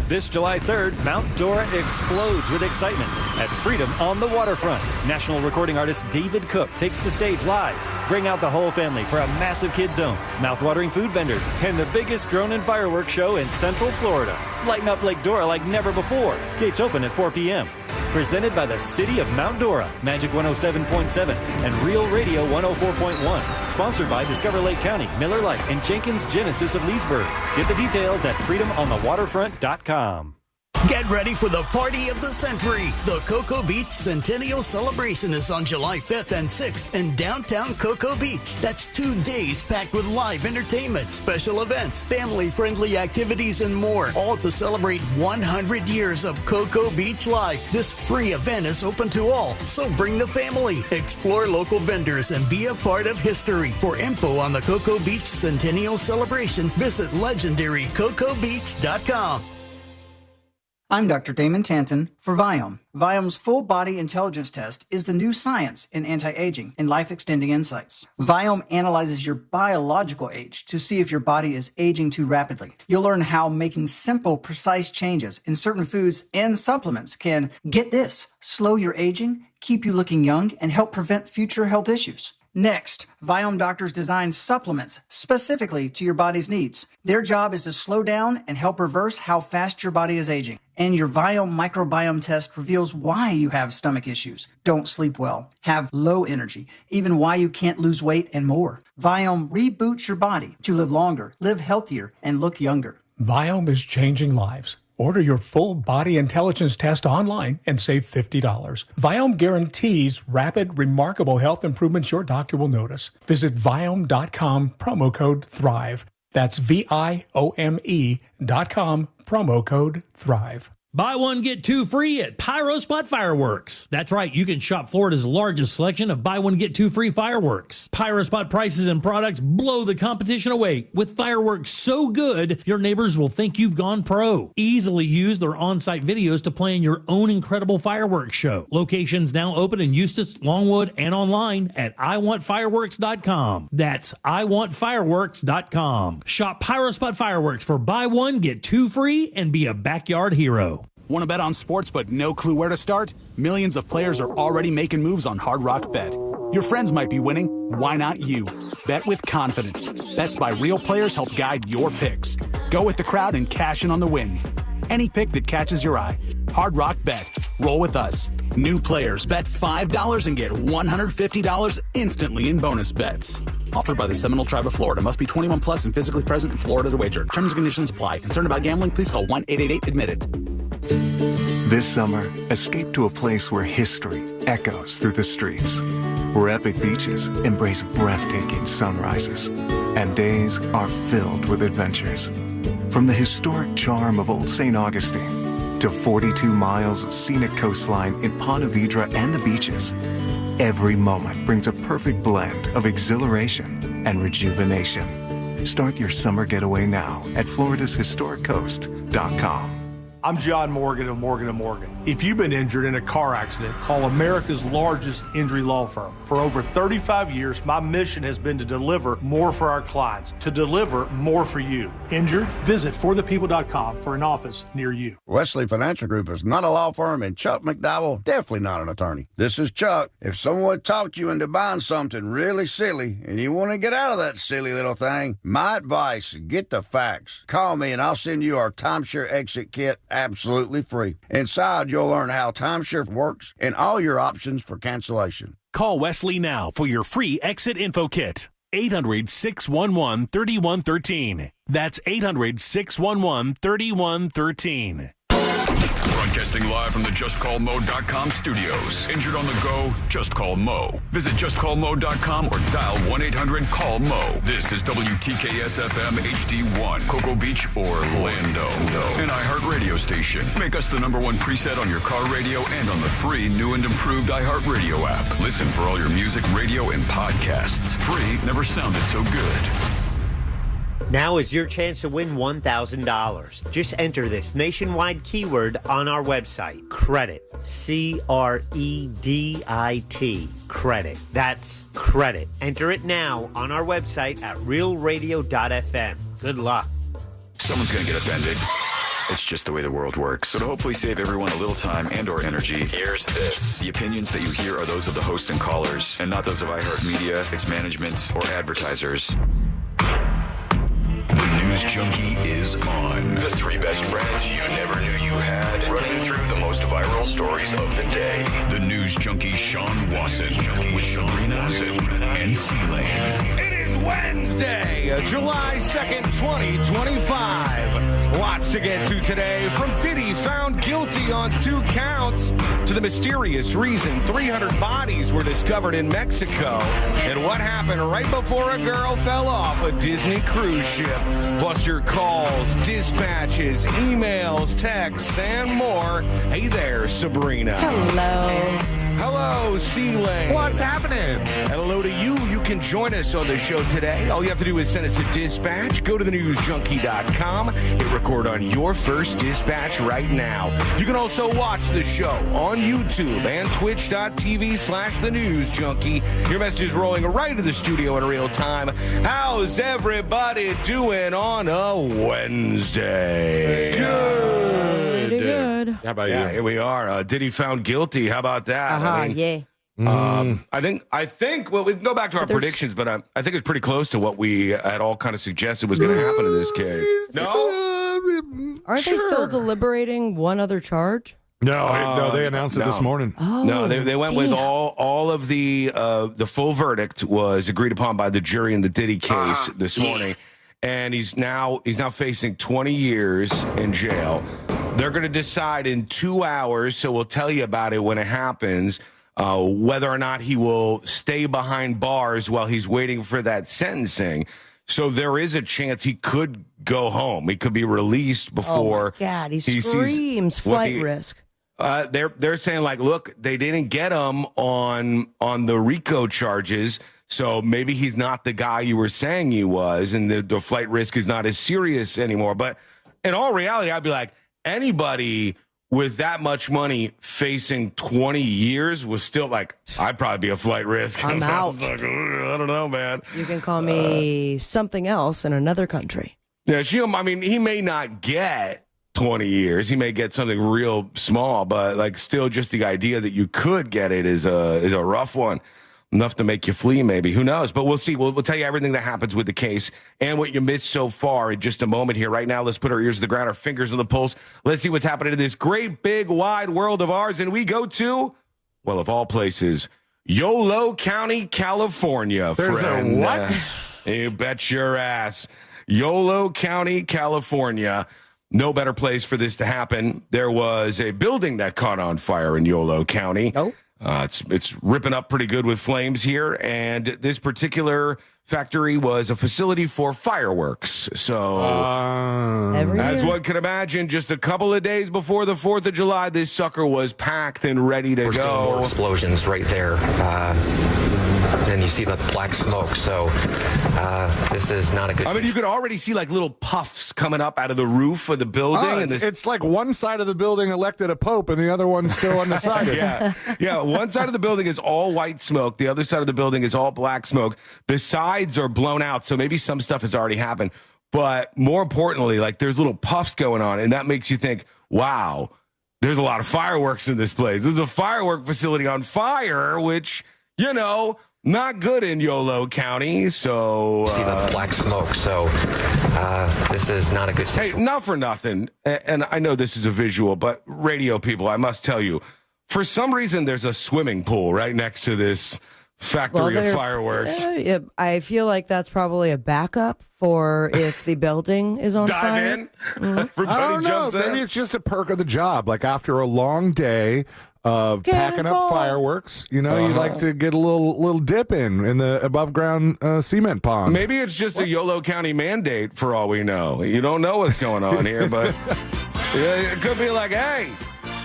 This July 3rd, Mount Dora explodes with excitement at Freedom on the Waterfront. National recording artist David Cook takes the stage live. Bring out the whole family for a massive kid zone, mouth-watering food vendors, and the biggest drone and fireworks show in Central Florida. Lighten up Lake Dora like never before. Gates open at 4 p.m. Presented by the City of Mount Dora, Magic 107.7, and Real Radio 104.1. Sponsored by Discover Lake County, Miller Lite, and Jenkins Genesis of Leesburg. Get the details at freedomonthewaterfront.com. Get ready for the party of the century. The Cocoa Beach Centennial Celebration is on July 5th and 6th in downtown Cocoa Beach. That's 2 days packed with live entertainment, special events, family-friendly activities, and more, all to celebrate 100 years of Cocoa Beach life. This free event is open to all, so bring the family. Explore local vendors and be a part of history. For info on the Cocoa Beach Centennial Celebration, visit legendarycocobeach.com. I'm Dr. Damon Tanton for Viome. Viome's full body intelligence test is the new science in anti-aging and life-extending insights. Viome analyzes your biological age to see if your body is aging too rapidly. You'll learn how making simple, precise changes in certain foods and supplements can, get this, slow your aging, keep you looking young, and help prevent future health issues. Next, Viome doctors design supplements specifically to your body's needs. Their job is to slow down and help reverse how fast your body is aging. And your Viome microbiome test reveals why you have stomach issues, don't sleep well, have low energy, even why you can't lose weight, and more. Viome reboots your body to live longer, live healthier, and look younger. Viome is changing lives. Order your full body intelligence test online and save $50. Viome guarantees rapid, remarkable health improvements your doctor will notice. Visit Viome.com, promo code THRIVE. That's Viome.com, promo code THRIVE. Buy one, get two free at Pyro Spot Fireworks. That's right, you can shop Florida's largest selection of buy one, get two free fireworks. Pyro Spot prices and products blow the competition away with fireworks so good, your neighbors will think you've gone pro. Easily use their on-site videos to plan your own incredible fireworks show. Locations now open in Eustis, Longwood, and online at iwantfireworks.com. That's iwantfireworks.com. Shop Pyro Spot Fireworks for buy one, get two free, and be a backyard hero. Want to bet on sports but no clue where to start? Millions of players are already making moves on Hard Rock Bet. Your friends might be winning. Why not you? Bet with confidence. Bets by real players help guide your picks. Go with the crowd and cash in on the wins. Any pick that catches your eye. Hard Rock Bet. Roll with us. New players bet $5 and get $150 instantly in bonus bets. Offered by the Seminole Tribe of Florida. Must be 21 plus and physically present in Florida to wager. Terms and conditions apply. Concerned about gambling? Please call 1-888-ADMIT-IT. This summer, escape to a place where history echoes through the streets, where epic beaches embrace breathtaking sunrises, and days are filled with adventures. From the historic charm of Old St. Augustine to 42 miles of scenic coastline in Ponte Vedra and the beaches, every moment brings a perfect blend of exhilaration and rejuvenation. Start your summer getaway now at floridashistoriccoast.com. I'm John Morgan of Morgan & Morgan. If you've been injured in a car accident, call America's largest injury law firm. For over 35 years, my mission has been to deliver more for our clients, to deliver more for you. Injured? Visit forthepeople.com for an office near you. Wesley Financial Group is not a law firm, and Chuck McDowell definitely not an attorney. This is Chuck. If someone talked you into buying something really silly and you want to get out of that silly little thing, my advice, get the facts. Call me and I'll send you our timeshare exit kit absolutely free. Inside, you'll learn how timeshare works and all your options for cancellation. Call Wesley now for your free exit info kit. 800-611-3113. That's 800-611-3113. Broadcasting live from the JustCallMo.com studios. Injured on the go? Just call Mo. Visit JustCallMo.com or dial 1-800-CALL-MO. This is WTKS-FM HD1, Cocoa Beach, Orlando. An iHeart radio station. Make us the #1 preset on your car radio and on the free new and improved iHeart radio app. Listen for all your music, radio, and podcasts. Free never sounded so good. Now is your chance to win $1,000. Just enter this nationwide keyword on our website, credit, C-R-E-D-I-T, credit. That's credit. Enter it now on our website at realradio.fm. Good luck. Someone's going to get offended. It's just the way the world works. So to hopefully save everyone a little time and or energy, here's this. The opinions that you hear are those of the host and callers, and not those of iHeartMedia, its management, or advertisers. The News Junkie is on. The three best friends you never knew you had, running through the most viral stories of the day. The News Junkie Sean Wasson with Sabrina and C-Lane. It is Wednesday, July 2nd, 2025. Lots to get to today, from Diddy found guilty on 2 counts to the mysterious reason 300 bodies were discovered in Mexico, and what happened right before a girl fell off a Disney cruise ship. Plus your calls, dispatches, emails, texts, and more. Hey there, Sabrina. Hello. Hello, C-Lane. What's happening? And hello to you. You can join us on the show today. All you have to do is send us a dispatch. Go to thenewsjunkie.com. Hit record on your first dispatch right now. You can also watch the show on YouTube and twitch.tv/thenewsjunkie. Your message is rolling right into the studio in real time. How's everybody doing on a Wednesday? Good. Pretty good. How about you? Here we are. Diddy found guilty. How about that? Yeah. I think. Well, we can go back to our predictions, but I think it's pretty close to what we had all kind of suggested was going to happen in this case. No, aren't they still deliberating one other charge? No, they announced it this morning. Oh, no, they went with all of the full verdict was agreed upon by the jury in the Diddy case this morning, and he's now facing 20 years in jail. They're going to decide in 2 hours, so we'll tell you about it when it happens, whether or not he will stay behind bars while he's waiting for that sentencing. So there is a chance he could go home. He could be released before. Oh my God, he screams flight risk. They're saying, like, look, they didn't get him on the RICO charges, so maybe he's not the guy you were saying he was, and the flight risk is not as serious anymore. But in all reality, I'd be like, anybody with that much money facing 20 years was still like, I'd probably be a flight risk. I'm out. Like, I don't know, man. You can call me something else in another country. Yeah, he may not get 20 years. He may get something real small, but like still just the idea that you could get it is a rough one. Enough to make you flee, maybe. Who knows? But we'll see. We'll tell you everything that happens with the case and what you missed so far in just a moment here. Right now, let's put our ears to the ground, our fingers on the pulse. Let's see what's happening in this great, big, wide world of ours. And we go to, well, of all places, Yolo County, California. There's friends. a what? You bet your ass. Yolo County, California. No better place for this to happen. There was a building that caught on fire in Yolo County. Oh. It's ripping up pretty good with flames here, and this particular factory was a facility for fireworks. So, as one can imagine, just a couple of days before the 4th of July, this sucker was packed and ready to We're go. seeing more explosions right there. And you see the black smoke, so this is not a good I mean, you could already see like little puffs coming up out of the roof of the building. It's like one side of the building elected a pope and the other one's still undecided. Yeah. One side of the building is all white smoke. The other side of the building is all black smoke. The sides are blown out, so maybe some stuff has already happened. But more importantly, like there's little puffs going on, and that makes you think, wow, there's a lot of fireworks in this place. There's a firework facility on fire, which, not good in Yolo County, so... see the black smoke, so this is not a good situation. Hey, not for nothing, and I know this is a visual, but radio people, I must tell you, for some reason there's a swimming pool right next to this factory of fireworks. I feel like that's probably a backup for if the building is on fire. Dive in. I don't know. Maybe it's just a perk of the job. Like after a long day of packing up fireworks, you like to get a little dip in the above ground cement pond. Maybe it's just a Yolo County mandate for all we know. You don't know what's going on here, but it could be like, hey,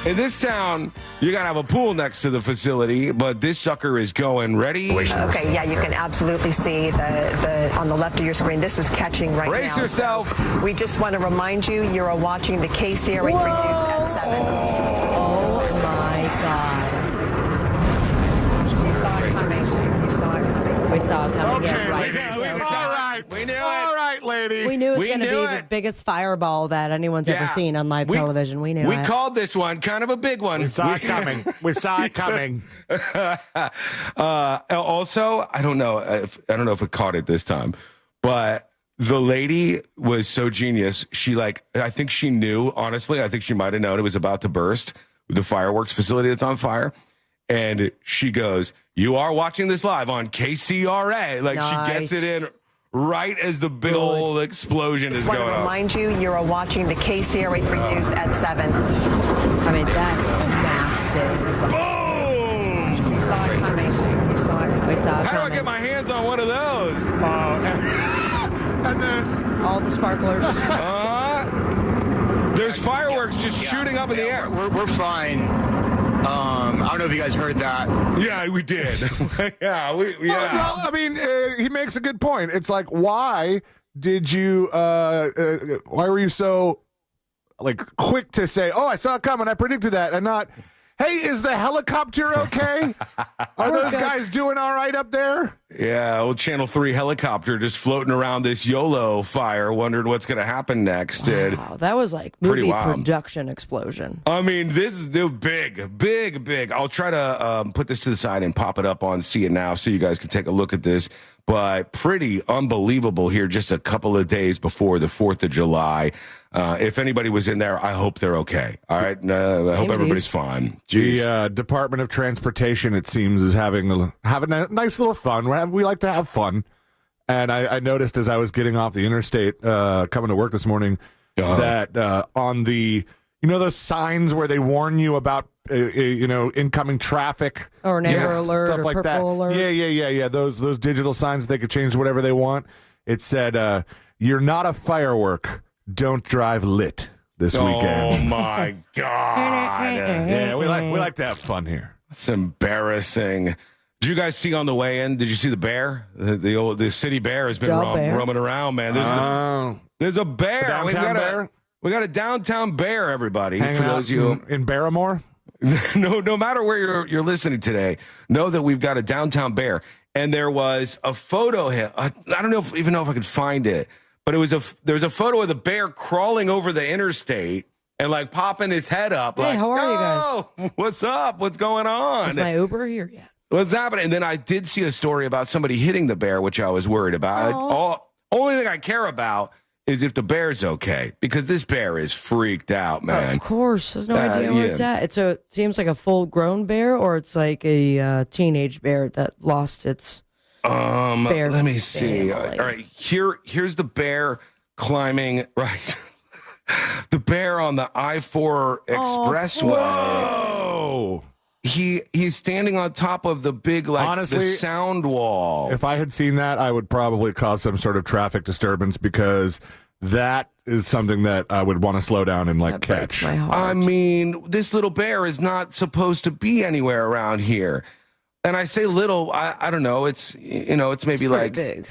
in this town, you got to have a pool next to the facility, but this sucker is going. Ready? Okay, yeah, you can absolutely see the on the left of your screen. This is catching right now. Brace yourself. So we just want to remind you, you're watching the KCRA 3 News at 7. Oh, my God. We saw it coming. We saw it coming. Okay, Yeah, right. all right. We knew it. All right, lady. We knew it was going to be knew the biggest fireball that anyone's ever seen on live television. We knew We it. called this one kind of a big one. We saw it coming. We saw it coming. Also, I don't know if it caught it this time, but the lady was so genius. She I think she knew, honestly, I think she might have known it was about to burst, the fireworks facility that's on fire. And she goes, "You are watching this live on KCRA." Nice. She gets it in right as the big old explosion is going on. I off. want to remind you, you're watching the KCRA 3 News at 7. I mean, that is massive. Boom! We saw it coming. We saw it. How do I get my hands on one of those? And then all the sparklers. There's fireworks just shooting up in the air. We're fine. I don't know if you guys heard that. Yeah, we did. yeah. Well, I mean, he makes a good point. It's like, why did you? Why were you so quick to say, "Oh, I saw it coming. I predicted that," and not, "Hey, is the helicopter okay? Are those guys doing all right up there?" Yeah, old Channel 3 helicopter just floating around this YOLO fire, wondering what's going to happen next. Wow, that was like Pretty movie wild. production explosion. I mean, this is big. I'll try to put this to the side and pop it up on See It Now so you guys can take a look at this. But pretty unbelievable here just a couple of days before the 4th of July. If anybody was in there, I hope they're okay. All right? I hope everybody's fine. The Department of Transportation, it seems, is having a nice little fun. We like to have fun. And I noticed as I was getting off the interstate coming to work this morning that on the, those signs where they warn you about, incoming traffic. Or an amber alert stuff or like that. purple alert. Yeah. Those digital signs, they could change to whatever they want. It said, "You're not a firework. Don't drive lit this weekend." Oh, my God. Yeah, we like to have fun here. It's embarrassing. Did you guys see on the way in? Did you see the bear? The city bear has been roaming around, man. There's a bear. Downtown bear? We got a downtown bear, everybody. Hanging for out those of you in Barrymore. No matter where you're listening today, know that we've got a downtown bear. And there was a photo. I don't even know if I could find it, but there was a photo of the bear crawling over the interstate and popping his head up. Hey, how are you guys? What's up? What's going on? Is my Uber here yet? What's happening? And then I did see a story about somebody hitting the bear, which I was worried about. Only thing I care about is if the bear's okay, because this bear is freaked out, man. Of course. There's no idea where it's at. It seems like a full-grown bear, or it's like a teenage bear that lost its bear. Let me see. All right, here's the bear climbing, right. The bear on the I-4 expressway. Whoa! He's standing on top of the big, Honestly, the sound wall. If I had seen that, I would probably cause some sort of traffic disturbance, because that is something that I would want to slow down and catch. I mean, this little bear is not supposed to be anywhere around here. And I say little, I don't know. It's maybe it's big.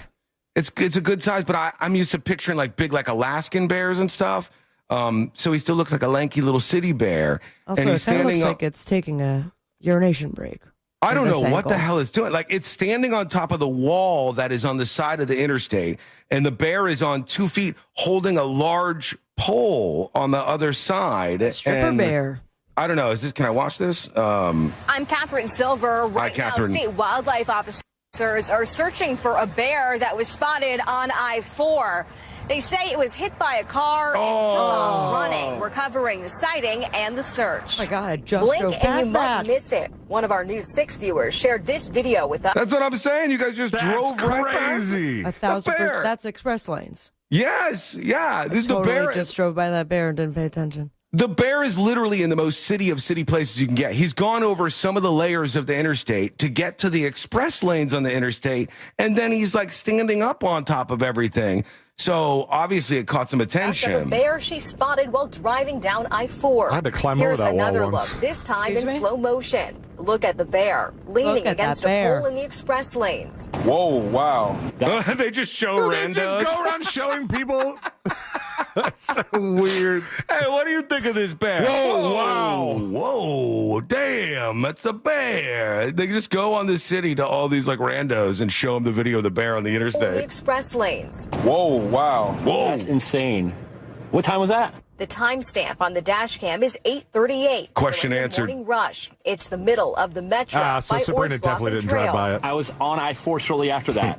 It's a good size, but I'm used to picturing big Alaskan bears and stuff. So he still looks like a lanky little city bear. Also, and it he's kind of looks standing like it's taking a urination break. I don't know what the hell it's doing. It's standing on top of the wall that is on the side of the interstate, and the bear is on 2 feet holding a large pole on the other side. Stripper bear. I don't know. Can I watch this? I'm Catherine Silver. Right now, Catherine. state wildlife officers are searching for a bear that was spotted on I-4. They say it was hit by a car and took off running. We're covering the sighting and the search. Oh my God, I just Blink drove and past you that. might miss it. One of our News 6 viewers shared this video with us. That's what I'm saying. You guys just drove right past it. 1,000%. That's express lanes. Yes, yeah. This totally the bear. Just drove by that bear and didn't pay attention. The bear is literally in the most city of city places you can get. He's gone over some of the layers of the interstate to get to the express lanes on the interstate, and then he's standing up on top of everything. So obviously it caught some attention. That's the bear she spotted while driving down I-4. I had to climb Here's over that wall another once. look, this time Excuse in me? slow motion. Look at the bear leaning at against that bear. a pole in the express lanes. Whoa, wow. They just show They randos. just go around showing people. So weird. Hey, what do you think of this bear? Whoa, wow. Whoa, damn, that's a bear. They just go on the city to all these like randos and show them the video of the bear on the interstate. The express lanes. Whoa, wow. Whoa. That's insane. What time was that? The timestamp on the dash cam is 8:38. Question answered. Morning rush. It's the middle of the metro. So by Sabrina Orange definitely Blossom didn't drive Trail. by it. I was on I-4 shortly after that.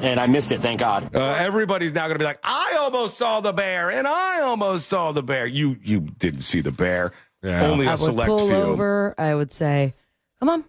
And I missed it, thank God. Everybody's now going to be like, I almost saw the bear, and I almost saw the bear. You didn't see the bear. Yeah. Only a select few. I would pull over. I would say, come on.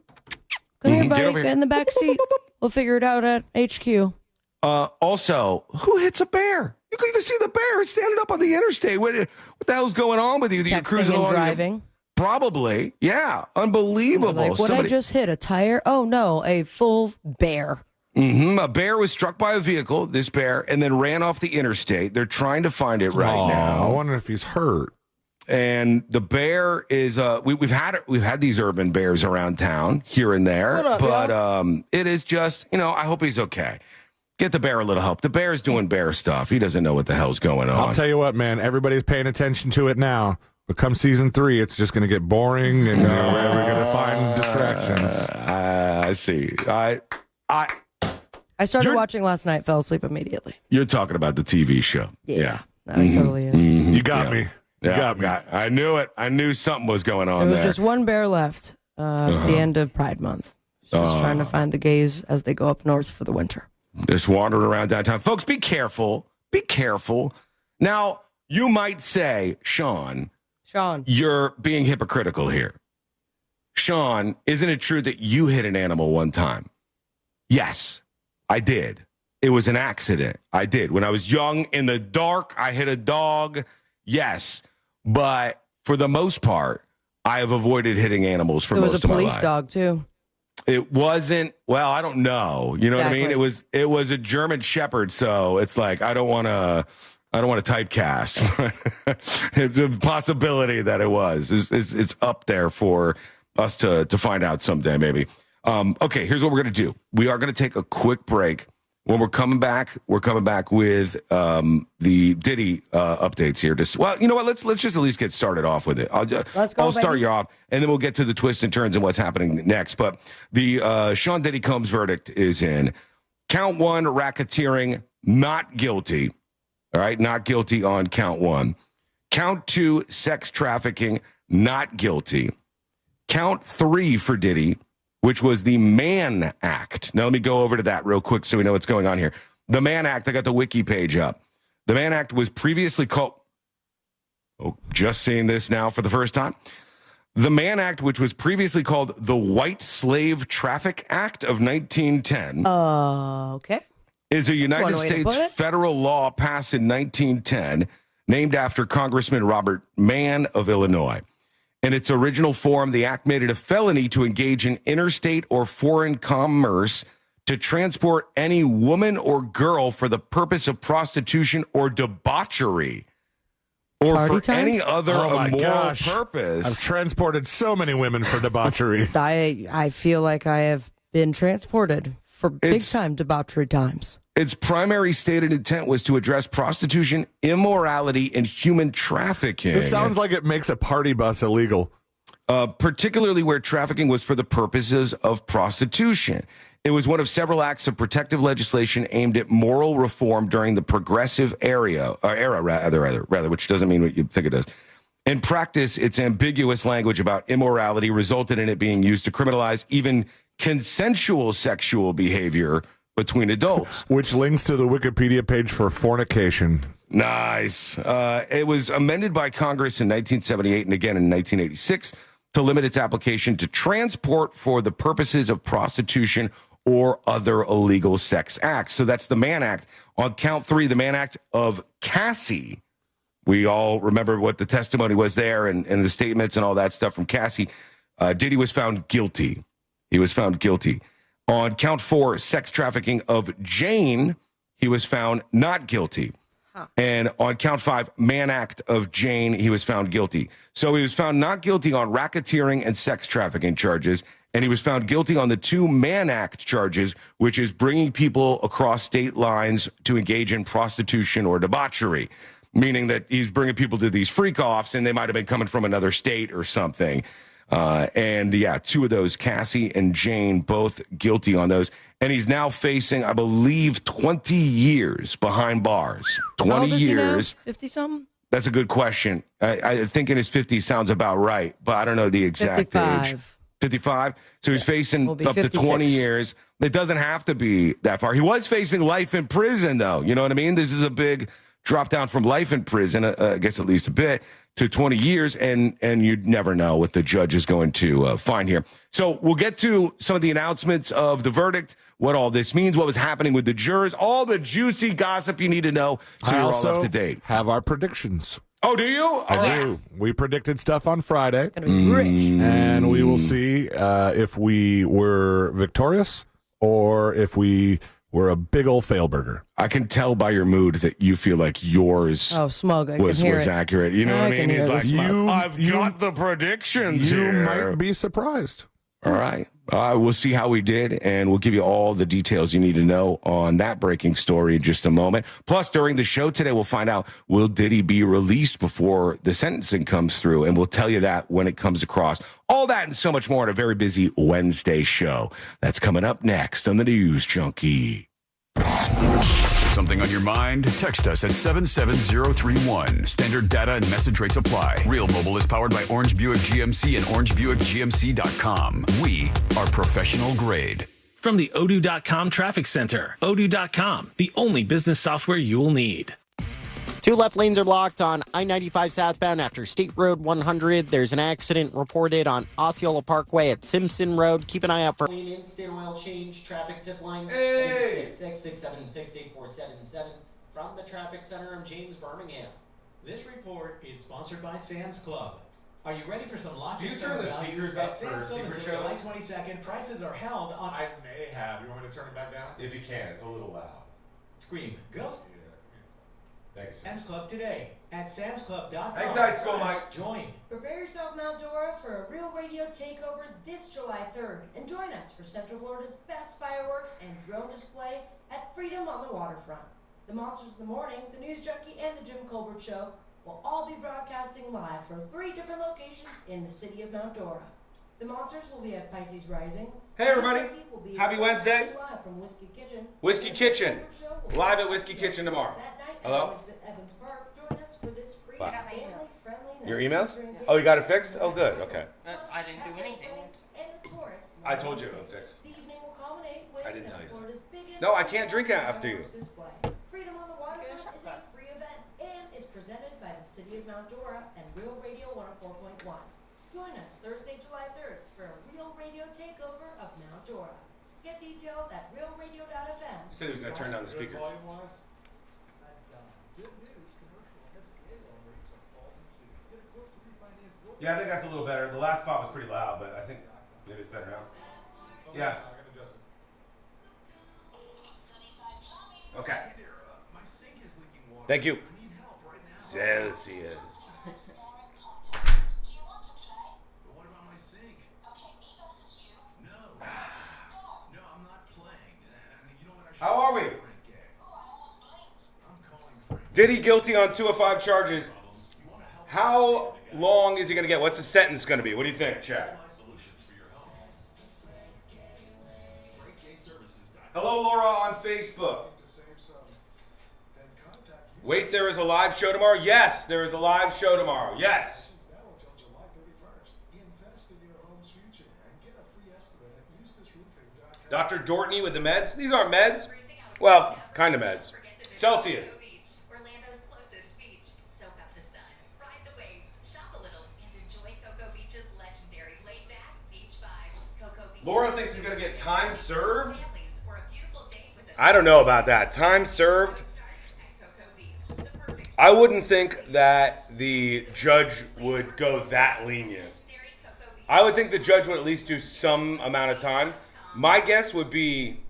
Come here, buddy. Get in the back seat. We'll figure it out at HQ. Also, who hits a bear? You can see the bear standing up on the interstate. What the hell's going on with you? You're cruising along. Driving. Probably. Yeah. Unbelievable. Like, what I just hit? A tire? Oh, no. A full bear. A bear was struck by a vehicle, this bear, and then ran off the interstate. They're trying to find it right now. I wonder if he's hurt. And the bear is we've had these urban bears around town here and there, but it is just, I hope he's okay. Get the bear a little help. The bear's doing bear stuff. He doesn't know what the hell's going on. I'll tell you what, man, everybody's paying attention to it now. But come season 3, it's just going to get boring, and we're going to find distractions. I see. I started watching last night, fell asleep immediately. You're talking about the TV show. Yeah. No, it totally is. You got me. You got me. I knew it. I knew something was going on there. There was just one bear left at the end of Pride Month. Just trying to find the gays as they go up north for the winter. Just wandering around downtown. Folks, be careful. Be careful. Now, you might say, Sean, you're being hypocritical here. Sean, isn't it true that you hit an animal one time? Yes, I did. It was an accident. I did. When I was young, in the dark, I hit a dog. Yes. But for the most part, I have avoided hitting animals for most of my life. It was a police dog, too. It wasn't, well, I don't know. You know what I mean? It was a German Shepherd, so it's like I don't want to typecast. The possibility that it was it's up there for us to find out someday, maybe. Okay, here's what we're going to do. We are going to take a quick break. When we're coming back with the Diddy updates here. Well, you know what? Let's just at least get started off with it. I'll start you off, and then we'll get to the twists and turns and what's happening next. But the Sean Diddy Combs verdict is in. Count 1, racketeering, not guilty. All right, not guilty on count 1. Count 2, sex trafficking, not guilty. Count 3 for Diddy, which was the Mann Act. Now, let me go over to that real quick so we know what's going on here. The Mann Act, I got the wiki page up. The Mann Act was previously called... Oh, just seeing this now for the first time. The Mann Act, which was previously called the White Slave Traffic Act of 1910. Okay. Is a United States federal law passed in 1910, named after Congressman Robert Mann of Illinois. In its original form, the act made it a felony to engage in interstate or foreign commerce to transport any woman or girl for the purpose of prostitution or debauchery or Party for time? any other immoral purpose. I've transported so many women for debauchery. I feel like I have been transported for big-time debauchery times. Its primary stated intent was to address prostitution, immorality, and human trafficking. It sounds like it makes a party bus illegal. Particularly where trafficking was for the purposes of prostitution. It was one of several acts of protective legislation aimed at moral reform during the progressive era, which doesn't mean what you think it does. In practice, its ambiguous language about immorality resulted in it being used to criminalize even consensual sexual behavior between adults. Which links to the Wikipedia page for fornication. Nice. It was amended by Congress in 1978 and again in 1986 to limit its application to transport for the purposes of prostitution or other illegal sex acts. So that's the Mann Act. On count 3, the Mann Act of Cassie. We all remember what the testimony was there and the statements and all that stuff from Cassie. Diddy was found guilty. He was found guilty. On count 4, sex trafficking of Jane, he was found not guilty. And on count 5, Mann Act of Jane, he was found guilty. So he was found not guilty on racketeering and sex trafficking charges and he was found guilty on the 2 Mann Act charges, which is bringing people across state lines to engage in prostitution or debauchery, meaning that he's bringing people to these freak-offs, and they might have been coming from another state or something. And, yeah, 2 of those, Cassie and Jane, both guilty on those. And he's now facing, I believe, 20 years behind bars. 20 years. 50-something? That's a good question. I think in his 50s sounds about right, but I don't know the exact 55. age. 55? So he's facing up to 56. 20 years. It doesn't have to be that far. He was facing life in prison, though. You know what I mean? This is a big drop down from life in prison, I guess at least a bit, to 20 years, and you'd never know what the judge is going to find here. So we'll get to some of the announcements of the verdict, what all this means, what was happening with the jurors, all the juicy gossip you need to know so you're all up to date. Have our predictions. Oh, do you? I do. We predicted stuff on Friday. Gonna be rich. And we will see if we were victorious or if we were a big old fail burger. I can tell by your mood that you feel like yours smug. was accurate. You know what I mean? He's like, I've got the predictions You here. might be surprised. All right. We'll see how we did, and we'll give you all the details you need to know on that breaking story in just a moment. Plus, during the show today, we'll find out, will Diddy be released before the sentencing comes through? And we'll tell you that when it comes across. All that and so much more on a very busy Wednesday show. That's coming up next on the News Junkie. Something on your mind? Text us at 77031. Standard data and message rates apply. Real Mobile is powered by Orange Buick GMC and OrangeBuickGMC.com. We are professional grade. From the Odoo.com Traffic Center, Odoo.com, the only business software you will need. 2 left lanes are blocked on I-95 southbound after State Road 100. There's an accident reported on Osceola Parkway at Simpson Road. Keep an eye out for instant oil change. Traffic tip line 866-676-8477. From the traffic center, I'm James Birmingham. This report is sponsored by Sam's Club. Are you ready for some lots Do you of turn the value speakers at up Sam's for Club secret until shows? July 22nd? Prices are held on. I may have. You want me to turn it back down? If you can, it's a little loud. Scream. Girls. Thank you, sir. Sam's Club today at samsclub.com. Hang tight, Skull Mike. Join. Prepare yourself, Mount Dora, for a Real Radio takeover this July 3rd. And join us for Central Florida's best fireworks and drone display at Freedom on the Waterfront. The Monsters in the Morning, the News Junkie, and the Jim Colbert Show will all be broadcasting live from 3 different locations in the city of Mount Dora. The Monsters will be at Pisces Rising. Hey, everybody. Happy Wednesday. Live from Whiskey Kitchen. Whiskey Kitchen. Live at Whiskey Kitchen tomorrow. Hello? Evans Park. Join us for this free Bye. family-friendly Your emails? Oh, you got it fixed? Oh, good. Okay. I didn't do anything. I told you it was fixed. The evening will culminate with I didn't tell you. Florida's biggest No, I can't drink after you. display. Freedom on the Waterfront is a free event and is presented by the City of Mount Dora and Real Radio 104.1. Join us Thursday, July 3rd for a Real Radio takeover of Mount Dora. Get details at realradio.fm. He said he was going to turn down the speaker. Yeah, I think that's a little better. The last spot was pretty loud, but I think maybe it's better now. Yeah. Okay. Thank you. Celsius. How are we? Diddy guilty on 2 of 5 charges. How long is he going to get? What's the sentence going to be? What do you think, Chad? Hello, Laura on Facebook. Wait, there is a live show tomorrow? Yes, there is a live show tomorrow. Yes. Dr. Dortney with the meds. These aren't meds. Well, kind of meds. Celsius. Orlando's closest beach. Soak up the sun, ride the waves, shop a little, and enjoy Cocoa Beach's legendary laid-back beach vibes. Cocoa Beach. Laura thinks he's going to get time served. I don't know about that. Time served. I wouldn't think that the judge would go that lenient. I would think the judge would at least do some amount of time. My guess would be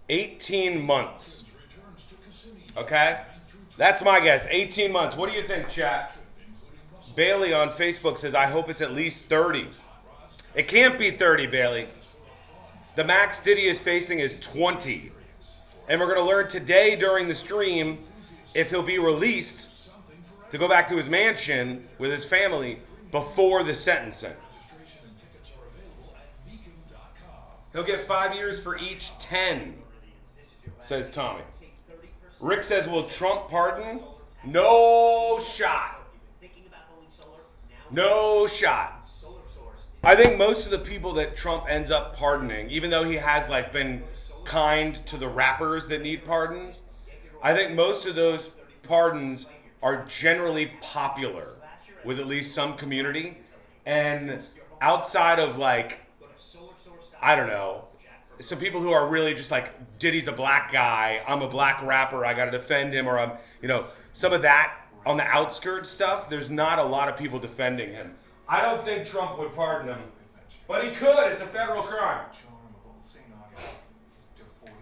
18 months. Okay? That's my guess. 18 months. What do you think, chat? Bailey on Facebook says, I hope it's at least 30. It can't be 30, Bailey. The max Diddy is facing is 20. And we're going to learn today during the stream if he'll be released to go back to his mansion with his family before the sentencing. He'll get 5 years for each 10, says Tommy. Rick says, will Trump pardon? No shot. No shot. I think most of the people that Trump ends up pardoning, even though he has like been kind to the rappers that need pardons, I think most of those pardons are generally popular with at least some community. And outside of like, I don't know, some people who are really just like, Diddy's a black guy, I'm a black rapper, I gotta defend him, or I'm, you know, some of that on the outskirts stuff, there's not a lot of people defending him. I don't think Trump would pardon him, but he could. It's a federal crime.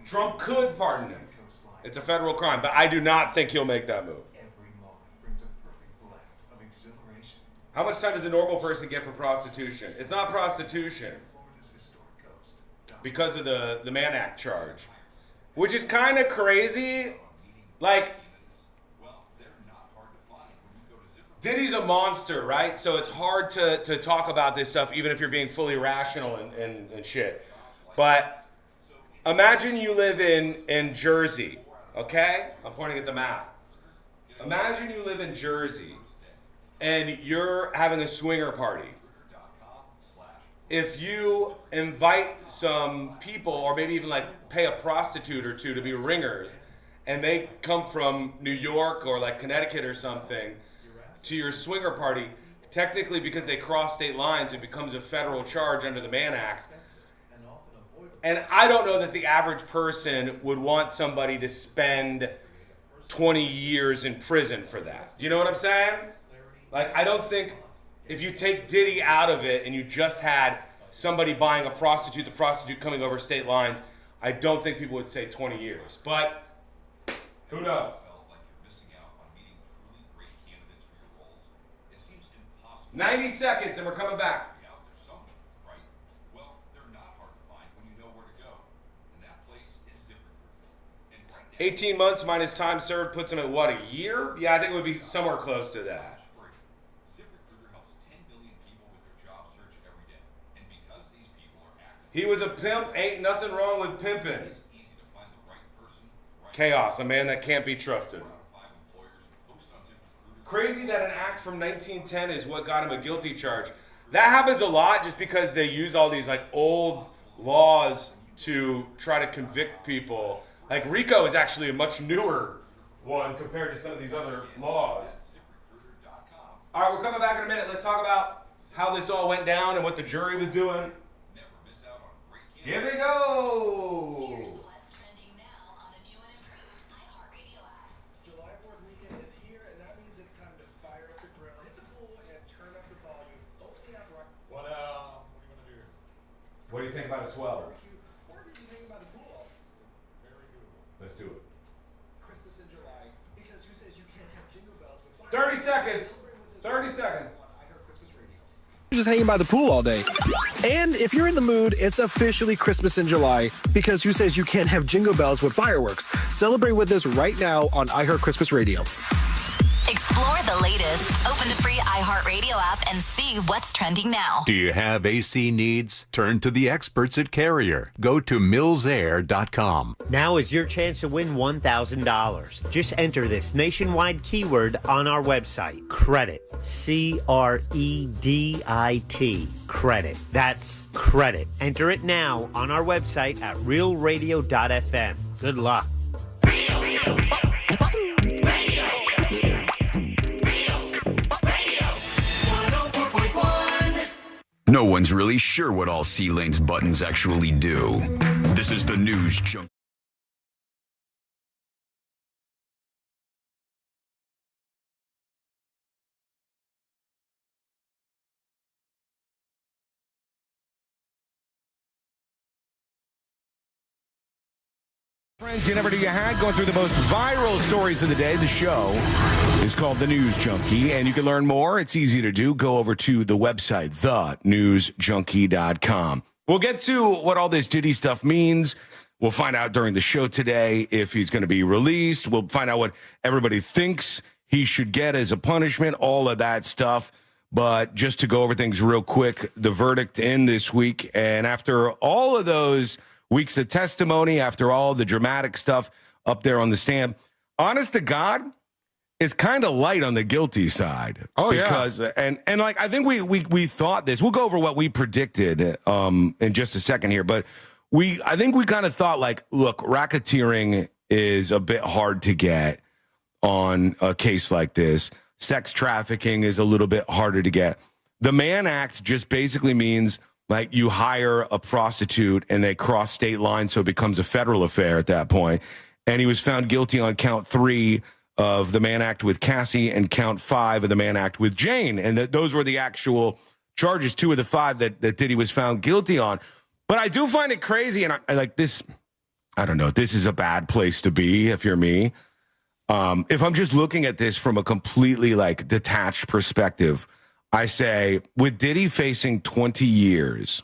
Trump could pardon him. It's a federal crime, but I do not think he'll make that move. How much time does a normal person get for prostitution? It's not prostitution because of the Mann Act charge, which is kind of crazy. Like, Diddy's a monster, right? So it's hard to talk about this stuff even if you're being fully rational and shit. But imagine you live in Jersey, okay? I'm pointing at the map. Imagine you live in Jersey and you're having a swinger party. If you invite some people, or maybe even like pay a prostitute or two to be ringers, and they come from New York or like Connecticut or something to your swinger party, technically because they cross state lines, it becomes a federal charge under the Mann Act. And I don't know that the average person would want somebody to spend 20 years in prison for that. You know what I'm saying? Like, I don't think if you take Diddy out of it and you just had somebody buying a prostitute, the prostitute coming over state lines, I don't think people would say 20 years. But who knows? 90 seconds and we're coming back. 18 months minus time served puts him at what, a year? Yeah, I think it would be somewhere close to that. He was a pimp, ain't nothing wrong with pimping. Chaos, a man that can't be trusted. Crazy that an act from 1910 is what got him a guilty charge. That happens a lot just because they use all these like old laws to try to convict people. Like RICO is actually a much newer one compared to some of these other laws. All right, we're coming back in a minute. Let's talk about how this all went down and what the jury was doing. Here we go. What do you think about a 12? Let's do it. 30 seconds. 30 seconds. Just hanging by the pool all day. And if you're in the mood, it's officially Christmas in July, because who says you can't have jingle bells with fireworks? Celebrate with us right now on iHeart Christmas Radio. Explore the latest. Open the free iHeartRadio app and see what's trending now. Do you have AC needs? Turn to the experts at Carrier. Go to millsair.com. Now is your chance to win $1,000. Just enter this nationwide keyword on our website. Credit. C-R-E-D-I-T. Credit. That's credit. Enter it now on our website at realradio.fm. Good luck. No one's really sure what all C-Lane's buttons actually do. This is the news Junkie. Friends, you never knew you had, going through the most viral stories of the day. The show is called The News Junkie, and you can learn more. It's easy to do. Go over to the website, thenewsjunkie.com. We'll get to what all this Diddy stuff means. We'll find out during the show today if he's going to be released. We'll find out what everybody thinks he should get as a punishment, all of that stuff. But just to go over things real quick, the verdict in this week, and after all of those weeks of testimony, after all the dramatic stuff up there on the stand, honest to God, it's kind of light on the guilty side. Oh, because, yeah. And like, I think we thought this. We'll go over what we predicted in just a second here. But I think we kind of thought, like, look, racketeering is a bit hard to get on a case like this. Sex trafficking is a little bit harder to get. The Mann Act just basically means, like, you hire a prostitute and they cross state lines, so it becomes a federal affair at that point. And he was found guilty on count 3 of the Mann Act with Cassie and count 5 of the Mann Act with Jane. And those were the actual charges, 2 of the 5 that Diddy was found guilty on. But I do find it crazy, and I like this. I don't know. This is a bad place to be if you're me. If I'm just looking at this from a completely, like, detached perspective, I say, with Diddy facing 20 years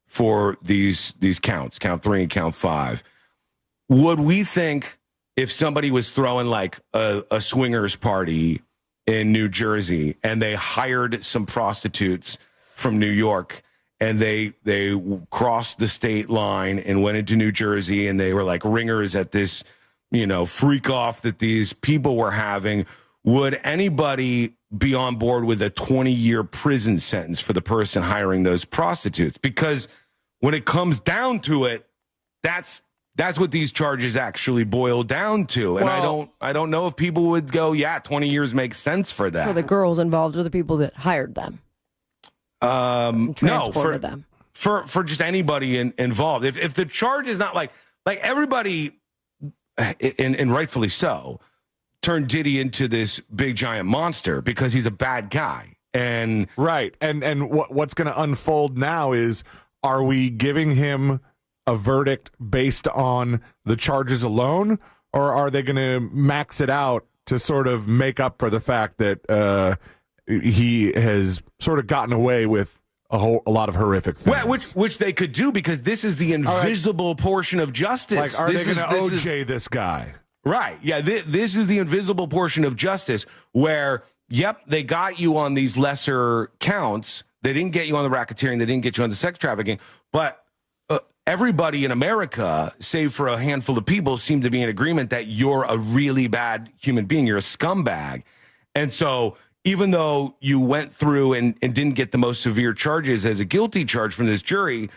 for these counts, count 3 and count 5, would we think if somebody was throwing, like, a swingers party in New Jersey and they hired some prostitutes from New York and they crossed the state line and went into New Jersey and they were like ringers at this, freak off that these people were having, would anybody be on board with a 20-year prison sentence for the person hiring those prostitutes? Because when it comes down to it, that's what these charges actually boil down to. And I don't know if people would go, yeah, 20 years makes sense for that. For the girls involved or the people that hired them. Transported them. For just anybody involved. If the charge is not like everybody, and rightfully so, turned Diddy into this big giant monster because he's a bad guy. And right. And what's going to unfold now is, are we giving him a verdict based on the charges alone, or are they going to max it out to sort of make up for the fact that he has sort of gotten away with a lot of horrific things? Well, which they could do, because this is the invisible portion of justice. Like, are they going to OJ this guy? Right. Yeah, this is the invisible portion of justice where, yep, they got you on these lesser counts. They didn't get you on the racketeering. They didn't get you on the sex trafficking. But everybody in America, save for a handful of people, seem to be in agreement that you're a really bad human being. You're a scumbag. And so even though you went through and didn't get the most severe charges as a guilty charge from this jury,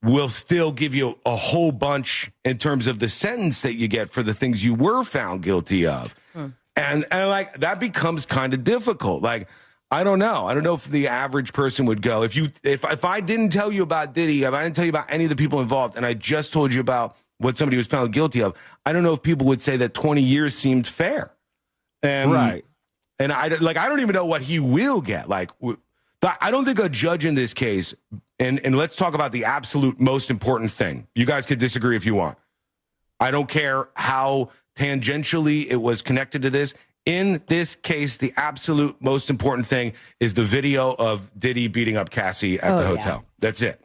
we'll still give you a whole bunch in terms of the sentence that you get for the things you were found guilty of. And like, that becomes kind of difficult. Like, I don't know. I don't know if the average person would go, if I didn't tell you about Diddy, if I didn't tell you about any of the people involved, and I just told you about what somebody was found guilty of, I don't know if people would say that 20 years seemed fair. Right. And I don't even know what he will get. Like, I don't think a judge in this case, and let's talk about the absolute most important thing. You guys could disagree if you want. I don't care how tangentially it was connected to this. In this case, the absolute most important thing is the video of Diddy beating up Cassie at the hotel. Yeah. That's it.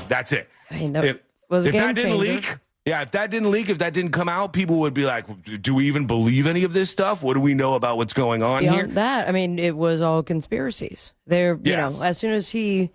That's it. I mean, that was a game that didn't changer. leak, if that didn't leak, if that didn't come out, people would be like, do we even believe any of this stuff? What do we know about what's going on Beyond here? that, I mean, it was all conspiracies. You know, as soon as he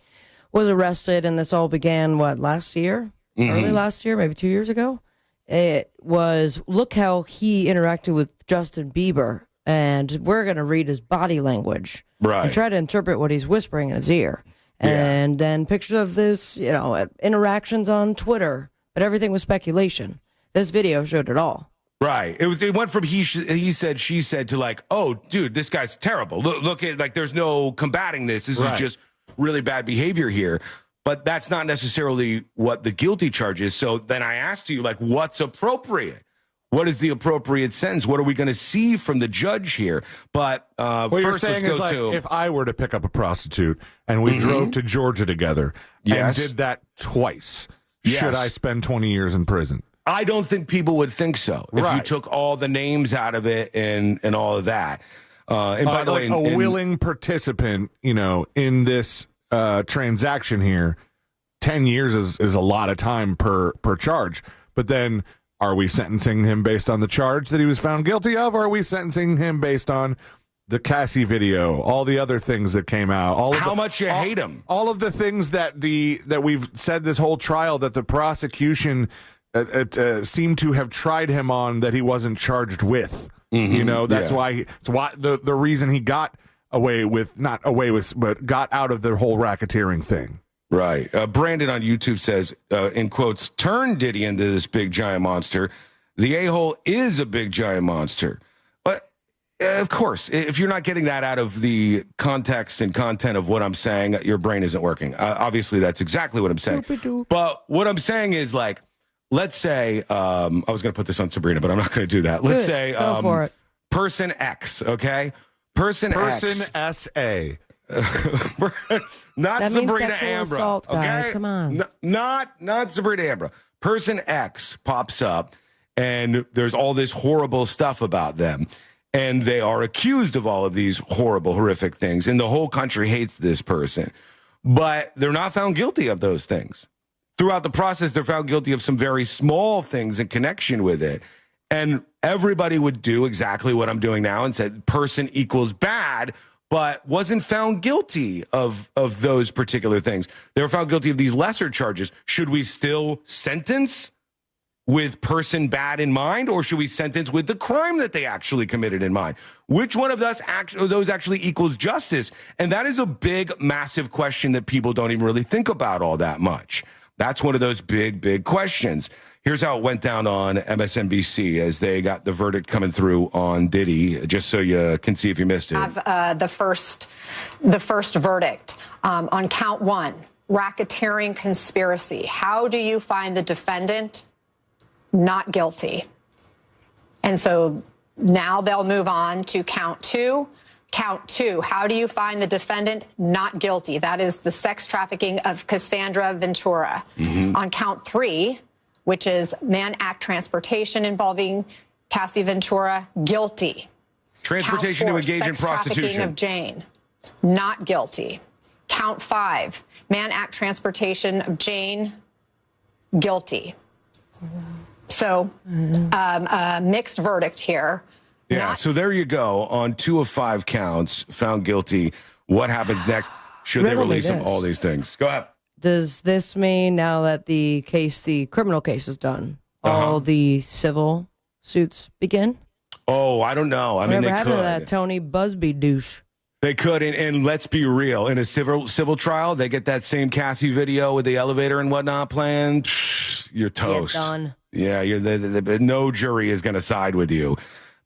was arrested and this all began, last year? Early last year, maybe 2 years ago? It was, look how he interacted with Justin Bieber, and we're going to read his body language. Right. And try to interpret what he's whispering in his ear. And then pictures of this, interactions on Twitter. But everything was speculation. This video showed it all. Right. It went from he said, she said to like, oh, dude, this guy's terrible. Look at, like, there's no combating this. This is just really bad behavior here. But that's not necessarily what the guilty charge is. So then I asked you, like, what's appropriate? What is the appropriate sentence? What are we going to see from the judge here? But what first, you're saying is, like, if I were to pick up a prostitute and we drove to Georgia together and did that twice, should I spend 20 years in prison? I don't think people would think so if you took all the names out of it and all of that. And by the way, a willing participant, in this transaction here, 10 years is a lot of time per charge. But then, are we sentencing him based on the charge that he was found guilty of, or are we sentencing him based on the Cassie video, all the other things that came out, how much you hate him, all of the things that we've said this whole trial that the prosecution seemed to have tried him on that he wasn't charged with. That's why the reason he got but got out of the whole racketeering thing. Right. Brandon on YouTube says, in quotes, turn Diddy into this big giant monster. The a-hole is a big giant monster. But of course, if you're not getting that out of the context and content of what I'm saying, your brain isn't working. Obviously, that's exactly what I'm saying. But what I'm saying is, like, let's say, I was going to put this on Sabrina, but I'm not going to do that. Let's say Go for it. Person X, okay? Person X. S.A. Not that Sabrina means sexual Ambra. assault, guys. Okay? Come on. Not Sabrina Ambra. Person X pops up, and there's all this horrible stuff about them. And they are accused of all of these horrible, horrific things. And the whole country hates this person. But they're not found guilty of those things. Throughout the process, they're found guilty of some very small things in connection with it. And everybody would do exactly what I'm doing now and said person equals bad, but wasn't found guilty of those particular things. They were found guilty of these lesser charges. Should we still sentence with person bad in mind, or should we sentence with the crime that they actually committed in mind? Which one of those actually equals justice? And that is a big, massive question that people don't even really think about all that much. That's one of those big, big questions. Here's how it went down on MSNBC as they got the verdict coming through on Diddy, just so you can see if you missed it. The first verdict on count one, racketeering conspiracy. How do you find the defendant not guilty? And so now they'll move on to count two. Count two, how do you find the defendant not guilty? That is the sex trafficking of Cassandra Ventura. On count three, which is Mann Act transportation involving Cassie Ventura, guilty. Transportation to engage in prostitution. Trafficking of Jane, not guilty. Count five, Mann Act transportation of Jane, guilty. So, mixed verdict here. Yeah, so there you go. On 2 of 5 counts, found guilty. What happens next? Should they release them? All these things. Go ahead. Does this mean now that the criminal case is done, all the civil suits begin? Oh, I don't know. I mean, they happened could. to that Tony Busby douche? They could, and let's be real. In a civil trial, they get that same Cassie video with the elevator and whatnot playing. You're toast. You're done. Yeah, no jury is going to side with you.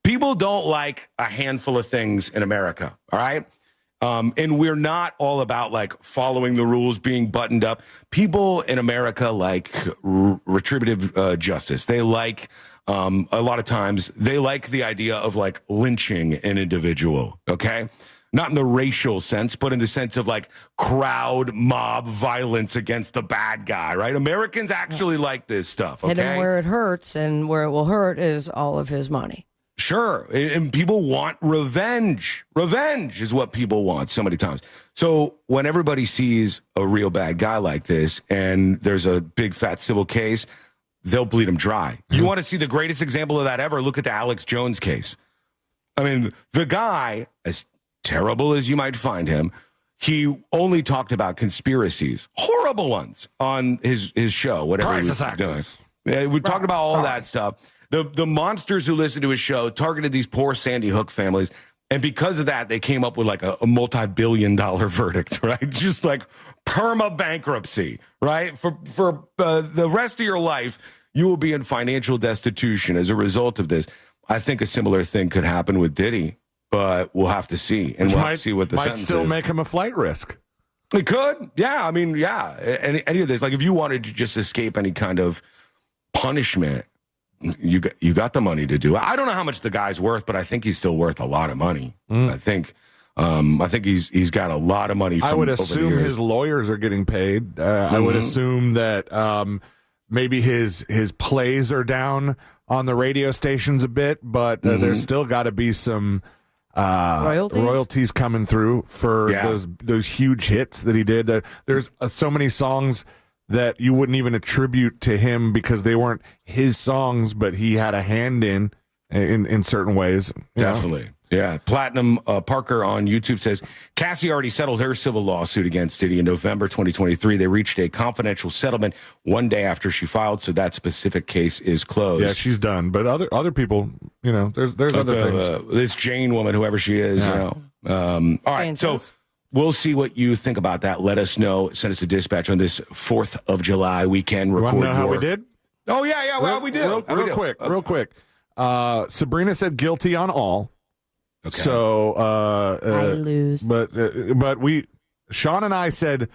People don't like a handful of things in America, all right? And we're not all about, like, following the rules, being buttoned up. People in America like retributive justice. They like, a lot of times, they like the idea of, like, lynching an individual, okay? Not in the racial sense, but in the sense of, like, crowd mob violence against the bad guy, right? Americans actually like this stuff, okay? Hit him where it hurts, and where it will hurt is all of his money. Sure. And people want revenge. Revenge is what people want so many times. So when everybody sees a real bad guy like this and there's a big fat civil case, they'll bleed him dry. You want to see the greatest example of that ever? Look at the Alex Jones case. I mean, the guy, as terrible as you might find him, he only talked about conspiracies, horrible ones, on his show, whatever he was doing. Yeah, we talked about all that stuff. The monsters who listened to his show targeted ththese poor Sandy Hook families. And because of that, they came up with like a multi-billion-dollar verdict, right? Just like perma-bankruptcy, right? For the rest of your life, you will be in financial destitution as a result of this. I think a similar thing could happen with Diddy, but we'll have to see. And we'll have to see what the sentence is. Might still make him a flight risk. It could. Yeah, I mean, yeah. Any of this. Like if you wanted to just escape any kind of punishment, you got the money to do it. I don't know how much the guy's worth, but I think he's still worth a lot of money. I think he's got a lot of money. I would assume his lawyers are getting paid. I would assume that maybe his plays are down on the radio stations a bit, but there's still got to be some royalties coming through for those huge hits that he did. There's so many songs that you wouldn't even attribute to him because they weren't his songs, but he had a hand in certain ways. Definitely. Yeah. Platinum Parker on YouTube says, Cassie already settled her civil lawsuit against Diddy in November 2023. They reached a confidential settlement one day after she filed, so that specific case is closed. Yeah, she's done. But other people, there's other things. This Jane woman, whoever she is, all right, so we'll see what you think about that. Let us know. Send us a dispatch on this 4th of July weekend. You want to know how we did? Oh, yeah. Well, we did. Real quick. Sabrina said guilty on all. Okay. So I lose. But Sean and I said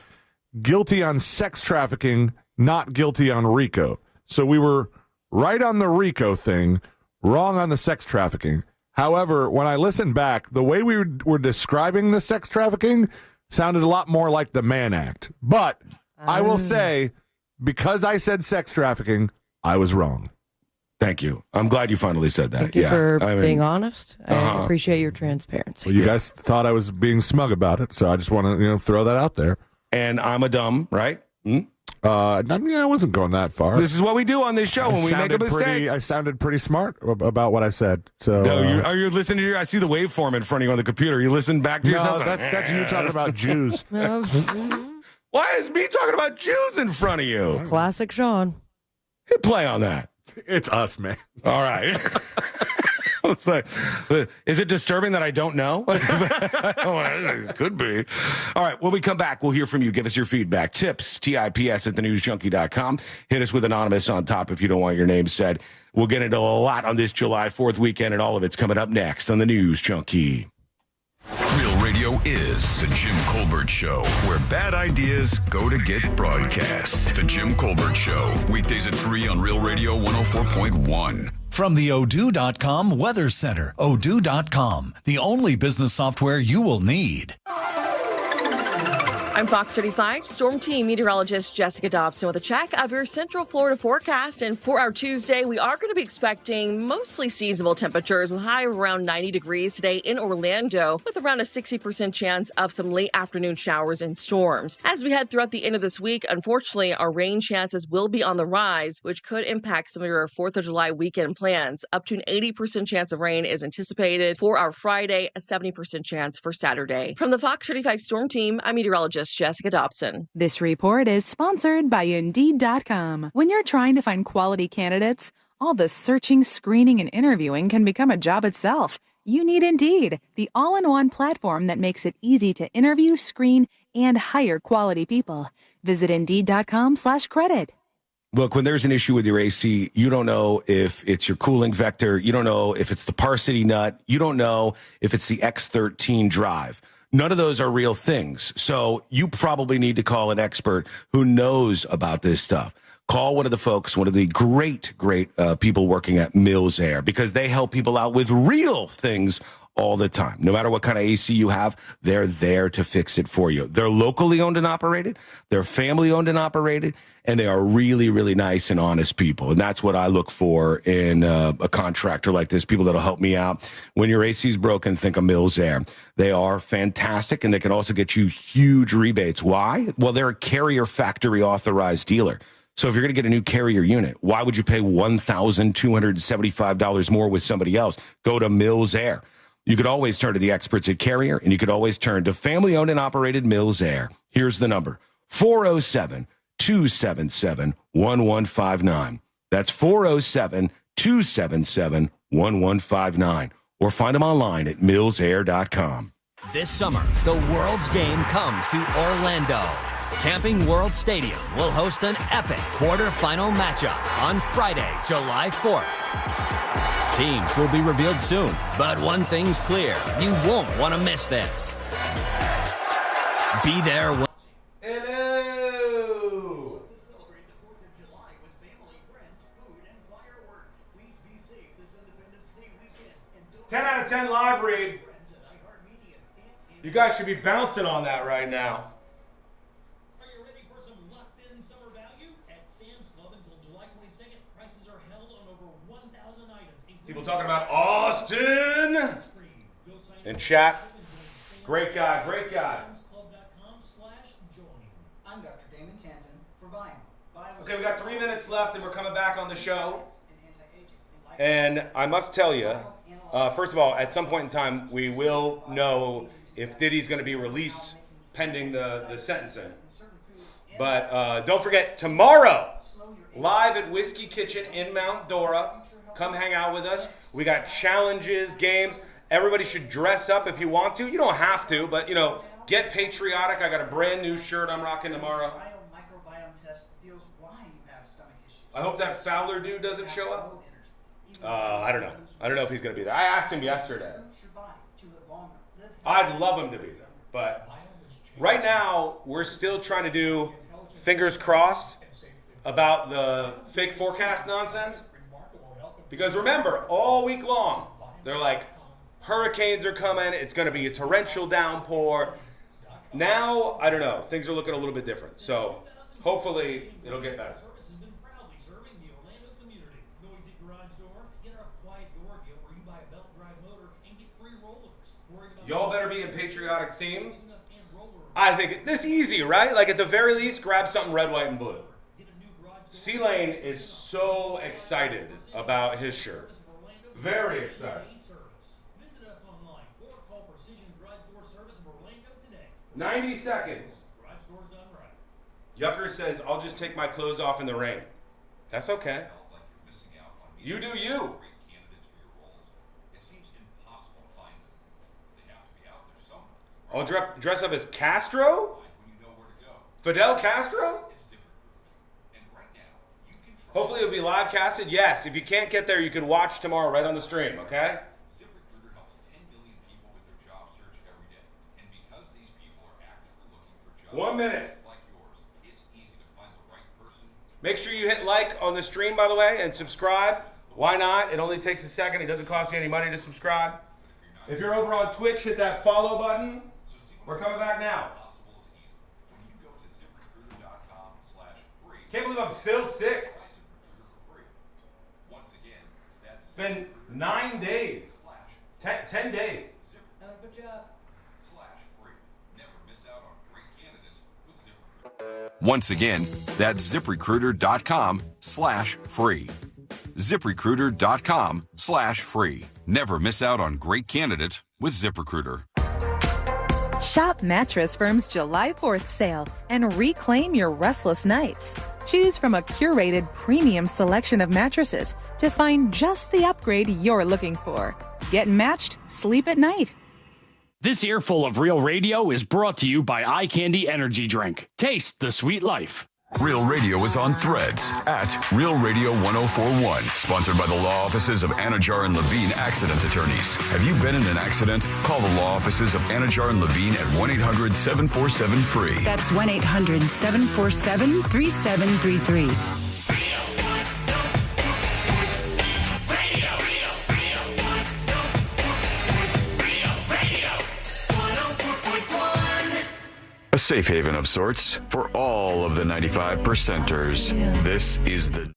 guilty on sex trafficking, not guilty on RICO. So we were right on the RICO thing, wrong on the sex trafficking. However, when I listened back, the way we were describing the sex trafficking sounded a lot more like the Mann Act. But I will say, because I said sex trafficking, I was wrong. Thank you. I'm glad you finally said that. Thank you for being honest. I appreciate your transparency. Well, you guys thought I was being smug about it, so I just want to throw that out there. And I'm a dumb, right? I wasn't going that far. This is what we do on this show when we make a mistake. I sounded pretty smart about what I said. So, are you listening to I see the waveform in front of you on the computer. You listen back to yourself? No, that's you talking about Jews. Why is me talking about Jews in front of you? Classic Sean. Hit play on that. It's us, man. All right. It's like, is it disturbing that I don't know? It could be. All right. When we come back, we'll hear from you. Give us your feedback. Tips, TIPS at thenewsjunkie.com. Hit us with anonymous on top if you don't want your name said. We'll get into a lot on this July 4th weekend, and all of it's coming up next on the News Junkie. Real Radio is The Jim Colbert Show, where bad ideas go to get broadcast. The Jim Colbert Show, weekdays at 3 on Real Radio 104.1. From the Odoo.com Weather Center, Odoo.com, the only business software you will need. I'm Fox 35 Storm Team meteorologist Jessica Dobson with a check of your Central Florida forecast. And for our Tuesday, we are going to be expecting mostly seasonable temperatures with high around 90 degrees today in Orlando, with around a 60% chance of some late afternoon showers and storms. As we head throughout the end of this week, unfortunately, our rain chances will be on the rise, which could impact some of your 4th of July weekend plans. Up to an 80% chance of rain is anticipated for our Friday, a 70% chance for Saturday. From the Fox 35 Storm Team, I'm meteorologist Jessica Dobson. This report is sponsored by Indeed.com. When you're trying to find quality candidates, all the searching, screening, and interviewing can become a job itself. You need Indeed, the all-in-one platform that makes it easy to interview, screen, and hire quality people. Visit Indeed.com/credit. Look, when there's an issue with your AC, you don't know if it's your cooling vector. You don't know if it's the Parsidy nut. You don't know if it's the X13 drive. None of those are real things. So you probably need to call an expert who knows about this stuff. Call one of the folks, one of the great people working at Mills Air, because they help people out with real things all the time. No matter what kind of AC you have, they're there to fix it for you. They're locally owned and operated. They're family owned and operated. And they are really, really nice and honest people. And that's what I look for in a contractor like this, people that'll help me out. When your AC is broken, think of Mills Air. They are fantastic, and they can also get you huge rebates. Why? Well, they're a Carrier factory authorized dealer. So if you're going to get a new Carrier unit, why would you pay $1,275 more with somebody else? Go to Mills Air. You could always turn to the experts at Carrier, and you could always turn to family-owned and operated Mills Air. Here's the number, 407-277-1159. That's 407-277-1159. Or find them online at millsair.com. This summer, the world's game comes to Orlando. Camping World Stadium will host an epic quarterfinal matchup on Friday, July 4th. Teams will be revealed soon, but one thing's clear. You won't want to miss this. Be there when... Hello! 10 out of 10 live read. You guys should be bouncing on that right now. Are you ready for some locked-in summer value? At Sam's Club until People talking about Austin in chat. Great guy. I'm Dr. Damon Tanton for Viome. Okay, we got 3 minutes left, and we're coming back on the show. And I must tell you, first of all, at some point in time, we will know if Diddy's going to be released pending the sentencing. But don't forget, tomorrow, live at Whiskey Kitchen in Mount Dora. Come hang out with us. We got challenges, games. Everybody should dress up if you want to. You don't have to, but, get patriotic. I got a brand new shirt I'm rocking tomorrow. I hope that Fowler dude doesn't show up. I don't know. I don't know if he's going to be there. I asked him yesterday. I'd love him to be there. But right now, we're still trying to do fingers crossed about the fake forecast nonsense. Because remember, all week long, they're like, hurricanes are coming. It's going to be a torrential downpour. Now, I don't know. Things are looking a little bit different. So hopefully it'll get better. Y'all better be in patriotic theme. I think this easy, right? Like at the very least, grab something red, white, and blue. C-Lane is so excited about his shirt. Very excited. 90 seconds. Yucker says, I'll just take my clothes off in the rain. That's okay. You do you. I'll dress up as Castro? Fidel Castro? Hopefully it'll be live casted. Yes, if you can't get there, you can watch tomorrow right on the stream, okay? ZipRecruiter helps 10 million people with their job search every day. And because these people are actively looking for jobs 1 minute. like yours, it's easy to find the right person. Make sure you hit like on the stream, by the way, and subscribe. Why not? It only takes a second. It doesn't cost you any money to subscribe. If you're over on Twitch, hit that follow button. We're coming back now. Can't believe I'm still sick. It's been 9 days. 10 days. Good job. Once again, that's ZipRecruiter.com/free. ZipRecruiter.com/free. Never miss out on great candidates with ZipRecruiter. Shop Mattress Firm's July 4th sale and reclaim your restless nights. Choose from a curated premium selection of mattresses to find just the upgrade you're looking for. Get matched, sleep at night. This earful of Real Radio is brought to you by Eye Candy Energy Drink. Taste the sweet life. Real Radio is on Threads at Real Radio 1041. Sponsored by the law offices of Anajar and Levine Accident Attorneys. Have you been in an accident? Call the law offices of Anajar and Levine at 1-800-747-FREE. That's 1-800-747-3733. A safe haven of sorts for all of the 95%ers. This is the...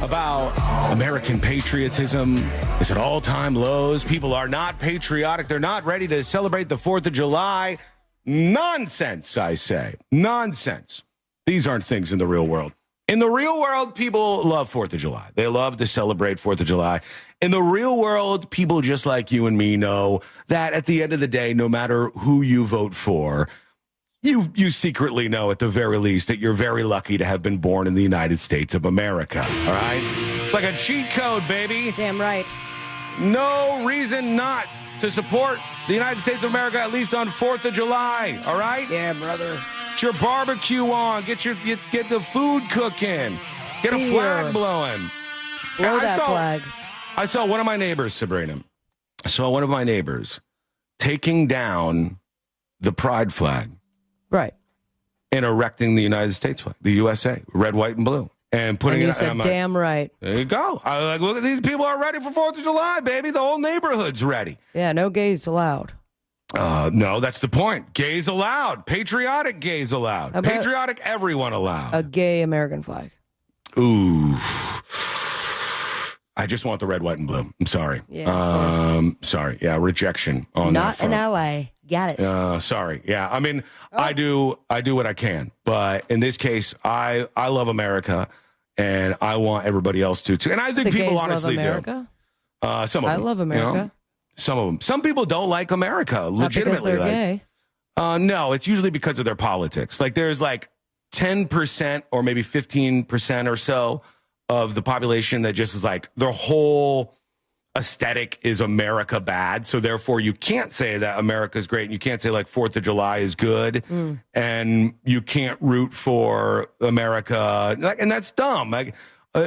About American patriotism is at all-time lows. People are not patriotic. They're not ready to celebrate the 4th of July. Nonsense, I say. Nonsense. These aren't things in the real world. In the real world, people love 4th of July. They love to celebrate 4th of July. In the real world, people just like you and me know that at the end of the day, no matter who you vote for, you secretly know at the very least that you're very lucky to have been born in the United States of America. All right? It's like a cheat code, baby. Damn right. No reason not to support the United States of America, at least on 4th of July, all right? Yeah, brother. Get your barbecue on. Get the food cooking. Get a flag blowing. Blow that flag. I saw one of my neighbors, Sabrina. I saw one of my neighbors taking down the pride flag. Right. And erecting the United States flag, the USA, red, white, and blue. and putting and you it. said, damn right. There you go. I was like, look at these people are ready for 4th of July, baby. The whole neighborhood's ready. Yeah, no gays allowed. No, that's the point. Gays allowed. Patriotic gays allowed. Patriotic everyone allowed. A gay American flag. Ooh. I just want the red, white, and blue. I'm sorry. Yeah, sorry. Yeah, rejection on Not that an front. ally. Got it. Sorry. Yeah, I mean, I do what I can, but in this case, I love America, and I want everybody else to too. And I think The people gays honestly love America? do. Some of them. I love America. You know? Some of them. Some people don't like America. Legitimately, Not because they're gay. no, it's usually because of their politics. Like there's like 10% or maybe 15% or so of the population that just is like their whole aesthetic is America bad. So therefore you can't say that America is great. And you can't say like 4th of July is good. And you can't root for America. And that's dumb. Like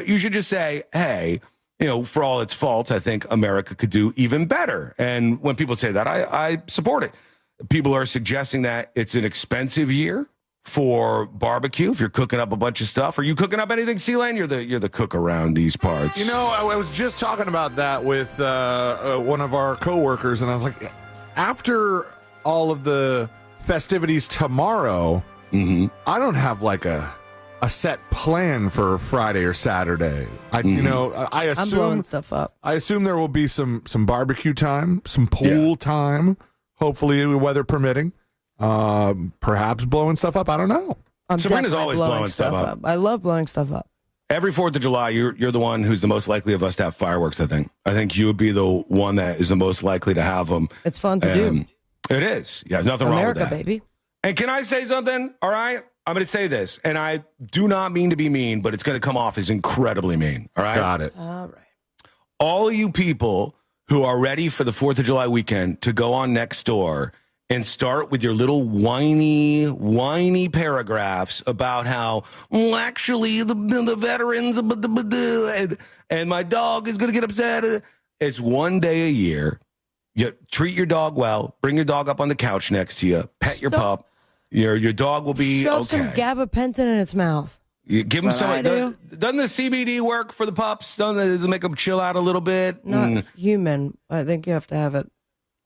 you should just say, hey, you know, for all its faults, I think America could do even better. And when people say that, I support it. People are suggesting that it's an expensive year for barbecue. If you're cooking up a bunch of stuff, are you cooking up anything, C-Lane? You're the cook around these parts. You know, I was just talking about that with one of our coworkers, and I was like, after all of the festivities tomorrow, I don't have like a set plan for Friday or Saturday. You know, I assume I'm blowing stuff up. I assume there will be some barbecue time, some pool time, hopefully weather permitting. Perhaps blowing stuff up. I don't know. Sabrina's always blowing stuff up. I love blowing stuff up. Every 4th of July, you're the one who's the most likely of us to have fireworks, I think you would be the one that is the most likely to have them. It's fun to do. It is. Yeah, there's nothing America, wrong with that. baby. And can I say something? All right? I'm going to say this, and I do not mean to be mean, but it's going to come off as incredibly mean. All right? Got it. All right. All of you people who are ready for the 4th of July weekend to go on Nextdoor and start with your little whiny paragraphs about how, actually, the veterans, and my dog is going to get upset. It's one day a year. You treat your dog well. Bring your dog up on the couch next to you. Pet your pup. Your dog will be Shove okay. some gabapentin in its mouth. You give them some. do. Doesn't the CBD work for the pups? Doesn't it make them chill out a little bit? Not human. I think you have to have it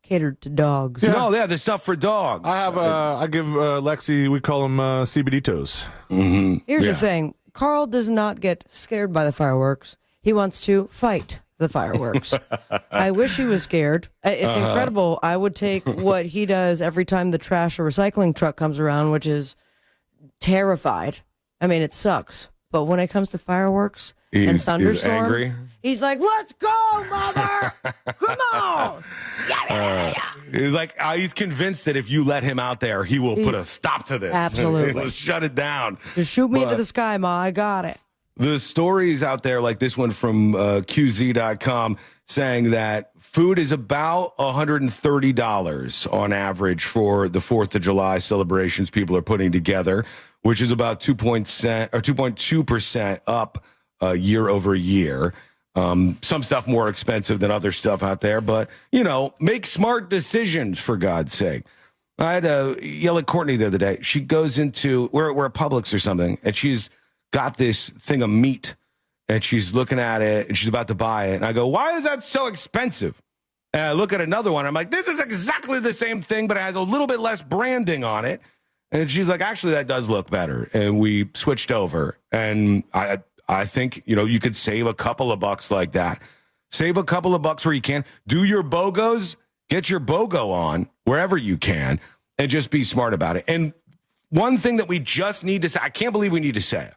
catered to dogs. No, the stuff for dogs. I give Lexi, we call him CBD toes. Here's the thing. Carl does not get scared by the fireworks. He wants to fight the fireworks. I wish he was scared. It's incredible. I would take what he does every time the trash or recycling truck comes around, which is terrified. I mean, it sucks. But when it comes to fireworks and thunderstorms, he's like, let's go, mother! Come on! He's like, he's convinced that if you let him out there, he will put a stop to this. Absolutely. He'll shut it down. Just shoot me into the sky, Ma. I got it. The stories out there, like this one from QZ.com, saying that food is about $130 on average for the 4th of July celebrations people are putting together, which is about 2.2% up year over year. Some stuff more expensive than other stuff out there, but, you know, make smart decisions, for God's sake. I had to yell at Courtney the other day. She goes into, we're at Publix or something, and she's got this thing of meat, and she's looking at it, and she's about to buy it. And I go, why is that so expensive? And I look at another one. I'm like, this is exactly the same thing, but it has a little bit less branding on it. And she's like, actually, that does look better. And we switched over. And I think, you know, you could save a couple of bucks like that. Save a couple of bucks where you can. Do your BOGOs. Get your BOGO on wherever you can. And just be smart about it. And one thing that we just need to say, I can't believe we need to say it,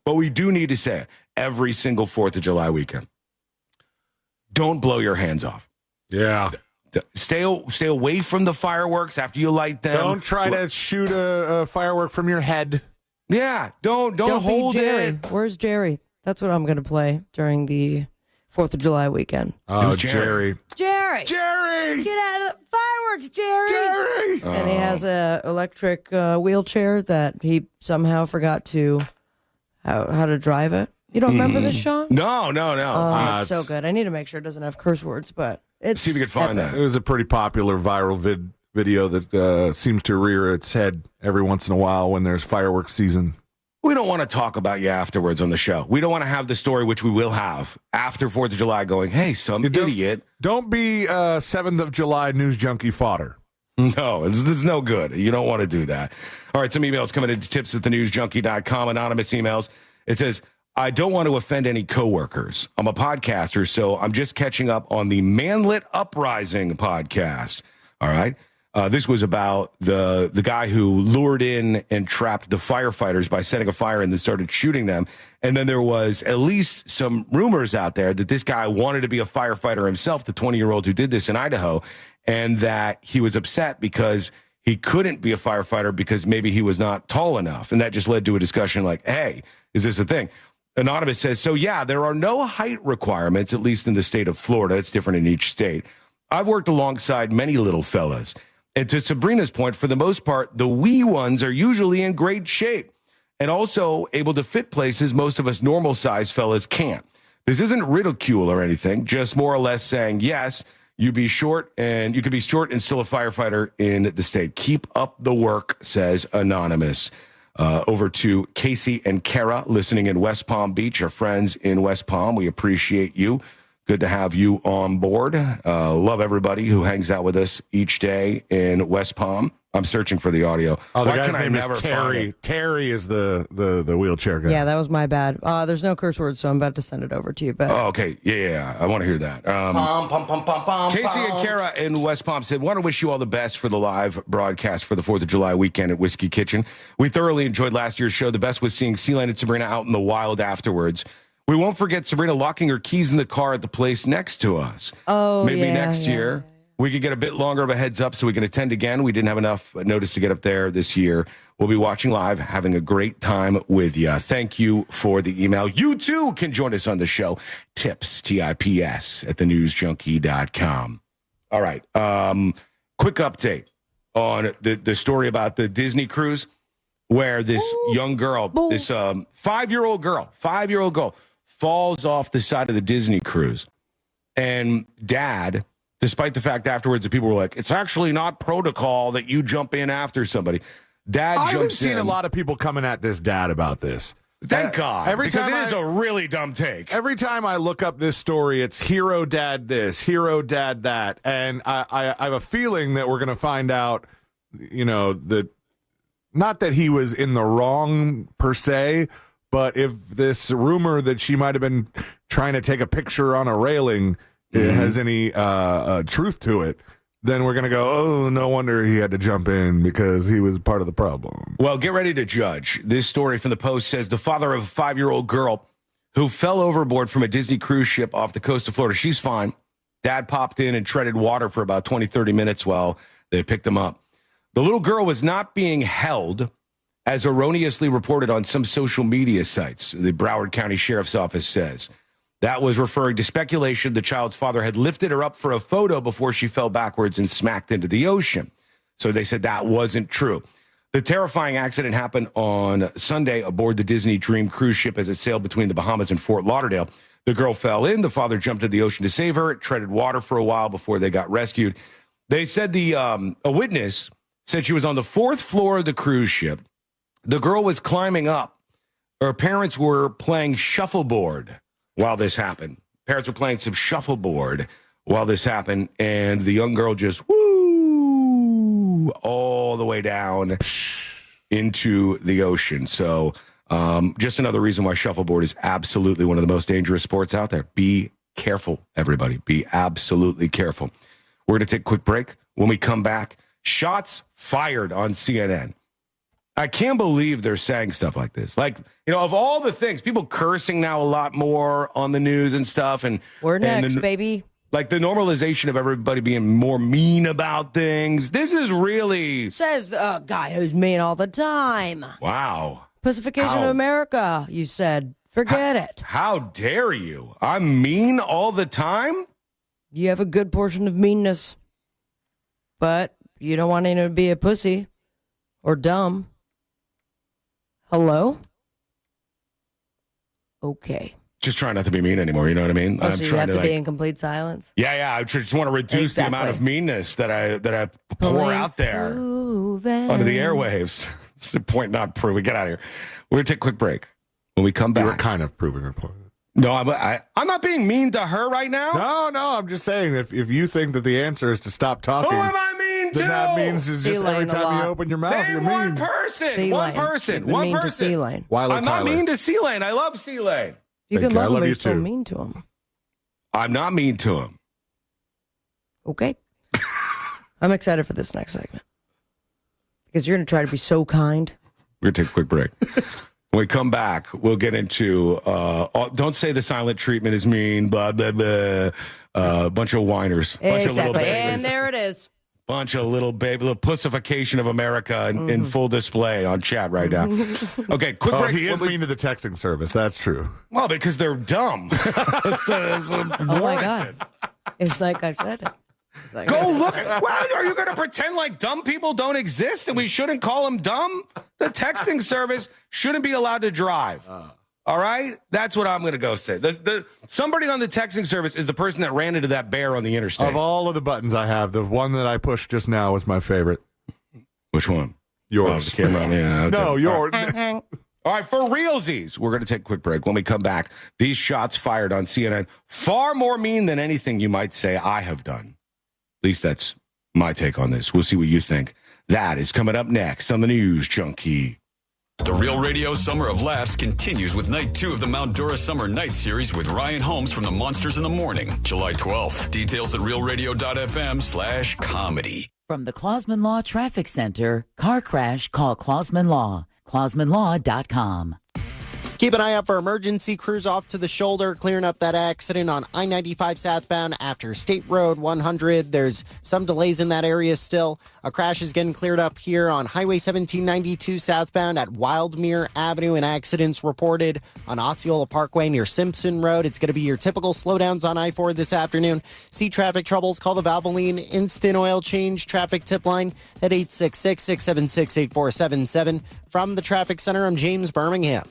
but we do need to say it every single 4th of July weekend. Don't blow your hands off. Yeah. Stay away from the fireworks after you light them. Don't try to shoot a firework from your head. Yeah. Don't hold be Jerry. it. Where's Jerry? That's what I'm going to play during the 4th of July weekend. Oh, Jerry. Jerry! Get out of the fireworks, Jerry! And he has a electric wheelchair that he somehow forgot to how to drive it. You don't remember this, Sean? No. Oh, it's so good. I need to make sure it doesn't have curse words, but it's... See if you can find It was a pretty popular viral video that seems to rear its head every once in a while when there's fireworks season. we don't want to talk about you afterwards on the show. We don't want to have the story, which we will have after 4th of July, going, hey, some idiot. Don't be 7th of July news junkie fodder. No, this is no good. You don't want to do that. All right, some emails coming into tips@thenewsjunkie.com, anonymous emails. It says, I don't want to offend any coworkers. I'm a podcaster, so I'm just catching up on the Manlit Uprising podcast. All right. This was about the guy who lured in and trapped the firefighters by setting a fire and then started shooting them. And then there was at least some rumors out there that this guy wanted to be a firefighter himself, the 20-year-old who did this in Idaho, and that he was upset because he couldn't be a firefighter because maybe he was not tall enough. And that just led to a discussion like, hey, is this a thing? Anonymous says, so yeah, there are no height requirements, at least in the state of Florida. It's different in each state. I've worked alongside many little fellas. And to Sabrina's point, for the most part, the wee ones are usually in great shape and also able to fit places most of us normal-sized fellas can't. This isn't ridicule or anything, just more or less saying, yes, you could be short and still a firefighter in the state. Keep up the work, says Anonymous. Over to Casey and Kara listening in West Palm Beach, our friends in West Palm. We appreciate you. Good to have you on board. Love everybody who hangs out with us each day in West Palm. I'm searching for the audio. Oh, the guy's name is Terry. Terry is the wheelchair guy. Yeah, that was my bad. There's no curse words, so I'm about to send it over to you. But okay. Yeah. I want to hear that. Casey and Kara in West Palm said, want to wish you all the best for the live broadcast for the 4th of July weekend at Whiskey Kitchen. We thoroughly enjoyed last year's show. The best was seeing Sealand and Sabrina out in the wild afterwards. We won't forget Sabrina locking her keys in the car at the place next to us. Oh, maybe next year we could get a bit longer of a heads up so we can attend again. We didn't have enough notice to get up there this year. We'll be watching live, having a great time with you. Thank you for the email. You too can join us on the show. Tips, TIPS, at thenewsjunkie.com. All right. Quick update on the story about the Disney cruise where this young girl, this 5-year-old girl, falls off the side of the Disney cruise. And dad, despite the fact afterwards that people were like, it's actually not protocol that you jump in after somebody. Dad jumps in. I've seen a lot of people coming at this dad about this. Thank God. Because it is a really dumb take. Every time I look up this story, it's hero dad this, hero dad that. And I have a feeling that we're going to find out, that not that he was in the wrong per se, but if this rumor that she might have been trying to take a picture on a railing has any truth to it, then we're going to go, oh, no wonder he had to jump in because he was part of the problem. Well, get ready to judge. This story from the Post says the father of a 5-year-old girl who fell overboard from a Disney cruise ship off the coast of Florida. She's fine. Dad popped in and treaded water for about 20, 30 minutes while they picked him up. The little girl was not being held, as erroneously reported on some social media sites, the Broward County Sheriff's Office says. That was referring to speculation the child's father had lifted her up for a photo before she fell backwards and smacked into the ocean. So they said that wasn't true. The terrifying accident happened on Sunday aboard the Disney Dream cruise ship as it sailed between the Bahamas and Fort Lauderdale. The girl fell in. The father jumped into the ocean to save her. It treaded water for a while before they got rescued. They said a witness said she was on the 4th floor of the cruise ship. The girl was climbing up. Her parents were playing shuffleboard while this happened. Parents were playing some shuffleboard while this happened, and the young girl just all the way down into the ocean. So just another reason why shuffleboard is absolutely one of the most dangerous sports out there. Be careful, everybody. Be absolutely careful. We're going to take a quick break. When we come back, shots fired on CNN. I can't believe they're saying stuff like this. Like, of all the things, people cursing now a lot more on the news and stuff. And we're next, baby. Like the normalization of everybody being more mean about things. This is really... Says the guy who's mean all the time. Wow. Pacification of America, you said. Forget it. How dare you? I'm mean all the time? You have a good portion of meanness. But you don't want anyone to be a pussy or dumb. Hello? Okay. Just trying not to be mean anymore, you know what I mean? Oh, so you have to be in complete silence? Yeah, I just want to reduce the amount of meanness that I pour out there under the airwaves. It's the point not proving. Get out of here. We're going to take a quick break. When we come back. You were kind of proving her point. No, I'm not being mean to her right now. No, I'm just saying if you think that the answer is to stop talking. Who am I mean to? Then that means it's just every time you open your mouth, you're one mean. Person. One person. One person. To C-Lane. I'm not mean to C-Lane. I love C-Lane. You can love him, but you're so mean to him. I'm not mean to him. Okay. I'm excited for this next segment. Because you're going to try to be so kind. We're going to take a quick break. When we come back, we'll get into don't say the silent treatment is mean, blah, blah, blah. Bunch of whiners. Bunch of little babies. And there it is. Bunch of little pussification of America in full display on chat right now. Okay, quick break. He is mean to the texting service. That's true. Well, because they're dumb. Oh, my God. It's like I said it. Go look. Well, are you going to pretend like dumb people don't exist and we shouldn't call them dumb? The texting service shouldn't be allowed to drive. All right? That's what I'm going to go say. Somebody on the texting service is the person that ran into that bear on the interstate. Of all of the buttons I have, the one that I pushed just now was my favorite. Which one? Yours. Oh, the camera. Yeah, no, yours. All right, for realsies, we're going to take a quick break. When we come back, these shots fired on CNN, far more mean than anything you might say I have done. At least that's my take on this. We'll see what you think. That is coming up next on the News Junkie. The Real Radio Summer of Laughs continues with Night 2 of the Mount Dora Summer Night Series with Ryan Holmes from the Monsters in the Morning, July 12th. Details at realradio.fm/comedy. From the Clausman Law Traffic Center, car crash, call Clausman Law. ClausmanLaw.com. Keep an eye out for emergency crews off to the shoulder, clearing up that accident on I-95 southbound after State Road 100. There's some delays in that area still. A crash is getting cleared up here on Highway 1792 southbound at Wildmere Avenue, and accidents reported on Osceola Parkway near Simpson Road. It's going to be your typical slowdowns on I-4 this afternoon. See traffic troubles, call the Valvoline Instant Oil Change traffic tip line at 866-676-8477. From the Traffic Center, I'm James Birmingham.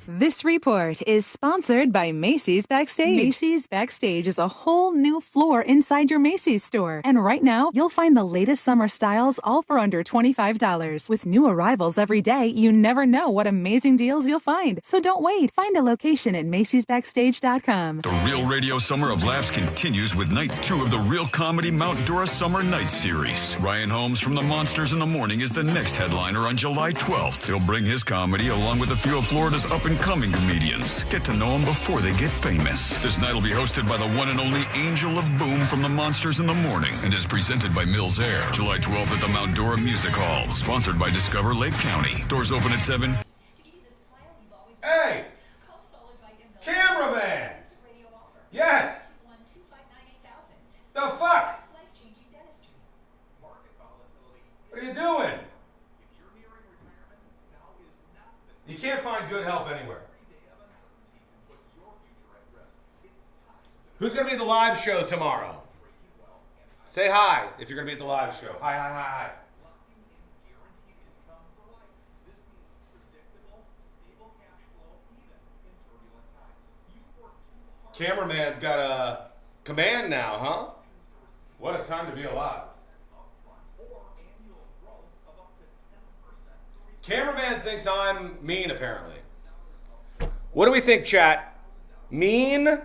This report is sponsored by Macy's Backstage. Macy's Backstage is a whole new floor inside your Macy's store. And right now, you'll find the latest summer styles all for under $25. With new arrivals every day, you never know what amazing deals you'll find. So don't wait. Find a location at Macy'sBackstage.com. The Real Radio Summer of Laughs continues with Night 2 of the Real Comedy Mount Dora Summer Night Series. Ryan Holmes from the Monsters in the Morning is the next headliner on July 12th. He'll bring his comedy along with a few of Florida's up-and-coming comedians. Get to know them before they get famous. This night will be hosted by the one and only Angel of Boom from the Monsters in the Morning and is presented by Mills Air. July 12th at the Mount Dora Music Hall. Sponsored by Discover Lake County. Doors open at 7. Hey! Cameraman! Yes! The fuck? What are you doing? You can't find good help anywhere. Who's going to be at the live show tomorrow? Say hi if you're going to be at the live show. Hi, hi, hi, hi. Cameraman's got a command now, huh? What a time to be alive. Cameraman thinks I'm mean, apparently. What do we think, chat? Mean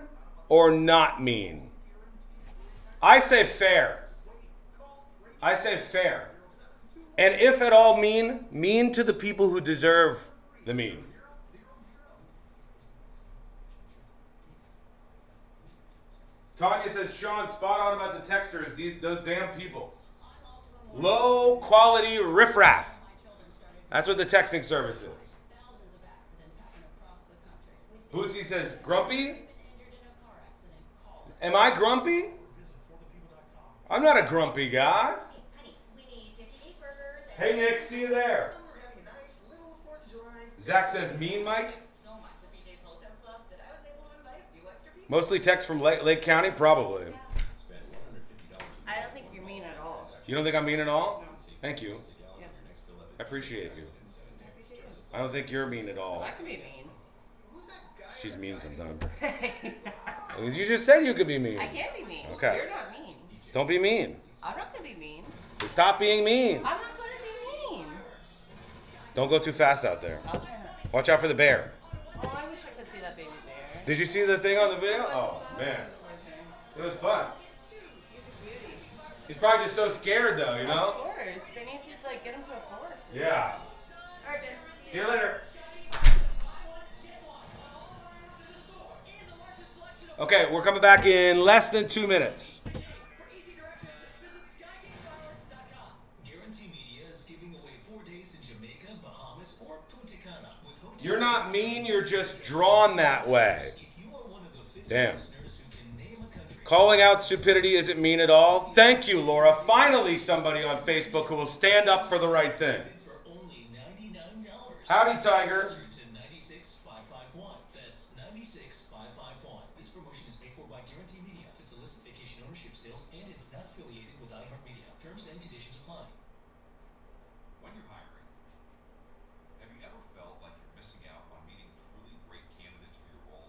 or not mean? I say fair. I say fair. And if at all mean to the people who deserve the mean. Tanya says, Sean, spot on about the texters, those damn people. Low quality riffraff. That's what the texting service is. Bootsy says, grumpy? Am I grumpy? I'm not a grumpy guy. Hey, Nick, see you there. Zach says, mean, Mike? Mostly text from Lake County? Probably. I don't think you're mean at all. You don't think I'm mean at all? Thank you. I appreciate you. I don't think you're mean at all. I can be mean. She's mean sometimes. You just said you could be mean. I can be mean. Okay. You're not mean. Don't be mean. I'm not going to be mean. Stop being mean. I'm not going to be mean. Don't go too fast out there. I'll try not. Watch out for the bear. Oh, I wish I could see that baby bear. Did you see the thing on the video? Oh, man. It was fun. He's probably just so scared, though, you know? Of course. They need to, like, get him to a forest. Yeah. All right, Jen. See you later. Okay, we're coming back in less than 2 minutes. You're not mean, you're just drawn that way. Damn. Calling out stupidity isn't mean at all. Thank you, Laura. Finally, somebody on Facebook who will stand up for the right thing. Howdy, Tiger.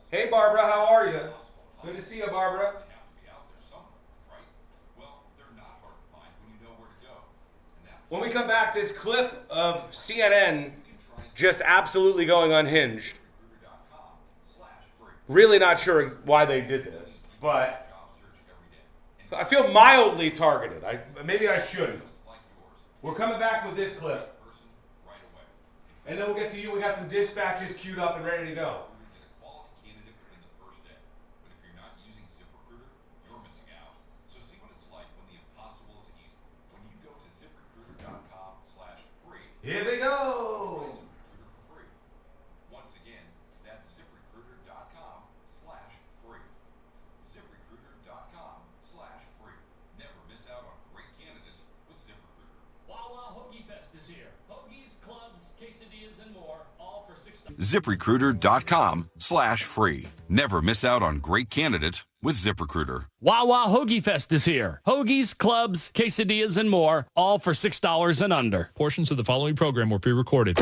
Hey, Barbara, how are you? Good to see you, Barbara. When we come back, this clip of CNN just absolutely going unhinged. Really not sure why they did this, but I feel mildly targeted. Maybe I shouldn't. We're coming back with this clip. And then we'll get to you. We got some dispatches queued up and ready to go. Here we go. Once again, that's ZipRecruiter.com/free. ZipRecruiter.com/free. Never miss out on great candidates with ZipRecruiter. Wawa Hoagie Fest is here. Hoagies, clubs, quesadillas, and more, all for $6. ZipRecruiter.com/free. Never miss out on great candidates with ZipRecruiter. Wawa Hoagie Fest is here. Hoagies, clubs, quesadillas, and more, all for $6 and under. Portions of the following program were pre-recorded.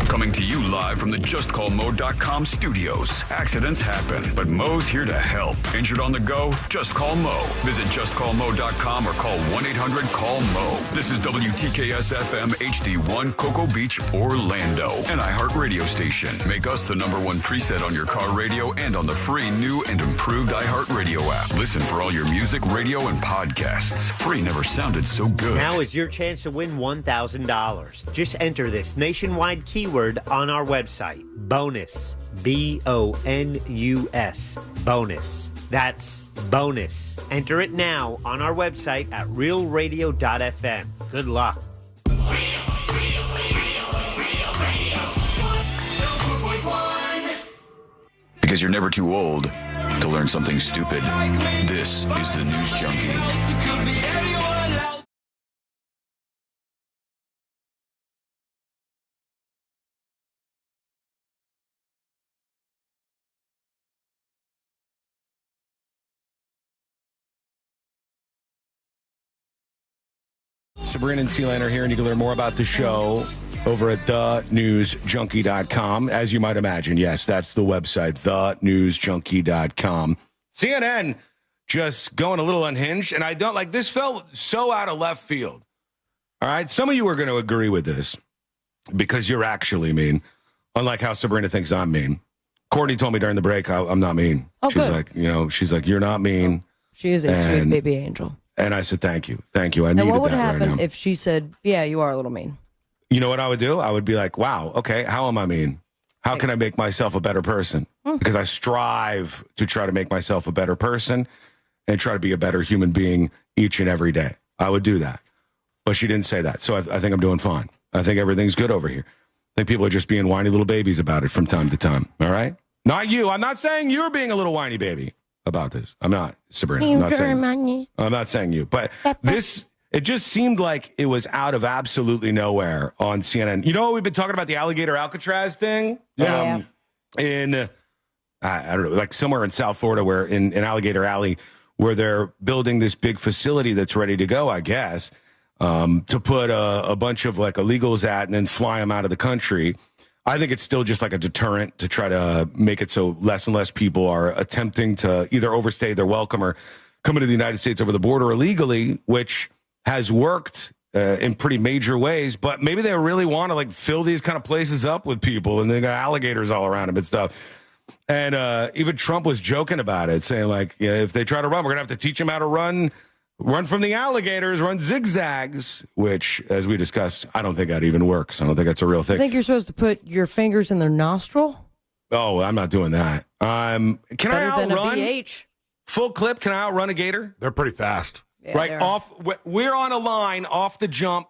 Coming to you live from the JustCallMo.com studios. Accidents happen, but Mo's here to help. Injured on the go? Just call Mo. Visit JustCallMo.com or call 1-800-CALL-MO. This is WTKS-FM HD1 Cocoa Beach, Orlando. An iHeart radio station. Make us the #1 preset on your car radio and on the free new and improved iHeart Radio app. Listen for all your music, radio, and podcasts. Free never sounded so good. Now is your chance to win $1,000. Just enter this nationwide keyword on our website. Bonus. BONUS. Bonus. That's bonus. Enter it now on our website at realradio.fm. Good luck. Because you're never too old to learn something stupid. This is the News Junkie. Sabrina and Sealander here, and you can learn more about the show over at thenewsjunkie.com. As you might imagine, yes, that's the website, thenewsjunkie.com. CNN just going a little unhinged, and I don't like this. Felt so out of left field. All right, some of you are going to agree with this because you're actually mean, unlike how Sabrina thinks I'm mean. Courtney told me during the break I'm not mean. Oh, she's good. like, she's like, you're not mean. She is a sweet baby angel. And I said, thank you. I needed that right now. And what would happen if she said, yeah, you are a little mean? You know what I would do? I would be like, wow, okay, how am I mean? How can I make myself a better person? Because I strive to try to make myself a better person and try to be a better human being each and every day. I would do that. But she didn't say that. So I think I'm doing fine. I think everything's good over here. I think people are just being whiny little babies about it from time to time. All right? Not you. I'm not saying you're being a little whiny baby about this. I'm not, Sabrina. I'm not saying you. But this, it just seemed like it was out of absolutely nowhere on CNN. You know, we've been talking about the alligator Alcatraz thing? Yeah. In, I don't know, like somewhere in South Florida where in Alligator Alley, where they're building this big facility that's ready to go, I guess, to put a bunch of like illegals at and then fly them out of the country. I think it's still just like a deterrent to try to make it so less and less people are attempting to either overstay their welcome or come into the United States over the border illegally, which has worked in pretty major ways, but maybe they really want to like fill these kind of places up with people, and they got alligators all around them and stuff. And even Trump was joking about it, saying like, if they try to run, we're gonna have to teach them how to run from the alligators, run zigzags, which, as we discussed, I don't think that even works. I don't think that's a real thing. I think you're supposed to put your fingers in their nostril. Oh, I'm not doing that. Can Better I outrun? than a BH. Full clip, can I outrun a gator? They're pretty fast. Yeah, right off, we're on a line off the jump.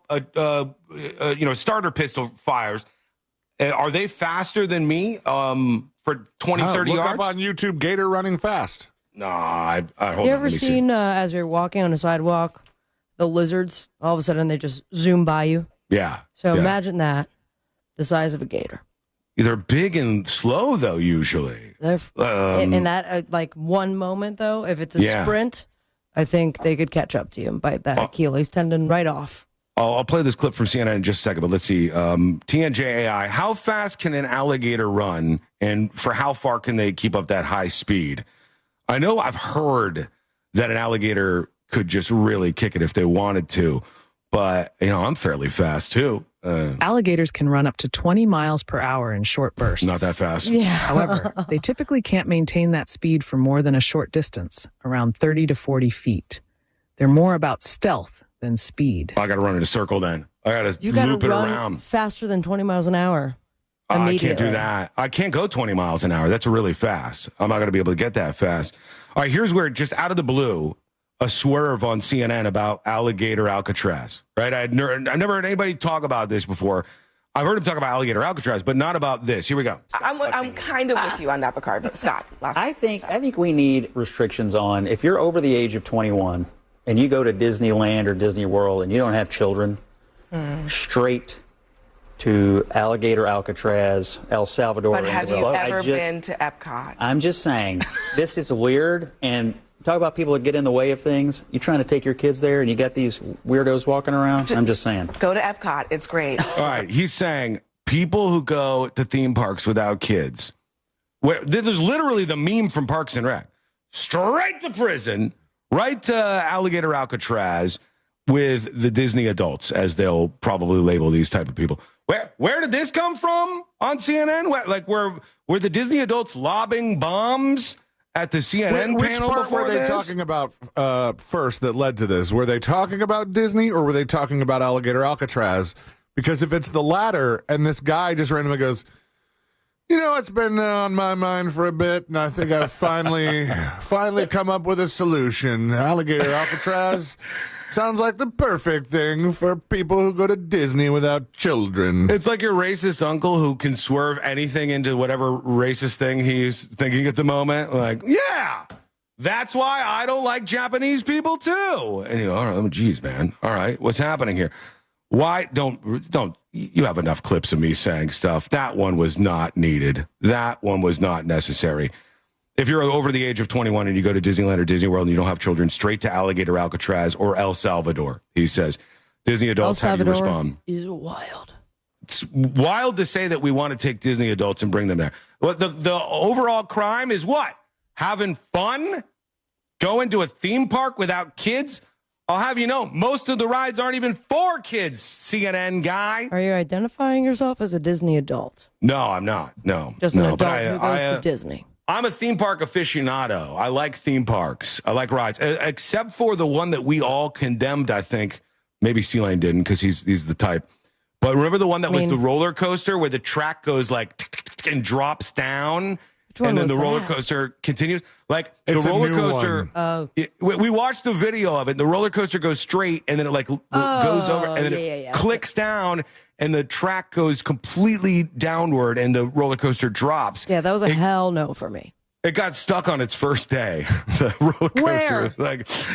Starter pistol fires. Are they faster than me? For 20, 30 look yards. Up on YouTube, gator running fast. No, I hold You on, ever let me see. seen as you're walking on a sidewalk, the lizards all of a sudden they just zoom by you? Yeah. So yeah. imagine that, the size of a gator. They're big and slow though. Usually, They're in that like one moment though, if it's a sprint, I think they could catch up to you and bite that Achilles tendon right off. I'll play this clip from CNN in just a second, but let's see. TNJAI, how fast can an alligator run, and for how far can they keep up that high speed? I know I've heard that an alligator could just really kick it if they wanted to, but, I'm fairly fast, too. Alligators can run up to 20 miles per hour in short bursts. Not that fast. Yeah. However, they typically can't maintain that speed for more than a short distance, around 30 to 40 feet. They're more about stealth than speed. I got to run in a circle then. I got to You got to loop it run around. faster than 20 miles an hour. I can't do that. I can't go 20 miles an hour. That's really fast. I'm not going to be able to get that fast. All right, here's where, just out of the blue, a swerve on CNN about alligator Alcatraz, right? I've never heard anybody talk about this before. I've heard him talk about alligator Alcatraz, but not about this. Here we go. I'm kind of with you on that, Picard, but Scott. I think we need restrictions on, if you're over the age of 21 and you go to Disneyland or Disney World and you don't have children, straight to Alligator Alcatraz, El Salvador. But have you ever been to Epcot? I'm just saying, this is weird, and talk about people that get in the way of things. You're trying to take your kids there, and you got these weirdos walking around. I'm just saying. Go to Epcot. It's great. All right. He's saying people who go to theme parks without kids. There's literally the meme from Parks and Rec. Straight to prison, right to Alligator Alcatraz with the Disney adults, as they'll probably label these type of people. Where did this come from on CNN? Were the Disney adults lobbing bombs at the CNN Which panel part before were they this? talking about first that led to this? Were they talking about Disney, or were they talking about Alligator Alcatraz? Because if it's the latter, and this guy just randomly goes, it's been on my mind for a bit, and I think I've finally come up with a solution. Alligator Alcatraz sounds like the perfect thing for people who go to Disney without children. It's like your racist uncle who can swerve anything into whatever racist thing he's thinking at the moment. Like, yeah, that's why I don't like Japanese people too. And all right, geez, man. All right, what's happening here? Why don't you have enough clips of me saying stuff? That one was not needed. That one was not necessary. If you're over the age of 21 and you go to Disneyland or Disney World and you don't have children, straight to Alligator Alcatraz or El Salvador, he says. Disney adults, how do you respond? Is wild. It's wild to say that we want to take Disney adults and bring them there. But the overall crime is what? Having fun? Going to a theme park without kids? I'll have you know, most of the rides aren't even for kids, CNN guy. Are you identifying yourself as a Disney adult? No, I'm not. No. Just an adult who goes to Disney. I'm a theme park aficionado. I like theme parks. I like rides, except for the one that we all condemned, I think. Maybe C-Lane didn't because he's the type. But remember the one that was the roller coaster where the track goes like and drops down? And then the roller coaster continues. Like it's the roller coaster. We watched the video of it. The roller coaster goes straight and then it goes over and then it clicks down and the track goes completely downward and the roller coaster drops. Yeah, that was a hell no for me. It got stuck on its first day. The roller coaster,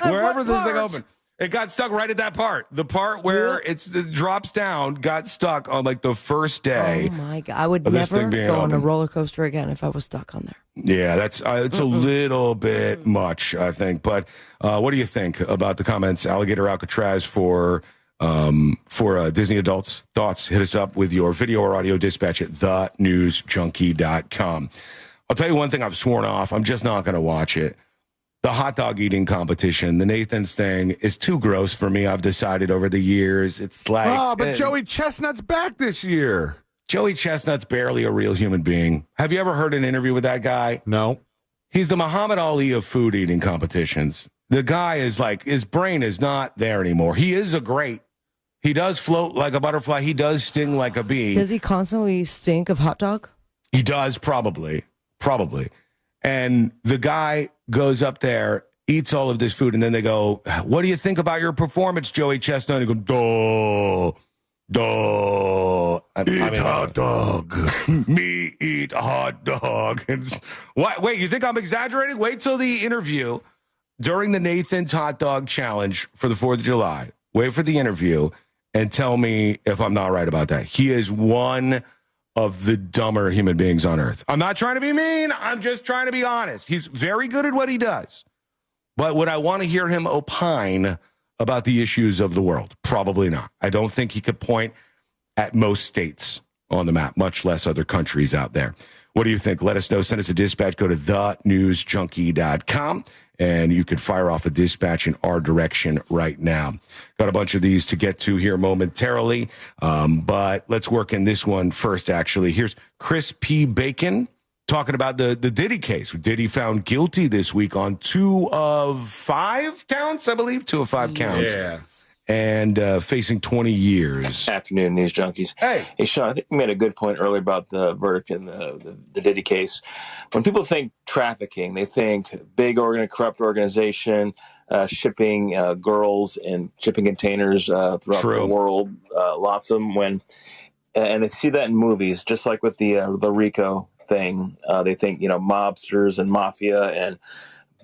wherever this thing opened. It got stuck right at that part. The part where it drops down got stuck on the first day. Oh my God. I would never go on a roller coaster again if I was stuck on there. Yeah, it's a little bit much, I think. But what do you think about the comments? Alligator Alcatraz for Disney adults. Thoughts? Hit us up with your video or audio dispatch at thenewsjunkie.com. I'll tell you one thing I've sworn off. I'm just not going to watch it. the hot dog eating competition, the Nathan's thing, is too gross for me. I've decided over the years. It's like... Oh, but Joey Chestnut's back this year. Joey Chestnut's barely a real human being. Have you ever heard an interview with that guy? No. He's the Muhammad Ali of food eating competitions. The guy is like, his brain is not there anymore. He is a great. He does float like a butterfly. He does sting like a bee. Does he constantly stink of hot dog? He does, probably. And the guy goes up there, eats all of this food, and then they go, what do you think about your performance, Joey Chestnut? And he goes, duh. Eat hot dog. Me eat hot dog. What? Wait, you think I'm exaggerating? Wait till the interview during the Nathan's Hot Dog Challenge for the 4th of July. Wait for the interview and tell me if I'm not right about that. He is one of the dumber human beings on earth. I'm not trying to be mean. I'm just trying to be honest. He's very good at what he does. But would I want to hear him opine about the issues of the world? Probably not. I don't think he could point at most states on the map, much less other countries out there. What do you think? Let us know. Send us a dispatch. Go to thenewsjunkie.com, and you can fire off a dispatch in our direction right now. Got a bunch of these to get to here momentarily, but let's work in this one first, actually. Here's Chris P. Bacon talking about the Diddy case. Diddy found guilty this week on 2 of 5 counts, I believe. 2 of 5 counts. Yes. And facing 20 years. Afternoon, News Junkies. Hey, Sean, I think you made a good point earlier about the verdict in the Diddy case. When people think trafficking, they think big corrupt organization, shipping girls in shipping containers throughout the world, lots of them. And they see that in movies, just like with the RICO thing. They think, mobsters and mafia and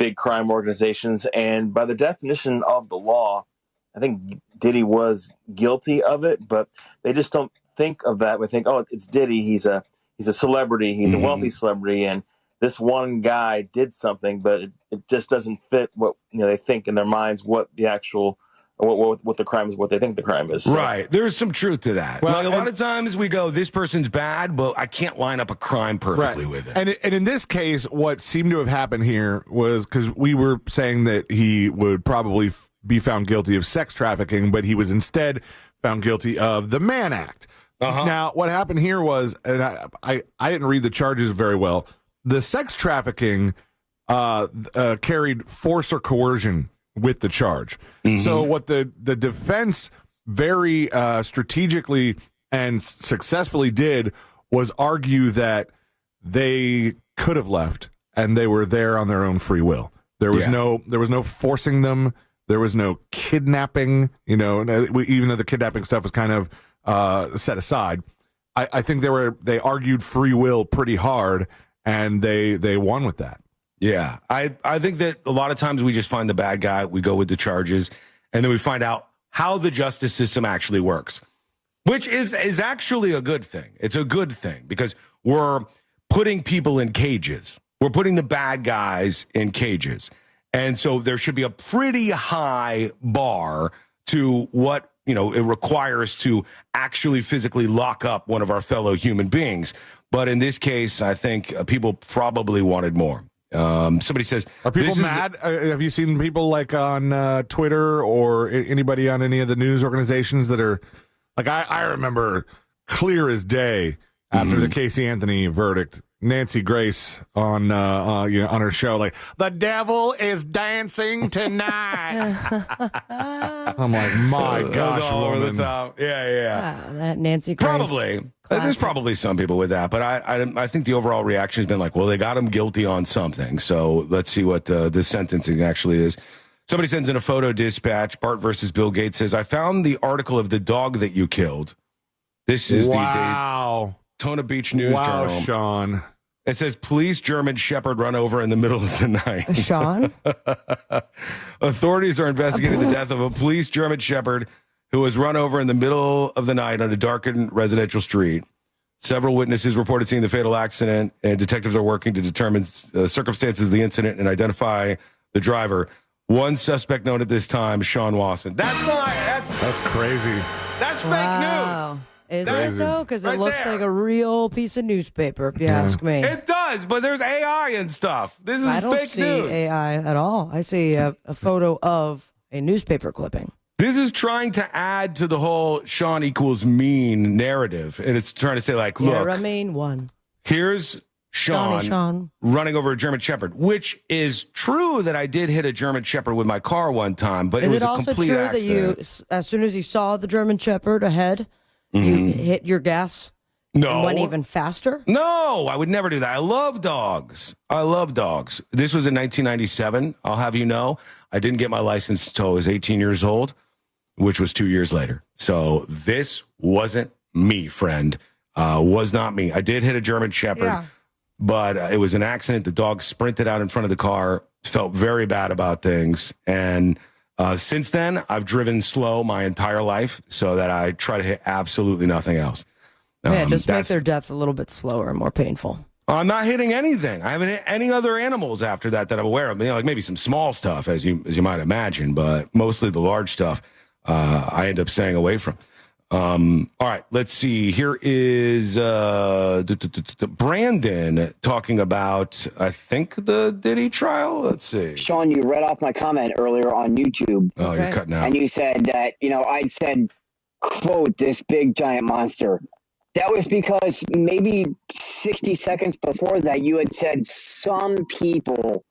big crime organizations. And by the definition of the law, I think Diddy was guilty of it, but they just don't think of that. We think, oh, it's Diddy. He's a celebrity. He's a wealthy celebrity, and this one guy did something, but it just doesn't fit what they think in their minds. What the actual what the crime is, what they think the crime is. So. Right. There's some truth to that. Well, like a lot of times we go, this person's bad, but I can't line up a crime perfectly with it. And in this case, what seemed to have happened here was because we were saying that he would probably be found guilty of sex trafficking, but he was instead found guilty of the Mann Act. Now, what happened here was, and I didn't read the charges very well, the sex trafficking carried force or coercion with the charge. So what the defense very strategically and successfully did was argue that they could have left and they were there on their own free will. There was no forcing them. There was no kidnapping, even though the kidnapping stuff was kind of set aside. I think they argued free will pretty hard, and they won with that. Yeah, I think that a lot of times we just find the bad guy, we go with the charges, and then we find out how the justice system actually works, which is actually a good thing. It's a good thing because we're putting people in cages. We're putting the bad guys in cages. And so there should be a pretty high bar to what, it requires to actually physically lock up one of our fellow human beings. But in this case, I think people probably wanted more. Somebody says, are people mad? Have you seen people like on Twitter or anybody on any of the news organizations that are like, I remember clear as day after the Casey Anthony verdict, Nancy Grace on her show, like, the devil is dancing tonight. I'm like, my gosh, all woman. over the top. Yeah. Wow, that Nancy Grace. Probably. There's probably some people with that, but I think the overall reaction has been like, well, they got him guilty on something, so let's see what the sentencing actually is. Somebody sends in a photo dispatch. Bart versus Bill Gates says, I found the article of the dog that you killed. This is the Daytona Beach News Journal. Sean. It says, police German Shepherd run over in the middle of the night. Sean? Authorities are investigating the death of a police German Shepherd who was run over in the middle of the night on a darkened residential street. Several witnesses reported seeing the fatal accident, and detectives are working to determine circumstances of the incident and identify the driver. One suspect known at this time, Sean Wasson. That's crazy. That's fake news. Is it though? Because it looks like a real piece of newspaper, if you ask me. It does. does, but there's AI and stuff. This is I don't fake see news. AI at all. I see a photo of a newspaper clipping. This is trying to add to the whole Sean equals mean narrative. And it's trying to say, like, You're look, a mean one. here's Sean running over a German Shepherd, which is true that I did hit a German Shepherd with my car one time, but Is it was it a also complete true accident. that you, as soon as you saw the German Shepherd ahead, you hit your gas and went even faster? No, I would never do that. I love dogs. This was in 1997. I'll have you know. I didn't get my license until I was 18 years old, which was 2 years later. So this wasn't me, friend. Was not me. I did hit a German Shepherd, but it was an accident. The dog sprinted out in front of the car, felt very bad about things. And since then, I've driven slow my entire life so that I try to hit absolutely nothing else. Just make their death a little bit slower and more painful. I'm not hitting anything. I haven't hit any other animals after that I'm aware of. You know, like maybe some small stuff, as you might imagine, but mostly the large stuff I end up staying away from. All right, let's see. Here is Brandon talking about, I think, the Diddy trial. Let's see. Sean, you read off my comment earlier on YouTube. Oh, you're cutting out. And you said that, I'd said, quote, this big giant monster. That was because maybe 60 seconds before that, you had said some people,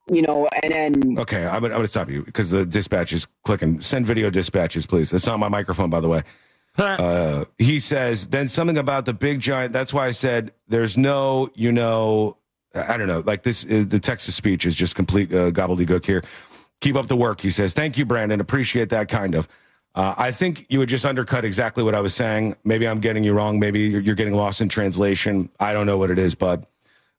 and then... Okay, I'm going to stop you because the dispatch is clicking. Send video dispatches, please. That's not my microphone, by the way. He says, then something about the big giant. That's why I said there's no, I don't know. Like this, the text to speech is just complete gobbledygook here. Keep up the work, he says. Thank you, Brandon. Appreciate that kind of. I think you would just undercut exactly what I was saying. Maybe I'm getting you wrong. Maybe you're getting lost in translation. I don't know what it is, bud.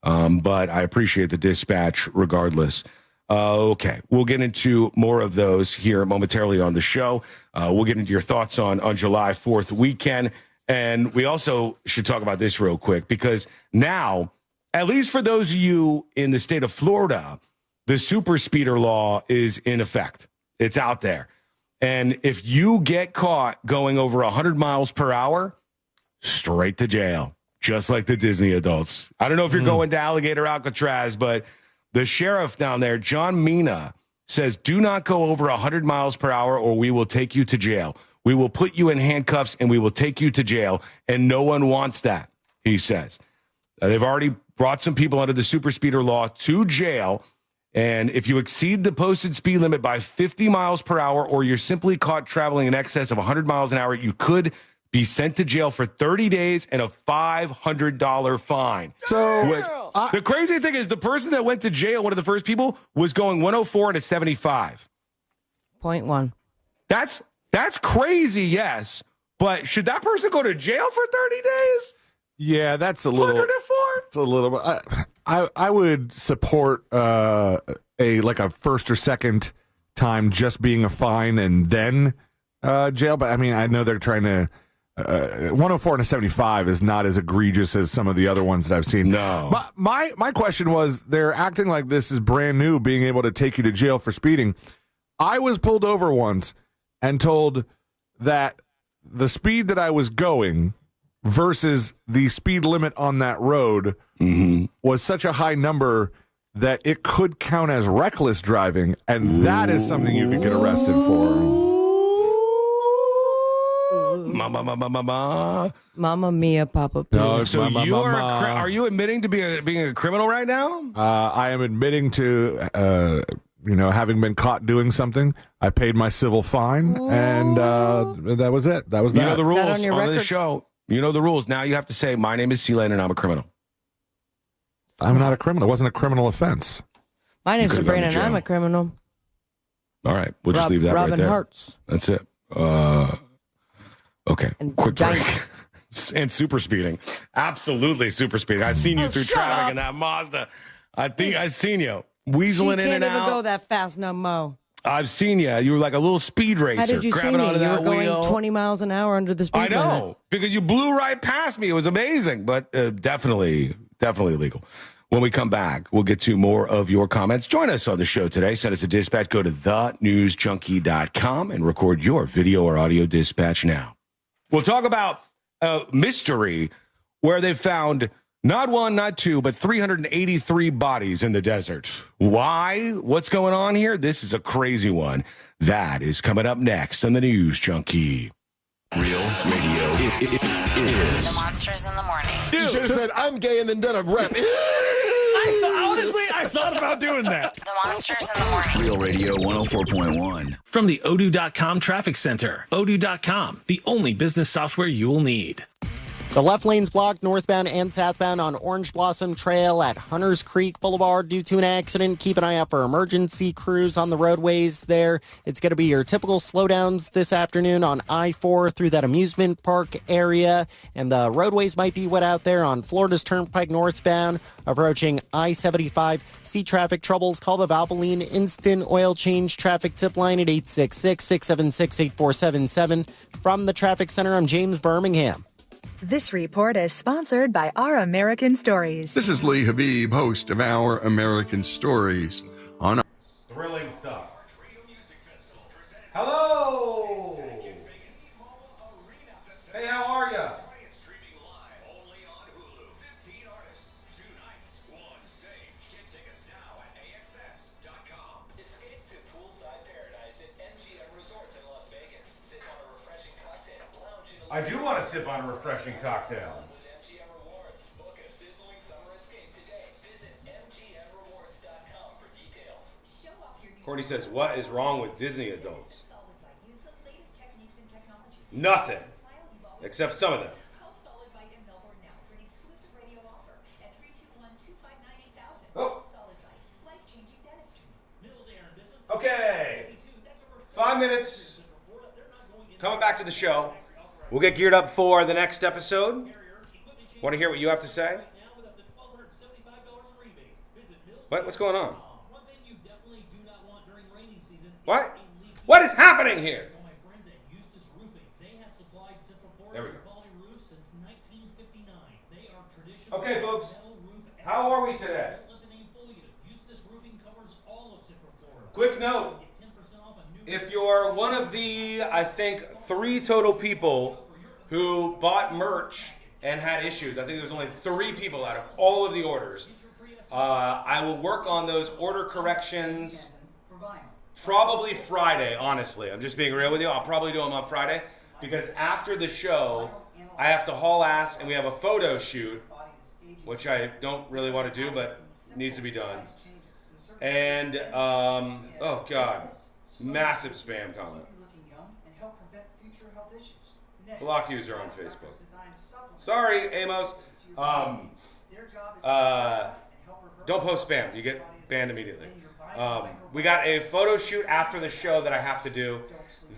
But I appreciate the dispatch regardless. Okay, we'll get into more of those here momentarily on the show. We'll get into your thoughts on July 4th weekend. And we also should talk about this real quick because now, at least for those of you in the state of Florida, the super speeder law is in effect. It's out there. And if you get caught going over 100 miles per hour, straight to jail, just like the Disney adults. I don't know if you're going to Alligator Alcatraz, but the sheriff down there, John Mina, says, do not go over 100 miles per hour or we will take you to jail. We will put you in handcuffs and we will take you to jail. And no one wants that, he says. They've already brought some people under the super speeder law to jail. And if you exceed the posted speed limit by 50 miles per hour or you're simply caught traveling in excess of 100 miles an hour, you could be sent to jail for 30 days and a $500 fine. So the crazy thing is the person that went to jail, one of the first people, was going 104 and a 75. 0.1. That's crazy, yes. But should that person go to jail for 30 days? Yeah, that's a little. 104? It's a little bit. I would support a first or second time just being a fine and then jail. But I mean, I know they're trying to. 104 and a 75 is not as egregious as some of the other ones that I've seen. No. My question was, they're acting like this is brand new, being able to take you to jail for speeding. I was pulled over once and told that the speed that I was going versus the speed limit on that road was such a high number that it could count as reckless driving, and that is something you could get arrested for. Mamma mia, Papa Pig. No, so are you admitting to being a criminal right now? I am admitting to, having been caught doing something. I paid my civil fine, and that was it. That was that. You know the rules on your this show. You know the rules. Now you have to say, my name is C-Lane and I'm a criminal. I'm not a criminal. It wasn't a criminal offense. My name's Sabrina and I'm a criminal. All right. We'll just leave that Robin right there. Hearts. That's it. Okay. Quick break. And super speeding. Absolutely super speeding. I've seen you through traffic in that Mazda. I think I've seen you. Weaseling in and out. You can't even go that fast no more. I've seen you. You were like a little speed racer. How did you see me? You were going 20 miles an hour under the speed limit. I know, because you blew right past me. It was amazing, but definitely illegal. When we come back, we'll get to more of your comments. Join us on the show today. Send us a dispatch. Go to thenewsjunkie.com and record your video or audio dispatch now. We'll talk about a mystery where they found Not one, not two, but 383 bodies in the desert. Why? What's going on here? This is a crazy one. That is coming up next on the News Junkie. Real radio is The Monsters in the Morning. You should have said, I'm gay, and then done a rep. Honestly, I thought about doing that. The Monsters in the Morning. Real Radio 104.1. From the Odoo.com Traffic Center. Odoo.com, the only business software you will need. The left lane's blocked northbound and southbound on Orange Blossom Trail at Hunters Creek Boulevard due to an accident. Keep an eye out for emergency crews on the roadways there. It's going to be your typical slowdowns this afternoon on I-4 through that amusement park area. And the roadways might be wet out there on Florida's Turnpike northbound approaching I-75. See traffic troubles, call the Valvoline Instant Oil Change traffic tip line at 866-676-8477. From the Traffic Center, I'm James Birmingham. This report is sponsored by Our American Stories. This is Lee Habib, host of Our American Stories on Thrilling stuff. Hello! Hey, how are ya? I do want to sip on a refreshing cocktail. Courtney says, what is wrong with Disney adults? Nothing. Except some of them. Oh. Okay. 5 minutes. Coming back to the show. We'll get geared up for the next episode. Want to hear what you have to say? What? What's going on? What? What is happening here? There we go. Okay, folks. How are we today? Quick note. If you're one of the, I think, 3 total people who bought merch and had issues, I think there's only 3 people out of all of the orders. I will work on those order corrections probably Friday, honestly. I'm just being real with you. I'll probably do them on Friday because after the show, I have to haul ass and we have a photo shoot, which I don't really want to do, but needs to be done. And, oh God. Massive spam comment. Block user on Facebook. Sorry, Amos. Don't post spam. You get banned immediately. We got a photo shoot after the show that I have to do.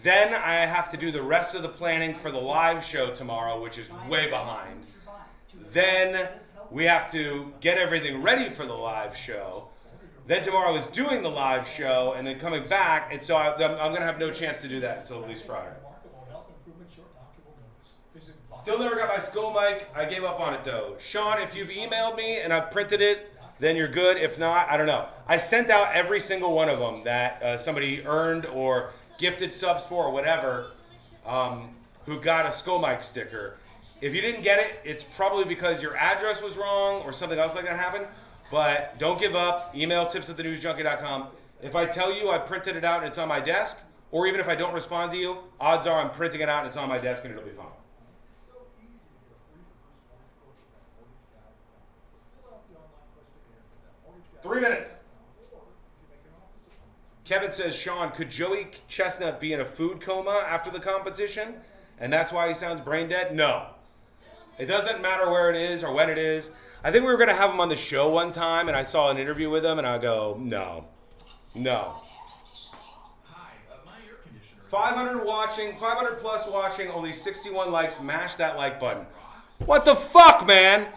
Then I have to do the rest of the planning for the live show tomorrow, which is way behind. Then we have to get everything ready for the live show. Then tomorrow is doing the live show and then coming back, and so I'm going to have no chance to do that until at least Friday. Still never got my school mic. I gave up on it though. Sean, if you've emailed me and I've printed it, then you're good. If not, I don't know. I sent out every single one of them that somebody earned or gifted subs for or whatever who got a school mic sticker. If you didn't get it, it's probably because your address was wrong or something else like that happened. But don't give up. Email tips@thenewsjunkie.com. If I tell you I printed it out and it's on my desk, or even if I don't respond to you, odds are I'm printing it out and it's on my desk and it'll be fine. Three minutes. Kevin says, Sean, could Joey Chestnut be in a food coma after the competition? And that's why he sounds brain dead? No. It doesn't matter where it is or when it is. I think we were going to have him on the show one time, and I saw an interview with him, and I go, no. 500 plus watching, only 61 likes. Mash that like button. What the fuck, man?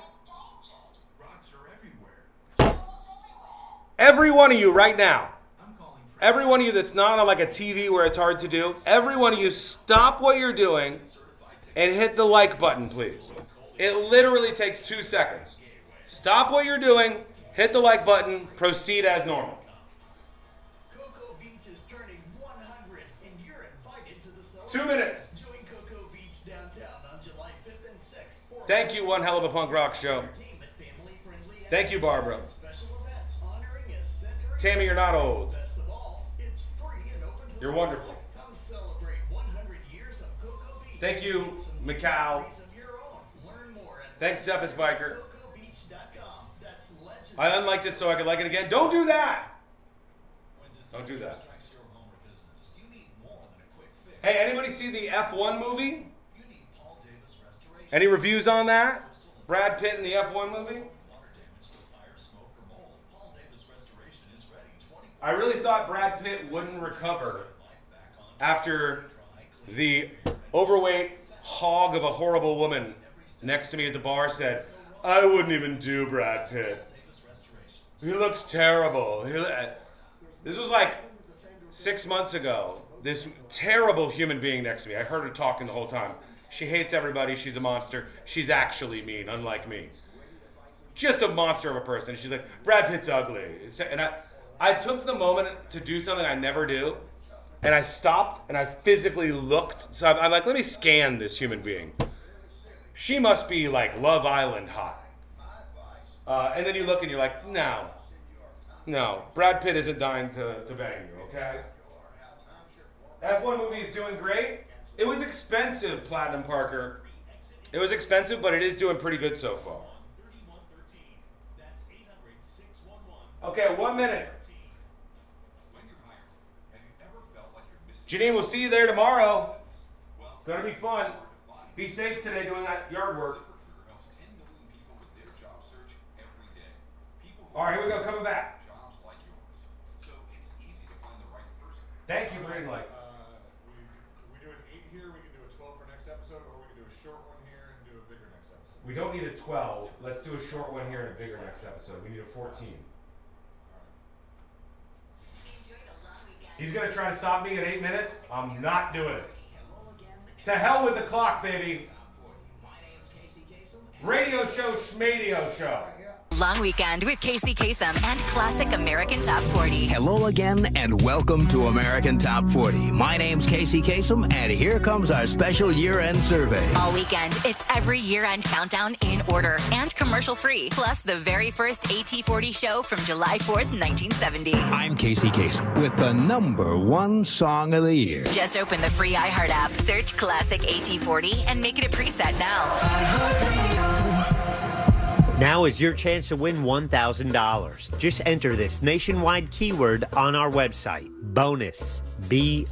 Every one of you right now. Every one of you that's not on like a TV where it's hard to do. Every one of you, stop what you're doing and hit the like button, please. It literally takes 2 seconds. Stop what you're doing, hit the like button, proceed as normal. Cocoa Beach is turning 100 and you're invited to the celebration. 2 minutes. Join Cocoa Beach downtown on July 5th and 6th. Thank you, one hell of a punk rock show. Thank you, Barbara. Tammy, you're not old. You're wonderful. Thank you, Macau. Thanks, Zephys Biker. I unliked it so I could like it again. Don't do that. Don't do that. Hey, anybody see the F1 movie? Any reviews on that? Brad Pitt in the F1 movie? I really thought Brad Pitt wouldn't recover after the overweight hog of a horrible woman next to me at the bar said, I wouldn't even do Brad Pitt. He looks terrible. This was like 6 months ago. This terrible human being next to me. I heard her talking the whole time. She hates everybody. She's a monster. She's actually mean, unlike me. Just a monster of a person. She's like, Brad Pitt's ugly. And I took the moment to do something I never do. And I stopped and I physically looked. So I'm like, let me scan this human being. She must be like Love Island hot. And then you look and you're like, no, Brad Pitt isn't dying to bang you, okay? F1 movie is doing great. It was expensive, Platinum Parker. It was expensive, but it is doing pretty good so far. Okay, 1 minute. Janine, we'll see you there tomorrow. Gonna be fun. Be safe today doing that yard work. All right, here we go, coming back. Thank you for being like. We do an 8 here, we can do a 12 for next episode, or we can do a short one here and do a bigger next episode. We don't need a 12. Let's do a short one here and a bigger next episode. We need a 14. He's going to try to stop me at 8 minutes. I'm not doing it. To hell with the clock, baby. Radio show, schmadio show. Long Weekend with Casey Kasem and Classic American Top 40. Hello again and welcome to American Top 40. My name's Casey Kasem and here comes our special year-end survey. All weekend, it's every year-end countdown in order and commercial-free. Plus the very first AT40 show from July 4th, 1970. I'm Casey Kasem with the #1 song of the year. Just open the free iHeart app, search Classic AT40, and make it a preset now. Now is your chance to win $1,000. Just enter this nationwide keyword on our website. Bonus. BONUS.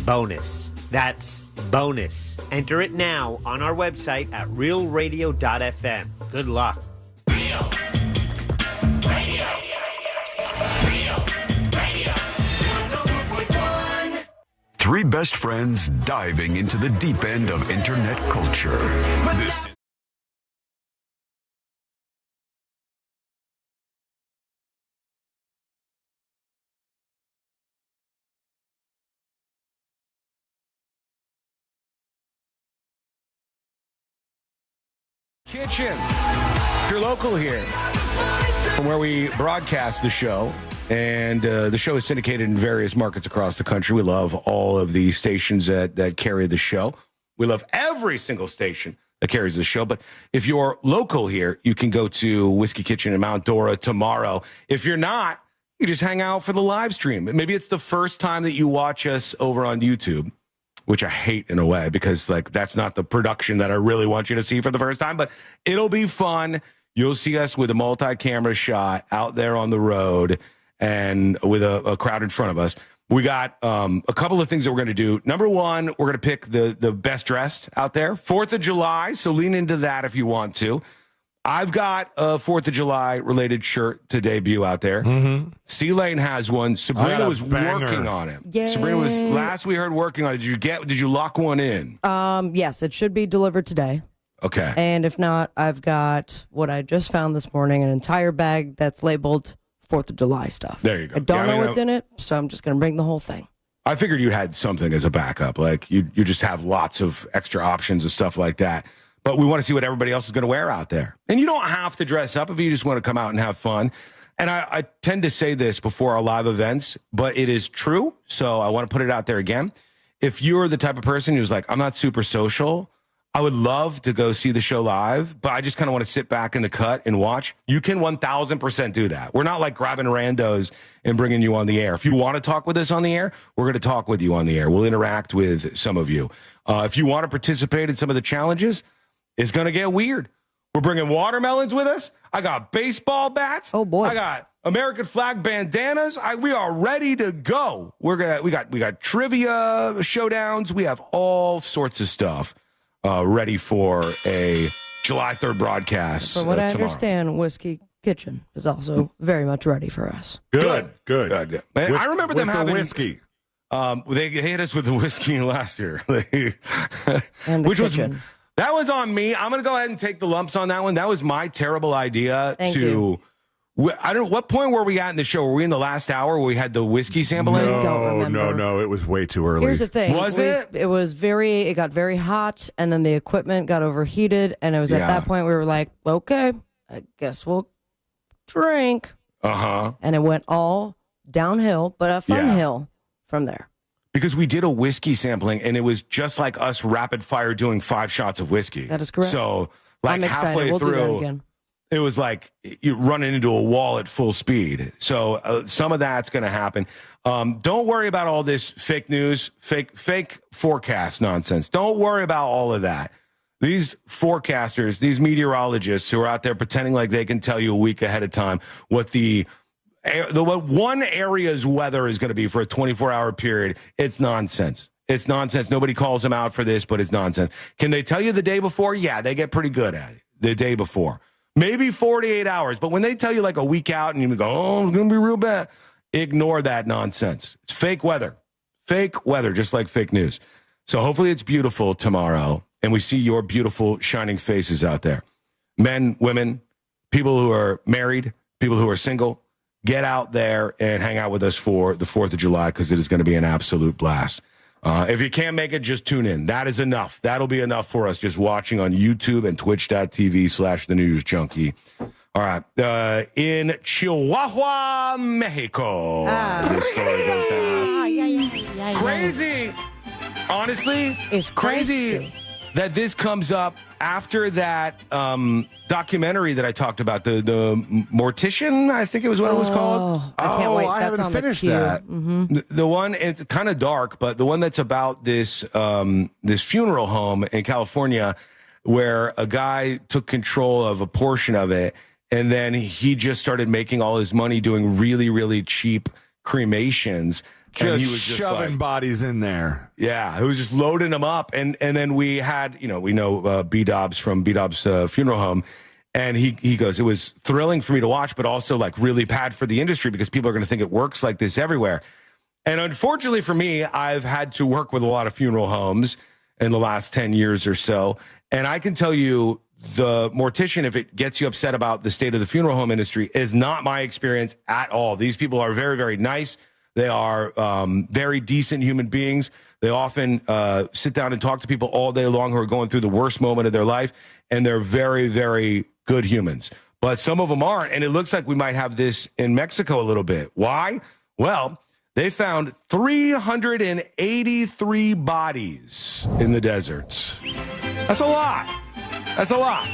Bonus. That's bonus. Enter it now on our website at realradio.fm. Good luck. Three best friends diving into the deep end of internet culture. This Kitchen. If you're local here, from where we broadcast the show, and the show is syndicated in various markets across the country. We love all of the stations that carry the show. We love every single station that carries the show. But if you're local here, you can go to Whiskey Kitchen in Mount Dora tomorrow. If you're not, you just hang out for the live stream. Maybe it's the first time that you watch us over on YouTube, which I hate in a way because like that's not the production that I really want you to see for the first time, but it'll be fun. You'll see us with a multi-camera shot out there on the road and with a crowd in front of us. We got a couple of things that we're going to do. Number one, we're going to pick the best dressed out there. 4th of July, so lean into that if you want to. I've got a 4th of July related shirt to debut out there. Mm-hmm. C-Lane has one. Sabrina was working on it. Yay. Sabrina was last we heard working on it. Did you lock one in? Yes, it should be delivered today. Okay. And if not, I've got what I just found this morning, an entire bag that's labeled 4th of July stuff. There you go. I don't know what's in it, so I'm just going to bring the whole thing. I figured you had something as a backup. Like you just have lots of extra options and stuff like that. But we want to see what everybody else is going to wear out there. And you don't have to dress up if you just want to come out and have fun. And I tend to say this before our live events, but it is true. So I want to put it out there again. If you're the type of person who's like, I'm not super social, I would love to go see the show live, but I just kind of want to sit back in the cut and watch. You can 1,000% do that. We're not like grabbing randos and bringing you on the air. If you want to talk with us on the air, we're going to talk with you on the air. We'll interact with some of you. If you want to participate in some of the challenges, it's going to get weird. We're bringing watermelons with us. I got baseball bats. Oh boy. I got American flag bandanas. We are ready to go. We got trivia showdowns. We have all sorts of stuff ready for a July 3rd broadcast. From what I tomorrow. understand, Whiskey Kitchen is also very much ready for us. Good. Man, I remember them having whiskey. They hit us with the whiskey last year, And the kitchen. That was on me. I'm going to go ahead and take the lumps on that one. That was my terrible idea. Thank you. I don't know, what point were we at in the show? Were we in the last hour where we had the whiskey sampling? No. It was way too early. Here's the thing. Was it? It got very hot, and then the equipment got overheated, and it was at that point we were like, okay, I guess we'll drink. Uh-huh. And it went all downhill, but a fun hill from there. Because we did a whiskey sampling, and it was just like us rapid fire doing 5 shots of whiskey. That is correct. So, like I'm excited. halfway We'll through, do that again. it was like you're running into a wall at full speed. So some of that's going to happen. Don't worry about all this fake news, fake forecast nonsense. Don't worry about all of that. These forecasters, these meteorologists who are out there pretending like they can tell you a week ahead of time what what one area's weather is going to be for a 24-hour period, it's nonsense. It's nonsense. Nobody calls them out for this, but it's nonsense. Can they tell you the day before? Yeah, they get pretty good at it the day before. Maybe 48 hours. But when they tell you like a week out and you go, oh, it's going to be real bad, ignore that nonsense. It's fake weather. Fake weather, just like fake news. So hopefully it's beautiful tomorrow, and we see your beautiful, shining faces out there. Men, women, people who are married, people who are single. Get out there and hang out with us for the 4th of July because it is going to be an absolute blast. If you can't make it, just tune in. That is enough. That'll be enough for us just watching on YouTube and twitch.tv/the News Junkie. All right. In Chihuahua, Mexico, this story goes down. Crazy. Honestly, it's crazy that this comes up after that documentary that I talked about, the Mortician, I think it was what it was called. I can't wait. I That's haven't on finished the queue. that. Mm-hmm. The one, it's kind of dark, but the one that's about this this funeral home in California where a guy took control of a portion of it, and then he just started making all his money doing really, really cheap cremations. Just and he was just shoving like, bodies in there. Yeah, he was just loading them up. And then we had, we know B-Dobbs from B-Dobbs Funeral Home. And he goes, it was thrilling for me to watch, but also like really bad for the industry because people are going to think it works like this everywhere. And unfortunately for me, I've had to work with a lot of funeral homes in the last 10 years or so. And I can tell you the mortician, if it gets you upset about the state of the funeral home industry, is not my experience at all. These people are very, very nice. They are very decent human beings. They often sit down and talk to people all day long who are going through the worst moment of their life, and they're very, very good humans. But some of them aren't, and it looks like we might have this in Mexico a little bit. Why? Well, they found 383 bodies in the deserts. That's a lot. That's a lot.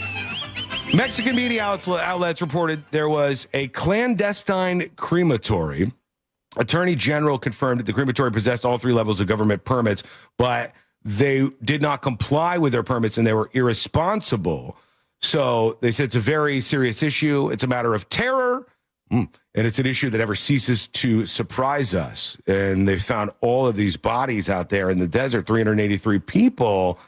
Mexican media outlets reported there was a clandestine crematory. Attorney General confirmed that the crematory possessed all 3 levels of government permits, but they did not comply with their permits and they were irresponsible. So they said it's a very serious issue. It's a matter of terror, and it's an issue that never ceases to surprise us. And they found all of these bodies out there in the desert, 383 people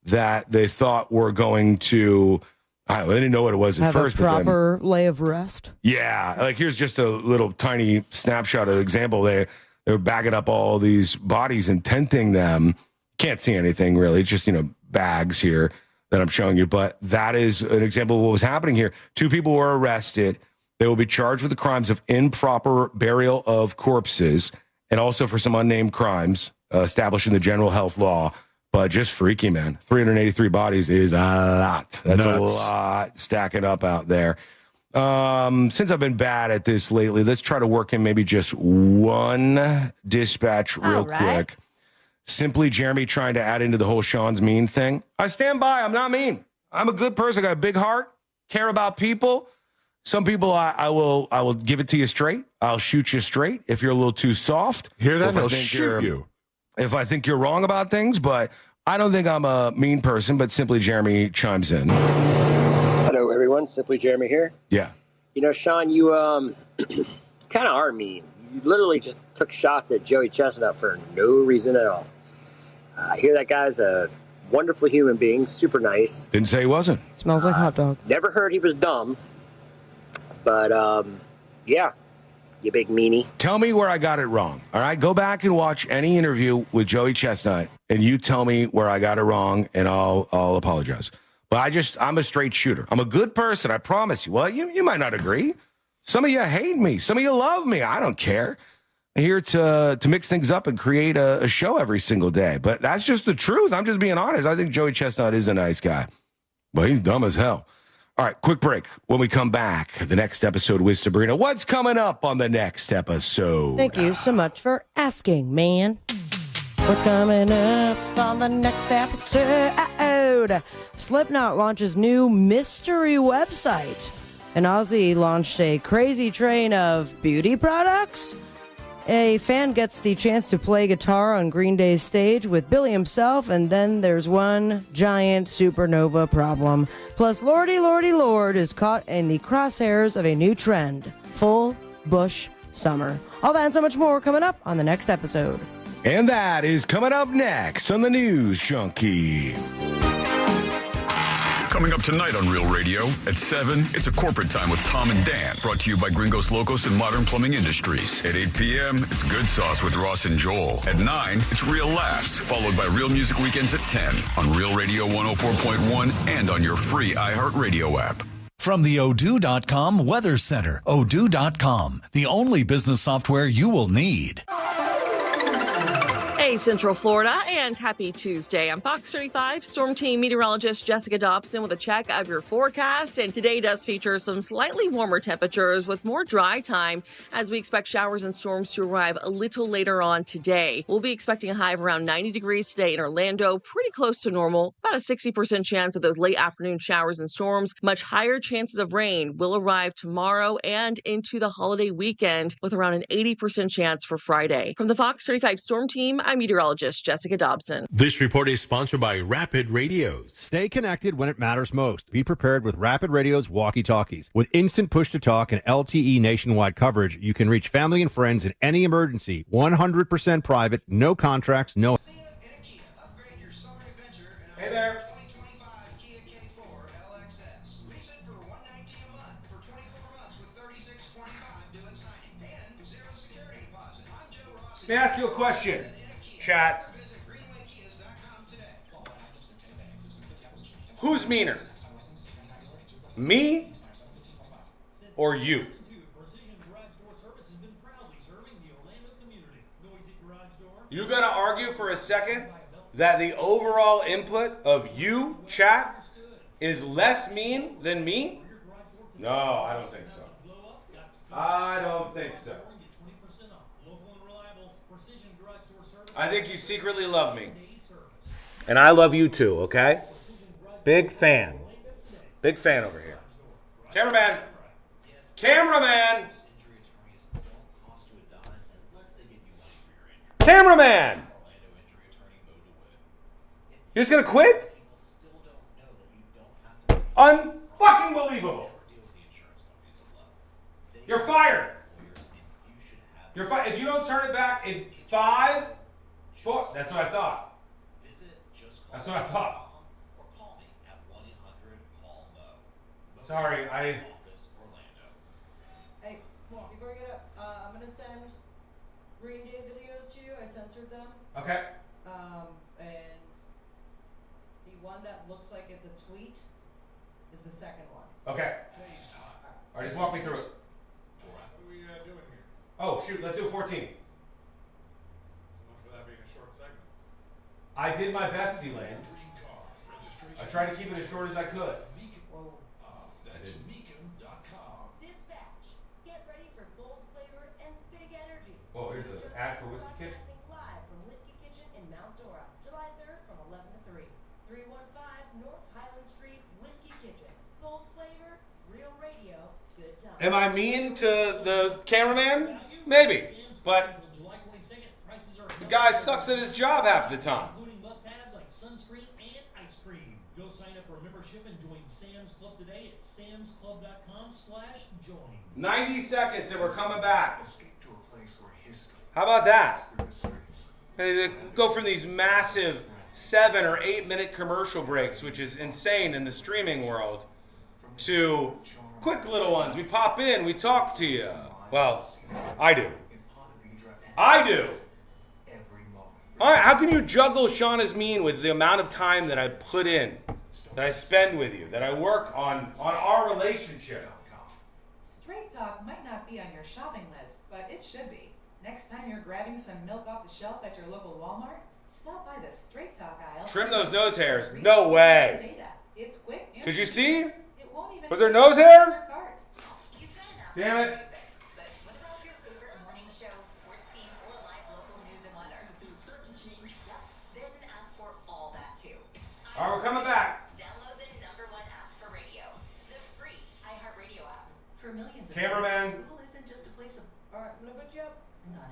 that they thought were going to... they didn't know what it was at first. Have a proper lay of rest. Yeah, like here's just a little tiny snapshot of the example. They were bagging up all these bodies and tenting them. Can't see anything really, just bags here that I'm showing you. But that is an example of what was happening here. 2 people were arrested. They will be charged with the crimes of improper burial of corpses and also for some unnamed crimes established in the general health law. But just freaky, man. 383 bodies is a lot. That's a lot stacking up out there. Since I've been bad at this lately, let's try to work in maybe just one dispatch real quick. Simply Jeremy trying to add into the whole Sean's mean thing. I stand by. I'm not mean. I'm a good person. I got a big heart. Care about people. Some people I will give it to you straight. I'll shoot you straight if you're a little too soft. Hear that? I'll shoot you. If I think you're wrong about things, but I don't think I'm a mean person, but Simply Jeremy chimes in. Hello, everyone. Simply Jeremy here. Yeah. You know, Sean, you kind of are mean. You literally just took shots at Joey Chestnut for no reason at all. I hear that guy's a wonderful human being, super nice. Didn't say he wasn't. Smells like hot dog. Never heard he was dumb, but yeah, you big meanie. Tell me where I got it wrong. All right, go back and watch any interview with Joey Chestnut, and you tell me where I got it wrong, and I'll apologize. But I'm a straight shooter. I'm a good person, I promise you. Well, you might not agree. Some of you hate me. Some of you love me. I don't care. I'm here to mix things up and create a show every single day. But that's just the truth. I'm just being honest. I think Joey Chestnut is a nice guy, but he's dumb as hell. All right, quick break. When we come back, the next episode with Sabrina. What's coming up on the next episode? Thank you so much for asking, man. What's coming up on the next episode? Slipknot launches new mystery website. And Ozzy launched a crazy train of beauty products. A fan gets the chance to play guitar on Green Day's stage with Billy himself, and then there's one giant supernova problem. Plus, Lordy Lord is caught in the crosshairs of a new trend, full bush summer. All that and so much more coming up on the next episode. And that is coming up next on the News Junkie. Coming up tonight on Real Radio at 7, it's a corporate time with Tom and Dan, brought to you by Gringos Locos and Modern Plumbing Industries. At 8 p.m., it's Good Sauce with Ross and Joel. At 9, it's Real Laughs, followed by Real Music Weekends at 10 on Real Radio 104.1 and on your free iHeartRadio app. From the Odoo.com Weather Center, Odoo.com, the only business software you will need. Hey, Central Florida, and happy Tuesday. I'm Fox 35 Storm Team meteorologist Jessica Dobson with a check of your forecast. And today does feature some slightly warmer temperatures with more dry time as we expect showers and storms to arrive a little later on today. We'll be expecting a high of around 90 degrees today in Orlando, pretty close to normal. About a 60% chance of those late afternoon showers and storms. Much higher chances of rain will arrive tomorrow and into the holiday weekend with around an 80% chance for Friday. From the Fox 35 Storm Team, I'm meteorologist Jessica Dobson. This report is sponsored by Rapid Radios. Stay connected when it matters most. Be prepared with Rapid Radio's walkie-talkies. With instant push-to-talk and LTE nationwide coverage, you can reach family and friends in any emergency. 100% private, no contracts, no... Hey there. Let me ask you a question, chat. Who's meaner? Me or you? You gonna argue for a second that the overall input of you, chat, is less mean than me? No, I don't think so. I don't think so. I think you secretly love me. And I love you too, okay? Big fan. Big fan over here. Cameraman! Cameraman! Cameraman! You're just gonna quit? Unfucking believable! You're fired! You're fired. If you don't turn it back in 5, 4, that's what I thought. That's what I thought. Sorry, Hey, before you get up, I'm going to send Green Day videos to you. I censored them. Okay. And the one that looks like it's a tweet is the second one. Okay. All right, just walk me through it. What are we doing here? Oh, shoot, let's do 14. For that being a short segment. I did my best, Elaine. I tried to keep it as short as I could. That's Meekum.com. Dispatch. Get ready for bold flavor and big energy. Whoa, here's an ad for Whiskey Kitchen. Live from Whiskey Kitchen in Mount Dora. 315 North Highland Street, Whiskey Kitchen. Bold flavor, real radio, good time. Am I mean to the cameraman? Maybe. But the guy sucks at his job half the time. Including must-haves like sunscreen and ice cream. Go sign up for a membership and join Sam's Club today at samsclub.com/join. 90 seconds and we're coming back. How about that? They go from these massive 7 or 8 minute commercial breaks, which is insane in the streaming world, to quick little ones. We pop in, we talk to you. Well, I do. I do. All right, how can you juggle Sean is Mean with the amount of time that I put in, that I spend with you, that I work on our relationship? Straight talk might not be on your shopping list, but it should be. Next time you're grabbing some milk off the shelf at your local Walmart, stop by the Straight Talk aisle. Trim those nose hairs. No way. It's quick. Could you see? It won't even Was there nose hairs? Damn it. All right, we're coming back. Download the #1 app for radio, the free iHeartRadio app. For millions of Cameraman. kids, school isn't just a place of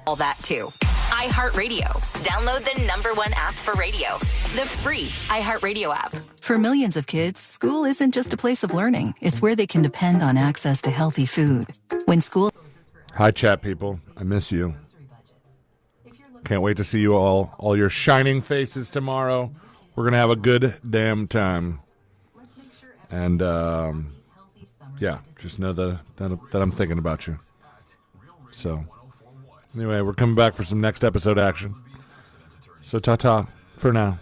all that too. iHeartRadio. Download the #1 app for radio, the free iHeartRadio app. For millions of kids, school isn't just a place of learning. It's where they can depend on access to healthy food. When school... Hi, chat people. I miss you. Can't wait to see you all your shining faces tomorrow. We're going to have a good damn time. And, yeah, just know that I'm thinking about you. So, anyway, we're coming back for some next episode action. So, ta-ta for now.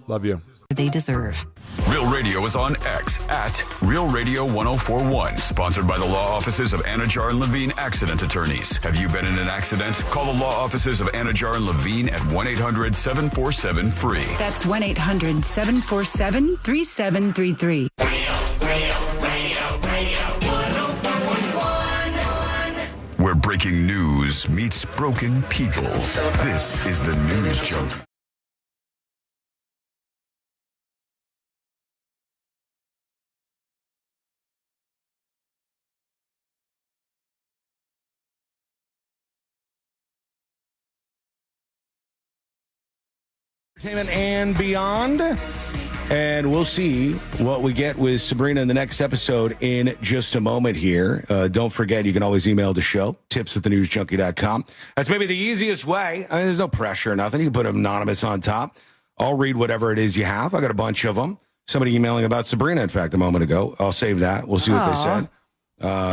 Love you. They deserve. Real Radio is on X at Real Radio 1041. Sponsored by the law offices of Anajar and Levine Accident Attorneys. Have you been in an accident? Call the law offices of Anajar and Levine at 1-800-747-FREE. That's 1-800-747-3733. Where breaking news meets broken people. This is the News Junkie. Entertainment and beyond. And we'll see what we get with Sabrina in the next episode in just a moment here. Don't forget, you can always email the show, tips@thenewsjunkie.com. That's maybe the easiest way. I mean, there's no pressure or nothing. You can put anonymous on top. I'll read whatever it is you have. I got a bunch of them. Somebody emailing about Sabrina, in fact, a moment ago. I'll save that. We'll see what they said.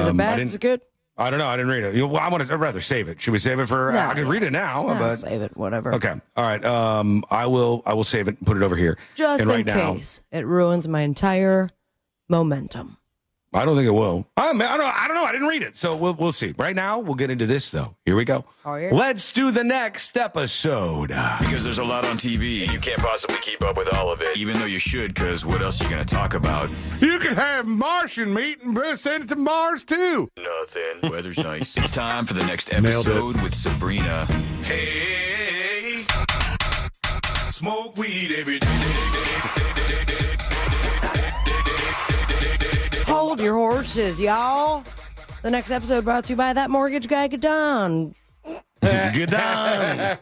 Is it bad? Is it good? I don't know. I didn't read it. Well, I'd rather save it. Should we save it for? No, I can read it now. No, but save it. Whatever. Okay. All right. I will save it and put it over here. Just and in right now, case it ruins my entire momentum. I don't think it will. I don't know. I didn't read it, so we'll see. Right now, we'll get into this though. Here we go. Oh, yeah. Let's do the next episode. Because there's a lot on TV, and you can't possibly keep up with all of it. Even though you should, because what else are you going to talk about? You can have Martian meat and send it to Mars too. Nothing. Weather's nice. It's time for the next Nailed episode with Sabrina. Hey, smoke weed every day. Hold your horses, y'all. The next episode brought to you by that mortgage guy, Gadon. Gadon.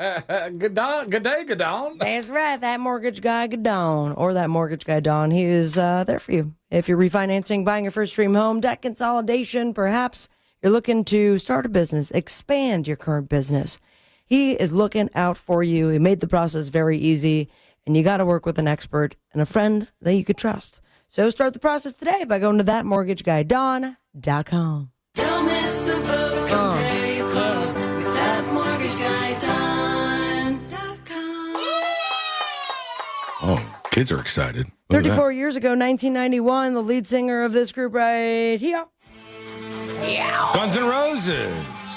Gadon. That's right, that mortgage guy, Gadon. Or that mortgage guy, Don. He is there for you. If you're refinancing, buying your first dream home, debt consolidation, perhaps you're looking to start a business, expand your current business. He is looking out for you. He made the process very easy, and you got to work with an expert and a friend that you could trust. So start the process today by going to thatmortgaguyDon.com. Don't miss the boat. Compare your quote with thatmortgaguyDon.com. Oh, kids are excited. Look at 34 years ago, 1991, the lead singer of this group right here. that. Guns N' Roses.